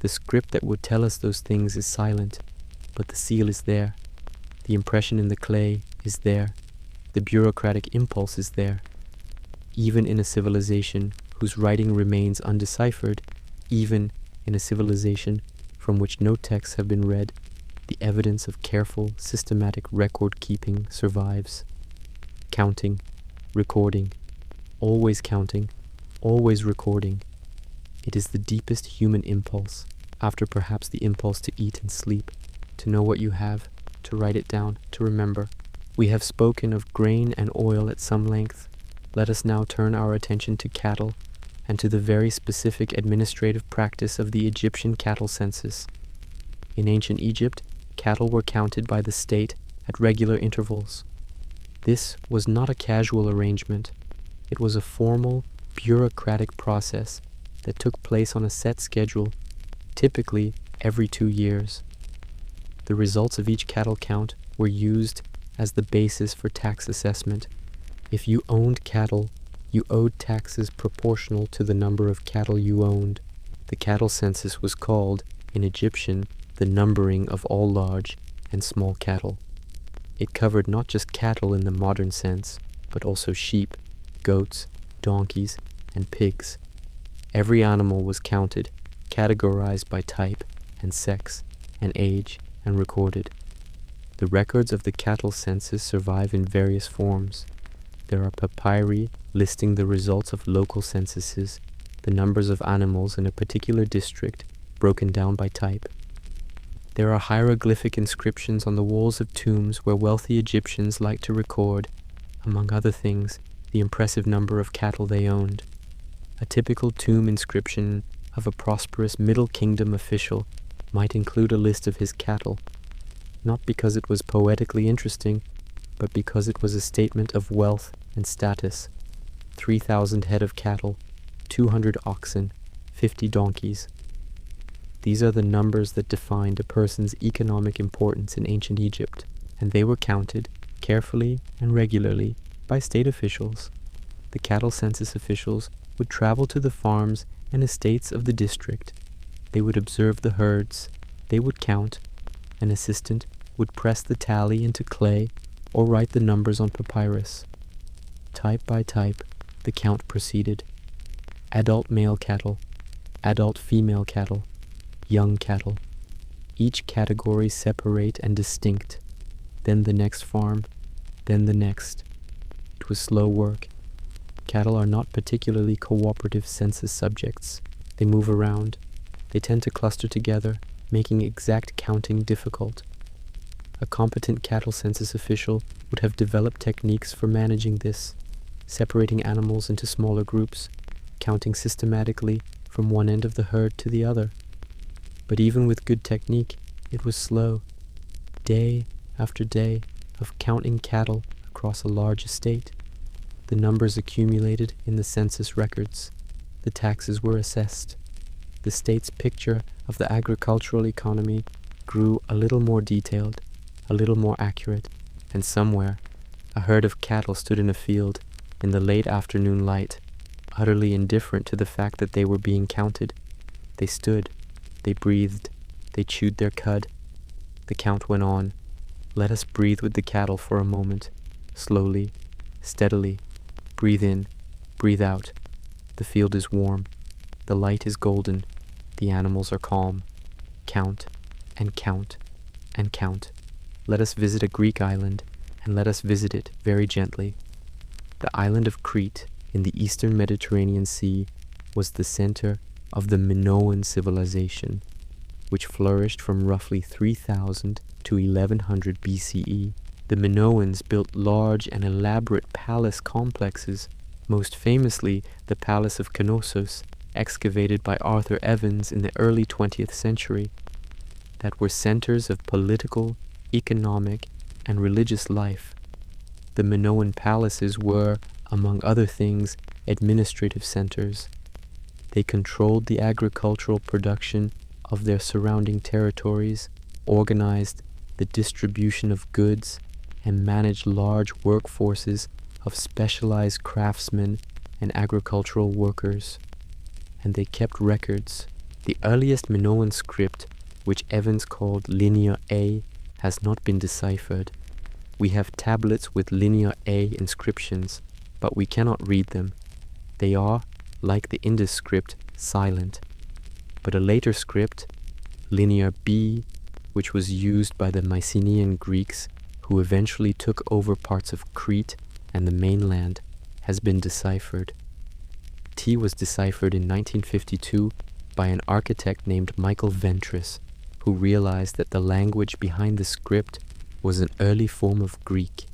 The script that would tell us those things is silent, but the seal is there. The impression in the clay is there. The bureaucratic impulse is there. Even in a civilization whose writing remains undeciphered, even in a civilization from which no texts have been read, the evidence of careful, systematic record-keeping survives. Counting, recording, always counting, always recording. It is the deepest human impulse, after perhaps the impulse to eat and sleep, to know what you have, to write it down, to remember. We have spoken of grain and oil at some length. Let us now turn our attention to cattle, and to the very specific administrative practice of the Egyptian cattle census. In ancient Egypt, cattle were counted by the state at regular intervals. This was not a casual arrangement. It was a formal, bureaucratic process that took place on a set schedule, typically every 2 years. The results of each cattle count were used as the basis for tax assessment. If you owned cattle, you owed taxes proportional to the number of cattle you owned. The cattle census was called, in Egyptian, the numbering of all large and small cattle. It covered not just cattle in the modern sense, but also sheep, goats, donkeys, and pigs. Every animal was counted, categorized by type and sex and age, and recorded. The records of the cattle census survive in various forms. There are papyri listing the results of local censuses, the numbers of animals in a particular district broken down by type. There are hieroglyphic inscriptions on the walls of tombs where wealthy Egyptians liked to record, among other things, the impressive number of cattle they owned. A typical tomb inscription of a prosperous Middle Kingdom official might include a list of his cattle, not because it was poetically interesting, but because it was a statement of wealth and status. 3,000 head of cattle, 200 oxen, 50 donkeys. These are the numbers that defined a person's economic importance in ancient Egypt, and they were counted carefully and regularly by state officials. The cattle census officials would travel to the farms and estates of the district. They would observe the herds. They would count. An assistant would press the tally into clay or write the numbers on papyrus. Type by type, the count proceeded. Adult male cattle, adult female cattle, young cattle. Each category separate and distinct. Then the next farm, then the next. It was slow work. Cattle are not particularly cooperative census subjects. They move around. They tend to cluster together, making exact counting difficult. A competent cattle census official would have developed techniques for managing this, separating animals into smaller groups, counting systematically from one end of the herd to the other. But even with good technique, it was slow. Day after day of counting cattle across a large estate. The numbers accumulated in the census records. The taxes were assessed. The state's picture of the agricultural economy grew a little more detailed, a little more accurate, and somewhere a herd of cattle stood in a field in the late afternoon light, utterly indifferent to the fact that they were being counted. They stood, they breathed, they chewed their cud. The count went on. Let us breathe with the cattle for a moment, slowly, steadily. Breathe in, breathe out. The field is warm. The light is golden. The animals are calm. Count, and count, and count. Let us visit a Greek island, and let us visit it very gently. The island of Crete in the eastern Mediterranean Sea was the center of the Minoan civilization, which flourished from roughly 3000 to 1100 BCE. The Minoans built large and elaborate palace complexes, most famously the Palace of Knossos, excavated by Arthur Evans in the early 20th century, that were centers of political, economic, and religious life. The Minoan palaces were, among other things, administrative centers. They controlled the agricultural production of their surrounding territories, organized the distribution of goods, and managed large workforces of specialized craftsmen and agricultural workers. And they kept records. The earliest Minoan script, which Evans called Linear A, has not been deciphered. We have tablets with Linear A inscriptions, but we cannot read them. They are, like the Indus script, silent. But a later script, Linear B, which was used by the Mycenaean Greeks, who eventually took over parts of Crete and the mainland, has been deciphered. T was deciphered in 1952 by an architect named Michael Ventris, who realized that the language behind the script was an early form of Greek.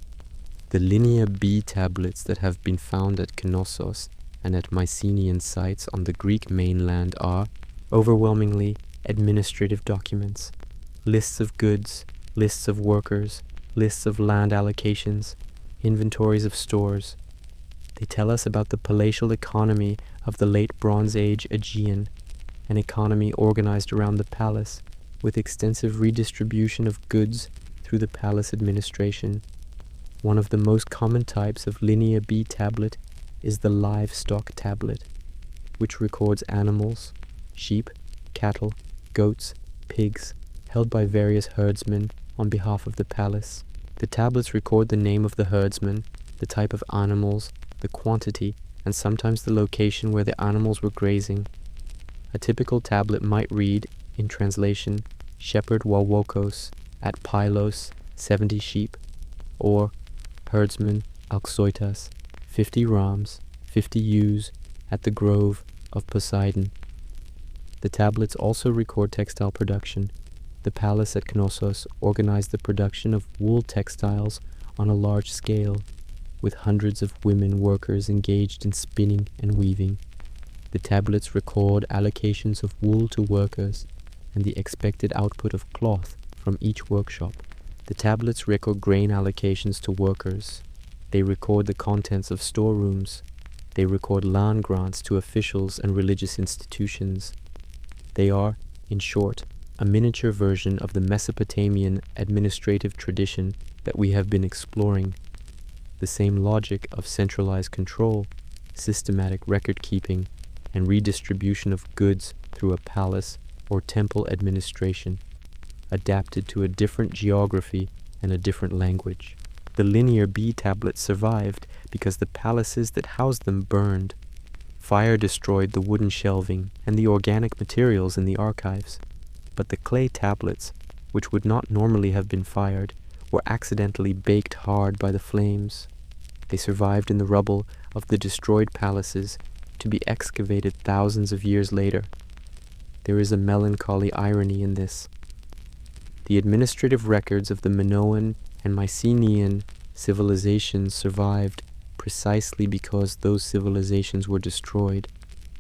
The Linear B tablets that have been found at Knossos and at Mycenaean sites on the Greek mainland are, overwhelmingly, administrative documents, lists of goods, lists of workers, lists of land allocations, inventories of stores. They tell us about the palatial economy of the late Bronze Age Aegean, an economy organized around the palace, with extensive redistribution of goods through the palace administration. One of the most common types of Linear B tablet is the livestock tablet, which records animals, sheep, cattle, goats, pigs, held by various herdsmen on behalf of the palace. The tablets record the name of the herdsman, the type of animals, the quantity, and sometimes the location where the animals were grazing. A typical tablet might read, in translation, Shepherd Wawokos, at Pylos, 70 sheep, or Herdsman Alxoitas, 50 rams, 50 ewes, at the grove of Poseidon. The tablets also record textile production. The palace at Knossos organized the production of wool textiles on a large scale, with hundreds of women workers engaged in spinning and weaving. The tablets record allocations of wool to workers and the expected output of cloth from each workshop. The tablets record grain allocations to workers. They record the contents of storerooms. They record land grants to officials and religious institutions. They are, in short, a miniature version of the Mesopotamian administrative tradition that we have been exploring. The same logic of centralized control, systematic record-keeping, and redistribution of goods through a palace or temple administration, adapted to a different geography and a different language. The Linear B tablets survived because the palaces that housed them burned. Fire destroyed the wooden shelving and the organic materials in the archives. But the clay tablets, which would not normally have been fired, were accidentally baked hard by the flames. They survived in the rubble of the destroyed palaces to be excavated thousands of years later. There is a melancholy irony in this. The administrative records of the Minoan and Mycenaean civilizations survived precisely because those civilizations were destroyed,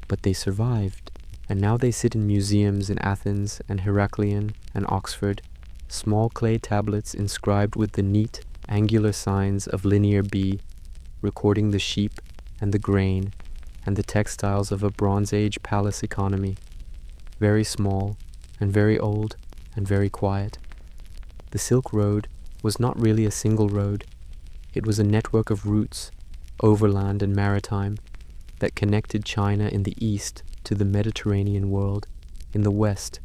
but they survived. And now they sit in museums in Athens and Heraklion and Oxford, small clay tablets inscribed with the neat, angular signs of linear B, recording the sheep and the grain and the textiles of a Bronze Age palace economy, very small and very old and very quiet. The Silk Road was not really a single road. It was a network of routes, overland and maritime, that connected China in the east to the Mediterranean world in the west,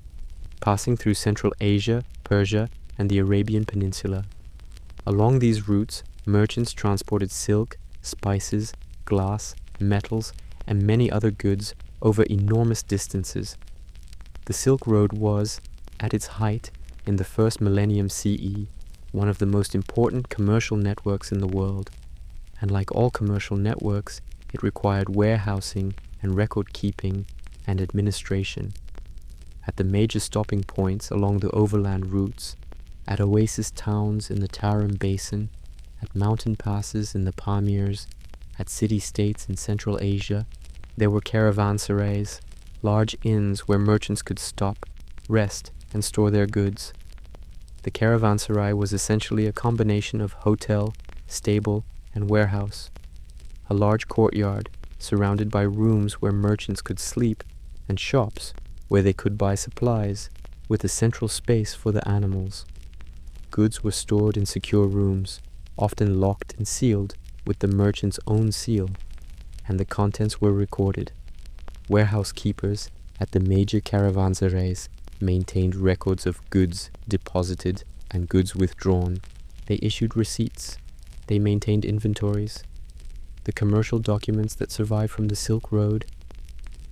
passing through Central Asia, Persia, and the Arabian Peninsula. Along these routes, merchants transported silk, spices, glass, metals, and many other goods over enormous distances. The Silk Road was, at its height, in the first millennium CE, one of the most important commercial networks in the world, and like all commercial networks, it required warehousing and record-keeping and administration. At the major stopping points along the overland routes, at oasis towns in the Tarim Basin, at mountain passes in the Pamirs, at city-states in Central Asia, there were caravanserais, large inns where merchants could stop, rest, and store their goods. The caravanserai was essentially a combination of hotel, stable, and warehouse. A large courtyard surrounded by rooms where merchants could sleep, and shops where they could buy supplies, with a central space for the animals. Goods were stored in secure rooms, often locked and sealed with the merchant's own seal, and the contents were recorded. Warehouse keepers at the major caravanserais maintained records of goods deposited and goods withdrawn. They issued receipts. They maintained inventories. The commercial documents that survived from the Silk Road,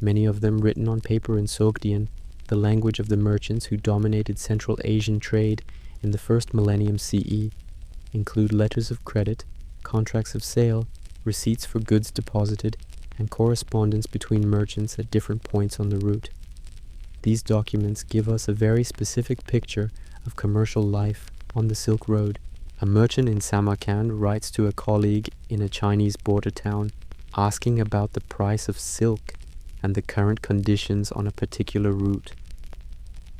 many of them written on paper in Sogdian, the language of the merchants who dominated Central Asian trade in the first millennium CE, include letters of credit, contracts of sale, receipts for goods deposited, and correspondence between merchants at different points on the route. These documents give us a very specific picture of commercial life on the Silk Road. A merchant in Samarkand writes to a colleague in a Chinese border town asking about the price of silk and the current conditions on a particular route.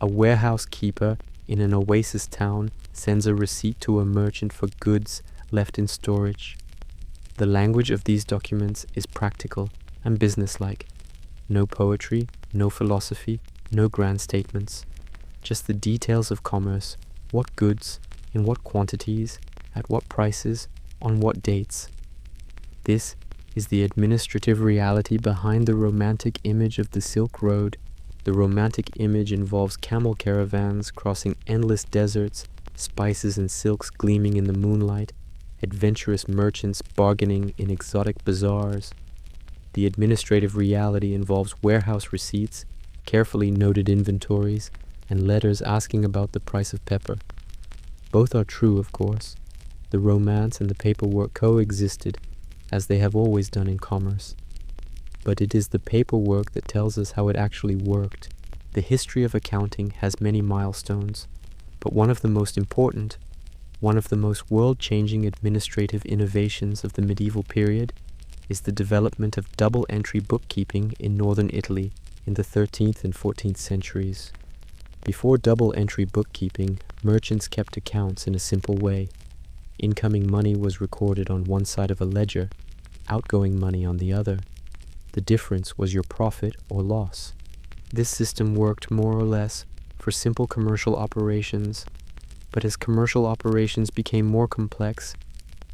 A warehouse keeper in an oasis town sends a receipt to a merchant for goods left in storage. The language of these documents is practical and businesslike. No poetry, no philosophy, no grand statements. Just the details of commerce, what goods, in what quantities, at what prices, on what dates. This is the administrative reality behind the romantic image of the Silk Road. The romantic image involves camel caravans crossing endless deserts, spices and silks gleaming in the moonlight, adventurous merchants bargaining in exotic bazaars. The administrative reality involves warehouse receipts, carefully noted inventories, and letters asking about the price of pepper. Both are true, of course. The romance and the paperwork coexisted, as they have always done in commerce. But it is the paperwork that tells us how it actually worked. The history of accounting has many milestones, but one of the most important, one of the most world-changing administrative innovations of the medieval period is the development of double-entry bookkeeping in northern Italy in the 13th and 14th centuries. Before double-entry bookkeeping, merchants kept accounts in a simple way. Incoming money was recorded on one side of a ledger, outgoing money on the other. The difference was your profit or loss. This system worked more or less for simple commercial operations, but as commercial operations became more complex,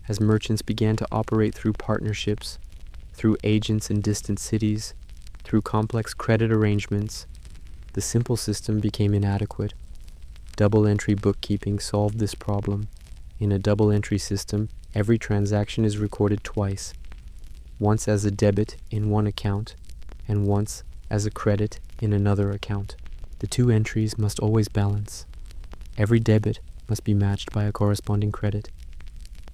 as merchants began to operate through partnerships, through agents in distant cities, through complex credit arrangements, the simple system became inadequate. Double-entry bookkeeping solved this problem. In a double-entry system, every transaction is recorded twice, once as a debit in one account, and once as a credit in another account. The two entries must always balance. Every debit must be matched by a corresponding credit.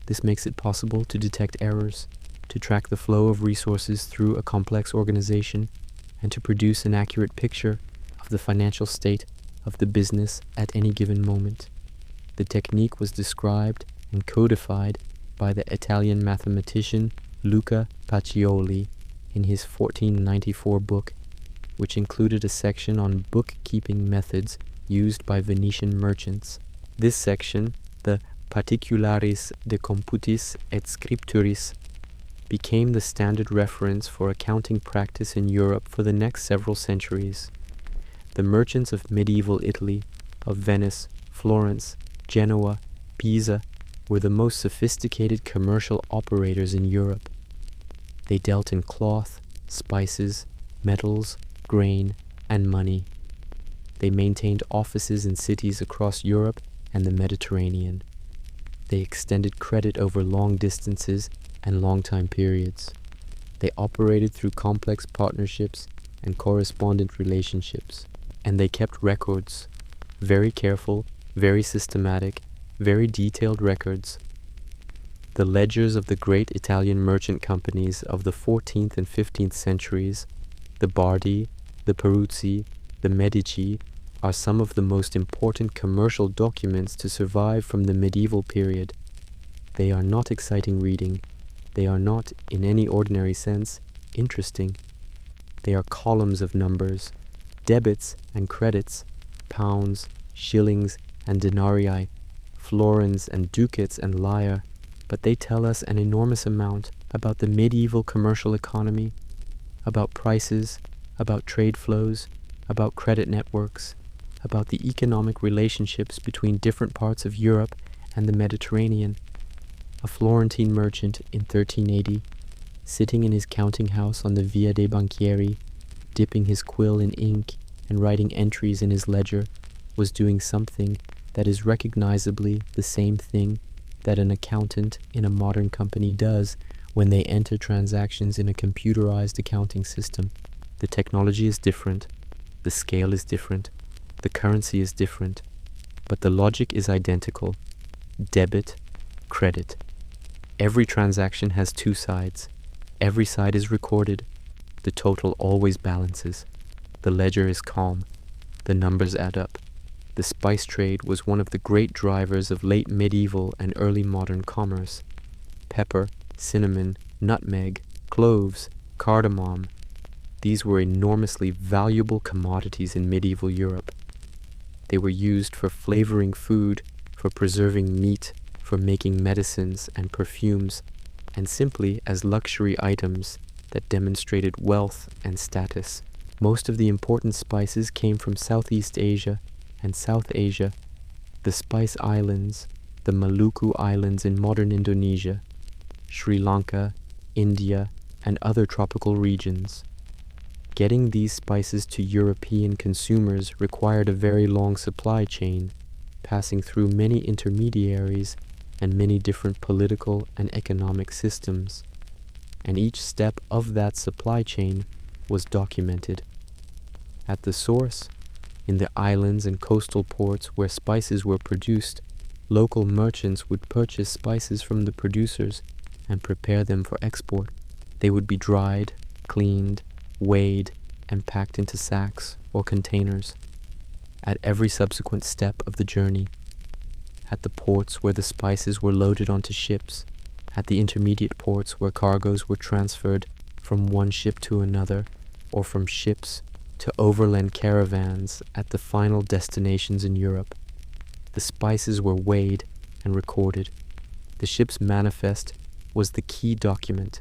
This makes it possible to detect errors, to track the flow of resources through a complex organization, and to produce an accurate picture of the financial state of the business at any given moment. The technique was described and codified by the Italian mathematician Luca Pacioli in his 1494 book, which included a section on bookkeeping methods used by Venetian merchants. This section, the particularis de computis et scripturis, became the standard reference for accounting practice in Europe for the next several centuries. The merchants of medieval Italy, of Venice, Florence, Genoa, Pisa, were the most sophisticated commercial operators in Europe. They dealt in cloth, spices, metals, grain, and money. They maintained offices in cities across Europe and the Mediterranean. They extended credit over long distances and long time periods. They operated through complex partnerships and correspondent relationships, and they kept records, very careful, very systematic, very detailed records. The ledgers of the great Italian merchant companies of the 14th and 15th centuries, the Bardi, the Peruzzi, the Medici, are some of the most important commercial documents to survive from the medieval period. They are not exciting reading. They are not, in any ordinary sense, interesting. They are columns of numbers, debits and credits, pounds, shillings and denarii, florins and ducats and lire, but they tell us an enormous amount about the medieval commercial economy, about prices, about trade flows, about credit networks, about the economic relationships between different parts of Europe and the Mediterranean. A Florentine merchant in 1380, sitting in his counting house on the Via dei Banchieri, dipping his quill in ink and writing entries in his ledger, was doing something that is recognizably the same thing that an accountant in a modern company does when they enter transactions in a computerized accounting system. The technology is different, the scale is different, the currency is different, but the logic is identical. Debit, credit. Every transaction has two sides. Every side is recorded. The total always balances. The ledger is calm. The numbers add up. The spice trade was one of the great drivers of late medieval and early modern commerce. Pepper, cinnamon, nutmeg, cloves, cardamom. These were enormously valuable commodities in medieval Europe. They were used for flavoring food, for preserving meat, for making medicines and perfumes, and simply as luxury items that demonstrated wealth and status. Most of the important spices came from Southeast Asia and South Asia, the Spice Islands, the Maluku Islands in modern Indonesia, Sri Lanka, India, and other tropical regions. Getting these spices to European consumers required a very long supply chain, passing through many intermediaries and many different political and economic systems, and each step of that supply chain was documented. At the source, in the islands and coastal ports where spices were produced, local merchants would purchase spices from the producers and prepare them for export. They would be dried, cleaned, weighed, and packed into sacks or containers. At every subsequent step of the journey, at the ports where the spices were loaded onto ships, at the intermediate ports where cargoes were transferred from one ship to another, or from ships to overland caravans at the final destinations in Europe, the spices were weighed and recorded. The ship's manifest was the key document.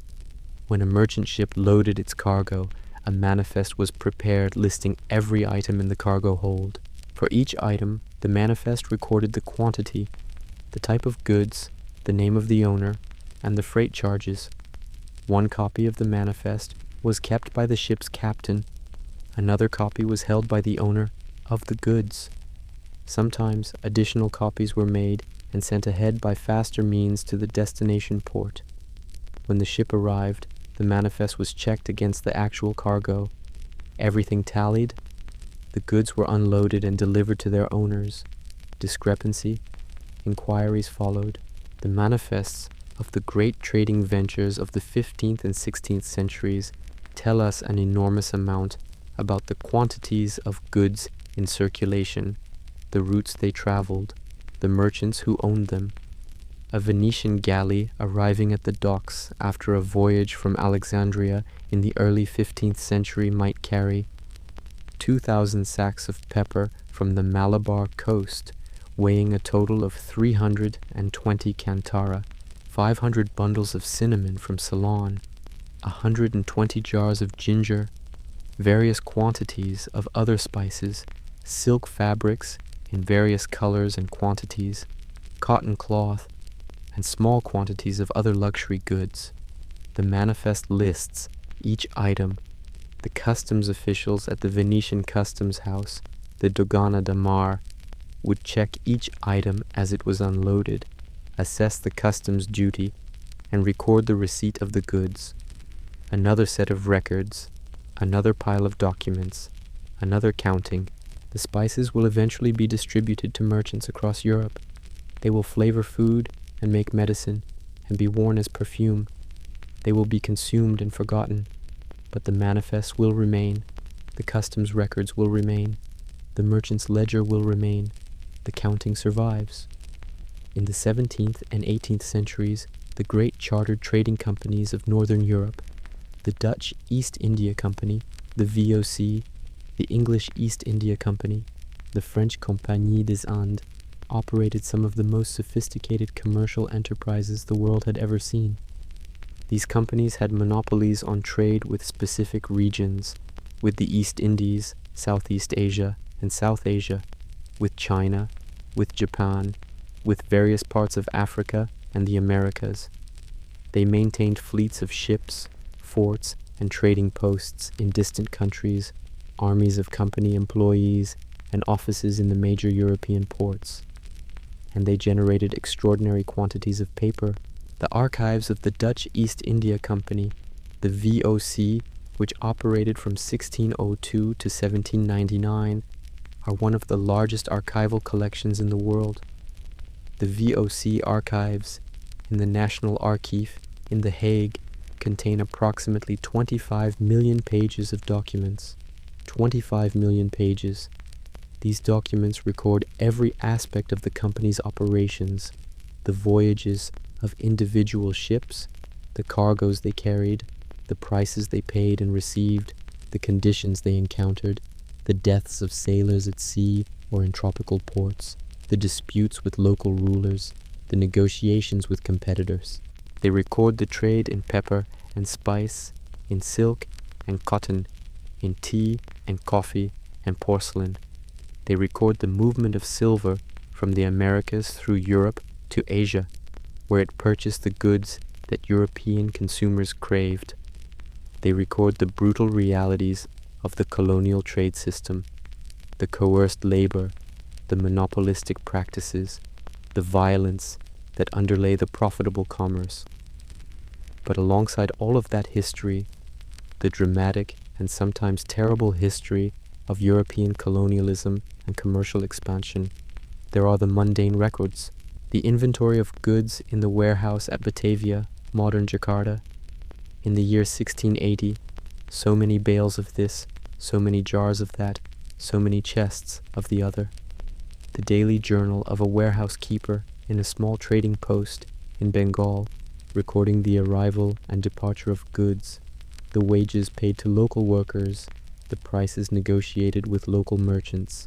When a merchant ship loaded its cargo, a manifest was prepared listing every item in the cargo hold. For each item, the manifest recorded the quantity, the type of goods, the name of the owner, and the freight charges. One copy of the manifest was kept by the ship's captain. Another copy was held by the owner of the goods. Sometimes additional copies were made and sent ahead by faster means to the destination port. When the ship arrived, the manifest was checked against the actual cargo. Everything tallied. The goods were unloaded and delivered to their owners. Discrepancy. Inquiries followed. The manifests of the great trading ventures of the 15th and 16th centuries tell us an enormous amount about the quantities of goods in circulation, the routes they traveled, the merchants who owned them. A Venetian galley arriving at the docks after a voyage from Alexandria in the early 15th century might carry 2,000 sacks of pepper from the Malabar coast, weighing a total of 320 cantara, 500 bundles of cinnamon from Ceylon, 120 jars of ginger, various quantities of other spices, silk fabrics in various colors and quantities, cotton cloth, and small quantities of other luxury goods. The manifest lists each item. The customs officials at the Venetian customs house, the Dogana da Mar, would check each item as it was unloaded, assess the customs duty, and record the receipt of the goods. Another set of records, another pile of documents, another counting. The spices will eventually be distributed to merchants across Europe. They will flavor food and make medicine and be worn as perfume. They will be consumed and forgotten, but the manifests will remain, the customs records will remain, the merchant's ledger will remain, the counting survives. In the 17th and 18th centuries, the great chartered trading companies of Northern Europe, the Dutch East India Company, the VOC, the English East India Company, the French Compagnie des Indes, operated some of the most sophisticated commercial enterprises the world had ever seen. These companies had monopolies on trade with specific regions, with the East Indies, Southeast Asia, and South Asia, with China, with Japan, with various parts of Africa and the Americas. They maintained fleets of ships, forts, and trading posts in distant countries, armies of company employees, and offices in the major European ports. And they generated extraordinary quantities of paper. The archives of the Dutch East India Company, the VOC, which operated from 1602 to 1799, are one of the largest archival collections in the world. The VOC archives in the National Archive in The Hague contain approximately 25 million pages of documents. 25 million pages. These documents record every aspect of the company's operations, the voyages of individual ships, the cargoes they carried, the prices they paid and received, the conditions they encountered, the deaths of sailors at sea or in tropical ports, the disputes with local rulers, the negotiations with competitors. They record the trade in pepper and spice, in silk and cotton, in tea and coffee and porcelain. They record the movement of silver from the Americas through Europe to Asia, where it purchased the goods that European consumers craved. They record the brutal realities of the colonial trade system, the coerced labor, the monopolistic practices, the violence that underlay the profitable commerce. But alongside all of that history, the dramatic and sometimes terrible history of European colonialism and commercial expansion, there are the mundane records, the inventory of goods in the warehouse at Batavia, modern Jakarta. In the year 1680, so many bales of this, so many jars of that, so many chests of the other. The daily journal of a warehouse keeper in a small trading post in Bengal, recording the arrival and departure of goods, the wages paid to local workers, the prices negotiated with local merchants.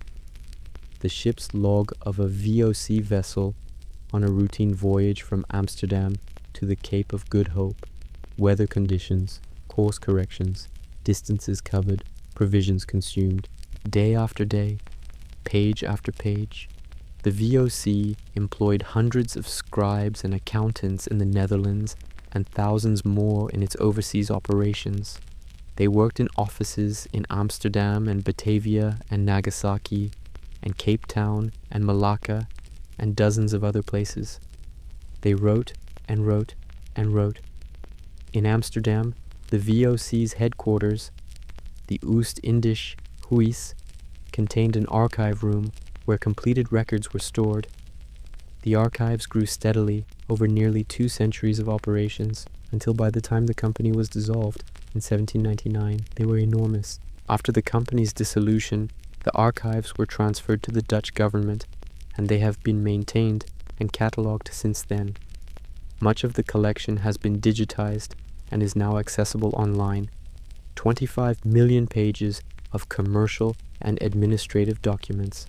The ship's log of a VOC vessel on a routine voyage from Amsterdam to the Cape of Good Hope, weather conditions, course corrections, distances covered, provisions consumed, day after day, page after page. The VOC employed hundreds of scribes and accountants in the Netherlands and thousands more in its overseas operations. They worked in offices in Amsterdam and Batavia and Nagasaki and Cape Town and Malacca and dozens of other places. They wrote and wrote and wrote. In Amsterdam, the VOC's headquarters, the Oost-Indisch Huis, contained an archive room where completed records were stored. The archives grew steadily over nearly 2 centuries of operations until by the time the company was dissolved in 1799, they were enormous. After the company's dissolution, the archives were transferred to the Dutch government, and they have been maintained and catalogued since then. Much of the collection has been digitized and is now accessible online. 25 million pages of commercial and administrative documents,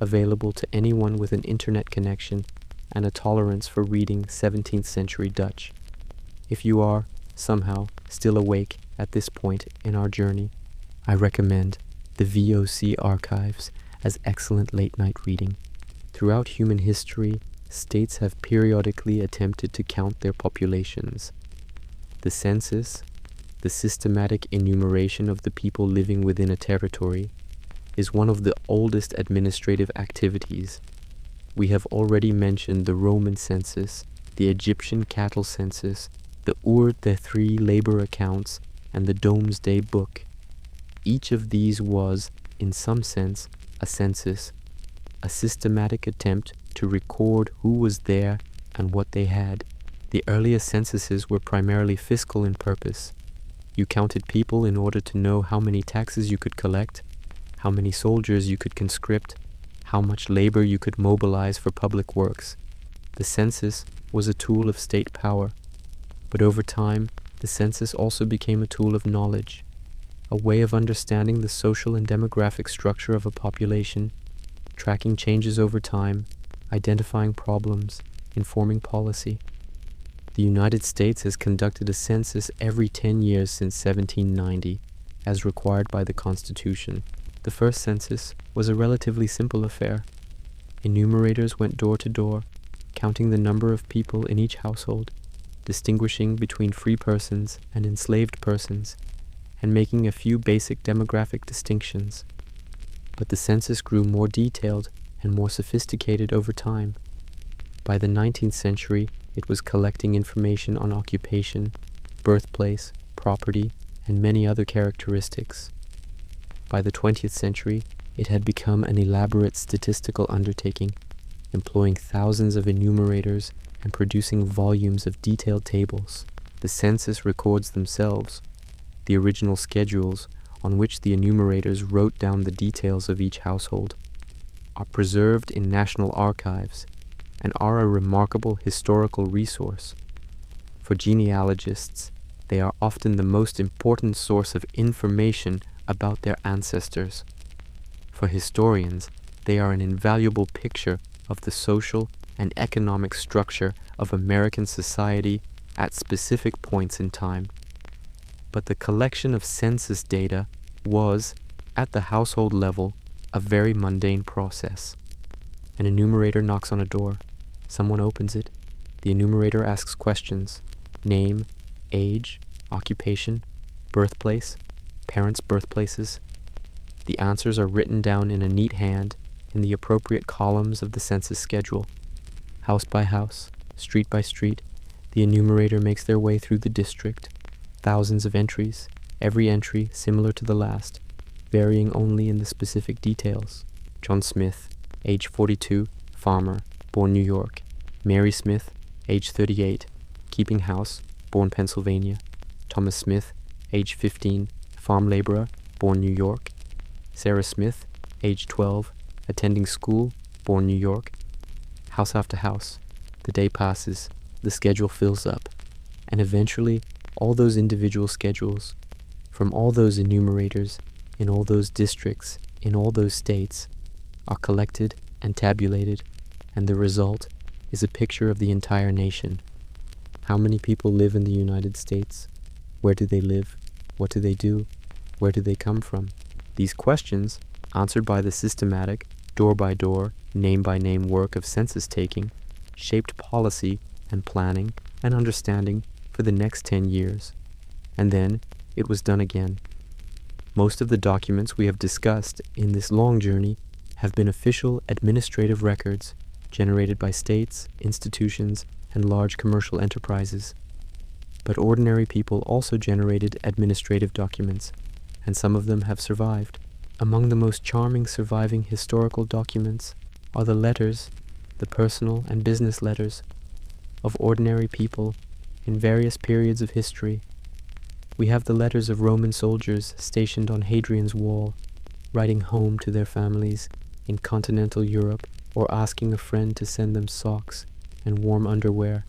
available to anyone with an internet connection and a tolerance for reading 17th century Dutch. If you are, somehow, still awake at this point in our journey, I recommend the VOC archives as excellent late-night reading. Throughout human history, states have periodically attempted to count their populations. The census, the systematic enumeration of the people living within a territory, is one of the oldest administrative activities. We have already mentioned the Roman census, the Egyptian cattle census, the Ur-Thethri labor accounts, and the Domesday Book. Each of these was, in some sense, a census, a systematic attempt to record who was there and what they had. The earliest censuses were primarily fiscal in purpose. You counted people in order to know how many taxes you could collect, how many soldiers you could conscript, how much labor you could mobilize for public works. The census was a tool of state power, but over time, the census also became a tool of knowledge, a way of understanding the social and demographic structure of a population, tracking changes over time, identifying problems, informing policy. The United States has conducted a census every 10 years since 1790, as required by the Constitution. The first census was a relatively simple affair. Enumerators went door to door, counting the number of people in each household, distinguishing between free persons and enslaved persons, and making a few basic demographic distinctions. But the census grew more detailed and more sophisticated over time. By the 19th century, it was collecting information on occupation, birthplace, property, and many other characteristics. By the 20th century, it had become an elaborate statistical undertaking, employing thousands of enumerators and producing volumes of detailed tables. The census records themselves, the original schedules on which the enumerators wrote down the details of each household, are preserved in national archives and are a remarkable historical resource. For genealogists, they are often the most important source of information about their ancestors. For historians, they are an invaluable picture of the social and economic structure of American society at specific points in time. But the collection of census data was, at the household level, a very mundane process. An enumerator knocks on a door. Someone opens it. The enumerator asks questions: name, age, occupation, birthplace, parents' birthplaces. The answers are written down in a neat hand in the appropriate columns of the census schedule. House by house, street by street, the enumerator makes their way through the district. Thousands of entries, every entry similar to the last, varying only in the specific details. John Smith, age 42, farmer, born New York. Mary Smith, age 38, keeping house, born Pennsylvania. Thomas Smith, age 15, farm laborer, born New York. Sarah Smith, age 12, attending school, born New York. House after house, the day passes, the schedule fills up, and eventually all those individual schedules, from all those enumerators, in all those districts, in all those states, are collected and tabulated, and the result is a picture of the entire nation. How many people live in the United States? Where do they live? What do they do? Where do they come from? These questions, answered by the systematic, door-by-door, name-by-name work of census-taking, shaped policy and planning and understanding for the next 10 years. And then it was done again. Most of the documents we have discussed in this long journey have been official administrative records generated by states, institutions, and large commercial enterprises. But ordinary people also generated administrative documents, and some of them have survived. Among the most charming surviving historical documents are the letters, the personal and business letters, of ordinary people in various periods of history. We have the letters of Roman soldiers stationed on Hadrian's Wall, writing home to their families in continental Europe, or asking a friend to send them socks and warm underwear.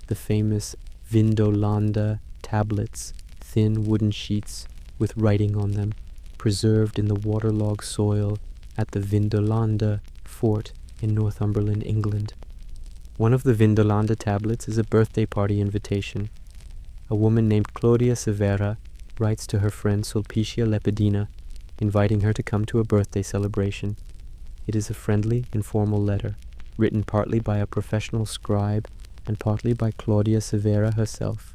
The famous Vindolanda tablets, thin wooden sheets with writing on them, preserved in the waterlogged soil at the Vindolanda fort in Northumberland, England. One of the Vindolanda tablets is a birthday party invitation. A woman named Claudia Severa writes to her friend Sulpicia Lepidina, inviting her to come to a birthday celebration. It is a friendly, informal letter, written partly by a professional scribe and partly by Claudia Severa herself.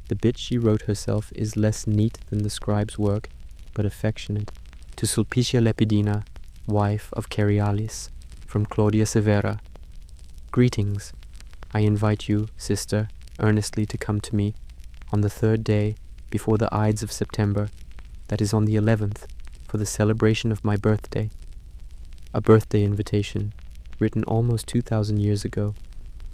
The bit she wrote herself is less neat than the scribe's work, but affectionate. To Sulpicia Lepidina, wife of Cerialis, from Claudia Severa. Greetings. I invite you, sister, earnestly to come to me on the third day before the Ides of September, that is on the 11th, for the celebration of my birthday. A birthday invitation, written almost 2,000 years ago,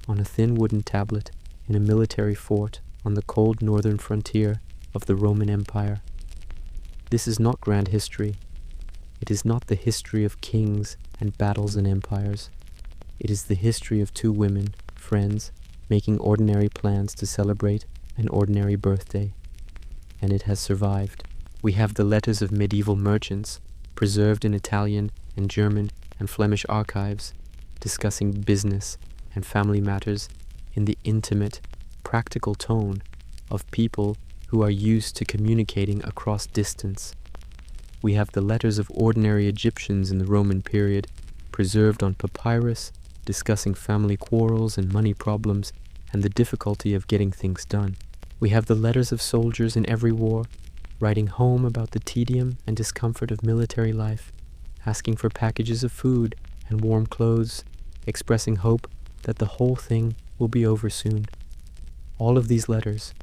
on a thin wooden tablet in a military fort on the cold northern frontier of the Roman Empire. This is not grand history. It is not the history of kings and battles and empires. It is the history of two women, friends, making ordinary plans to celebrate an ordinary birthday. And it has survived. We have the letters of medieval merchants, preserved in Italian and German and Flemish archives, discussing business and family matters in the intimate, practical tone of people who are used to communicating across distance. We have the letters of ordinary Egyptians in the Roman period, preserved on papyrus, discussing family quarrels and money problems and the difficulty of getting things done. We have the letters of soldiers in every war, writing home about the tedium and discomfort of military life, asking for packages of food and warm clothes, expressing hope that the whole thing will be over soon. All of these letters,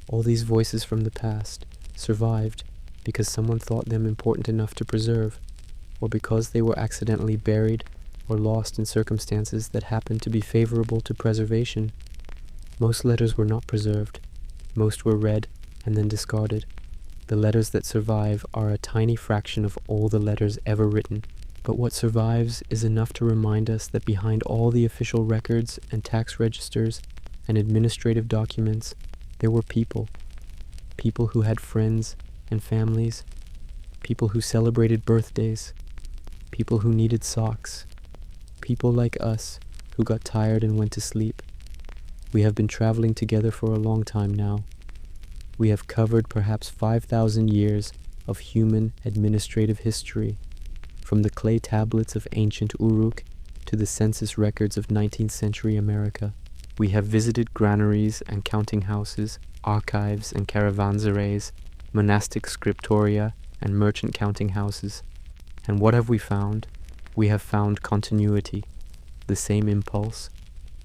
all these voices from the past, survived because someone thought them important enough to preserve, or because they were accidentally buried or lost in circumstances that happened to be favorable to preservation. Most letters were not preserved. Most were read and then discarded. The letters that survive are a tiny fraction of all the letters ever written, but what survives is enough to remind us that behind all the official records and tax registers and administrative documents, there were people who had friends and families, people who celebrated birthdays, people who needed socks, people like us who got tired and went to sleep. We have been traveling together for a long time now. We have covered perhaps 5,000 years of human administrative history, from the clay tablets of ancient Uruk to the census records of 19th century America. We have visited granaries and counting houses, archives and caravanserais, monastic scriptoria and merchant counting houses. And what have we found? We have found continuity, the same impulse,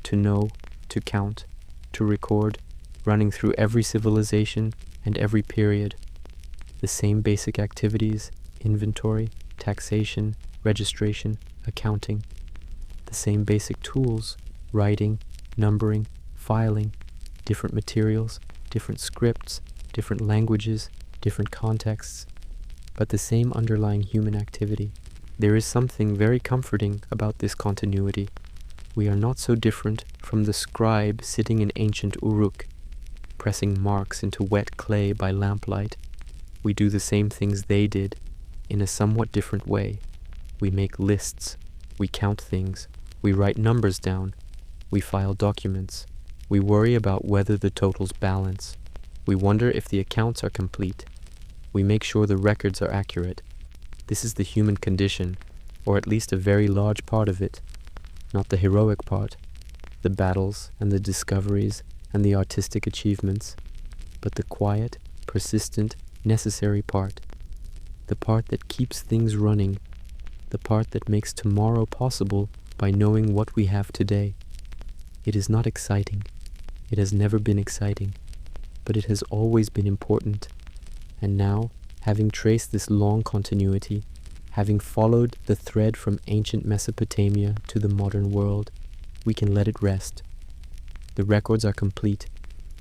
to know, to count, to record, running through every civilization and every period. The same basic activities, inventory, taxation, registration, accounting. The same basic tools, writing, numbering, filing, different materials, different scripts, different languages, different contexts, but the same underlying human activity. There is something very comforting about this continuity. We are not so different from the scribe sitting in ancient Uruk, pressing marks into wet clay by lamplight. We do the same things they did, in a somewhat different way. We make lists, we count things, we write numbers down, we file documents, we worry about whether the totals balance, we wonder if the accounts are complete, we make sure the records are accurate. This is the human condition, or at least a very large part of it, not the heroic part, the battles and the discoveries and the artistic achievements, but the quiet, persistent, necessary part, the part that keeps things running, the part that makes tomorrow possible by knowing what we have today. It is not exciting. It has never been exciting, but it has always been important. And now, having traced this long continuity, having followed the thread from ancient Mesopotamia to the modern world, we can let it rest. The records are complete.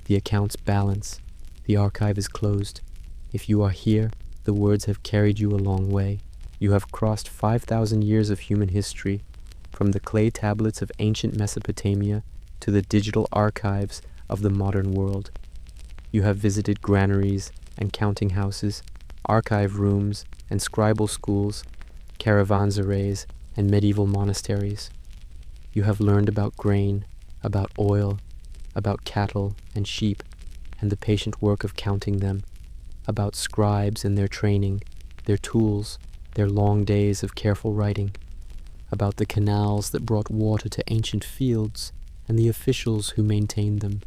The accounts balance. The archive is closed. If you are here, the words have carried you a long way. You have crossed 5,000 years of human history, from the clay tablets of ancient Mesopotamia to the digital archives of the modern world. You have visited granaries and counting houses, archive rooms and scribal schools, caravanserais and medieval monasteries. You have learned about grain, about oil, about cattle and sheep, and the patient work of counting them, about scribes and their training, their tools, their long days of careful writing, about the canals that brought water to ancient fields, and the officials who maintained them,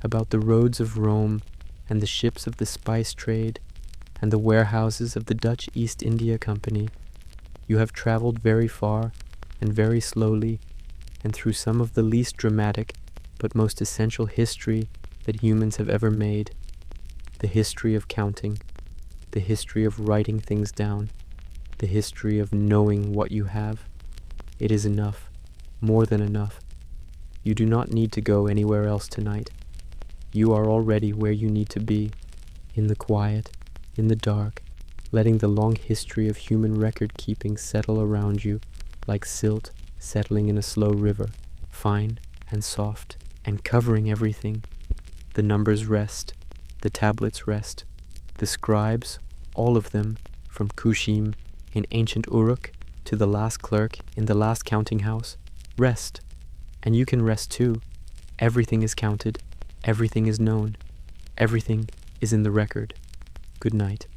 about the roads of Rome, and the ships of the spice trade, and the warehouses of the Dutch East India Company. You have traveled very far, and very slowly, and through some of the least dramatic, but most essential history that humans have ever made. The history of counting, the history of writing things down, the history of knowing what you have. It is enough, more than enough. You do not need to go anywhere else tonight. You are already where you need to be, in the quiet, in the dark, letting the long history of human record-keeping settle around you like silt settling in a slow river, fine and soft and covering everything. The numbers rest, the tablets rest, the scribes, all of them, from Kushim in ancient Uruk to the last clerk in the last counting house, rest. And you can rest too. Everything is counted, everything is known, everything is in the record. Good night.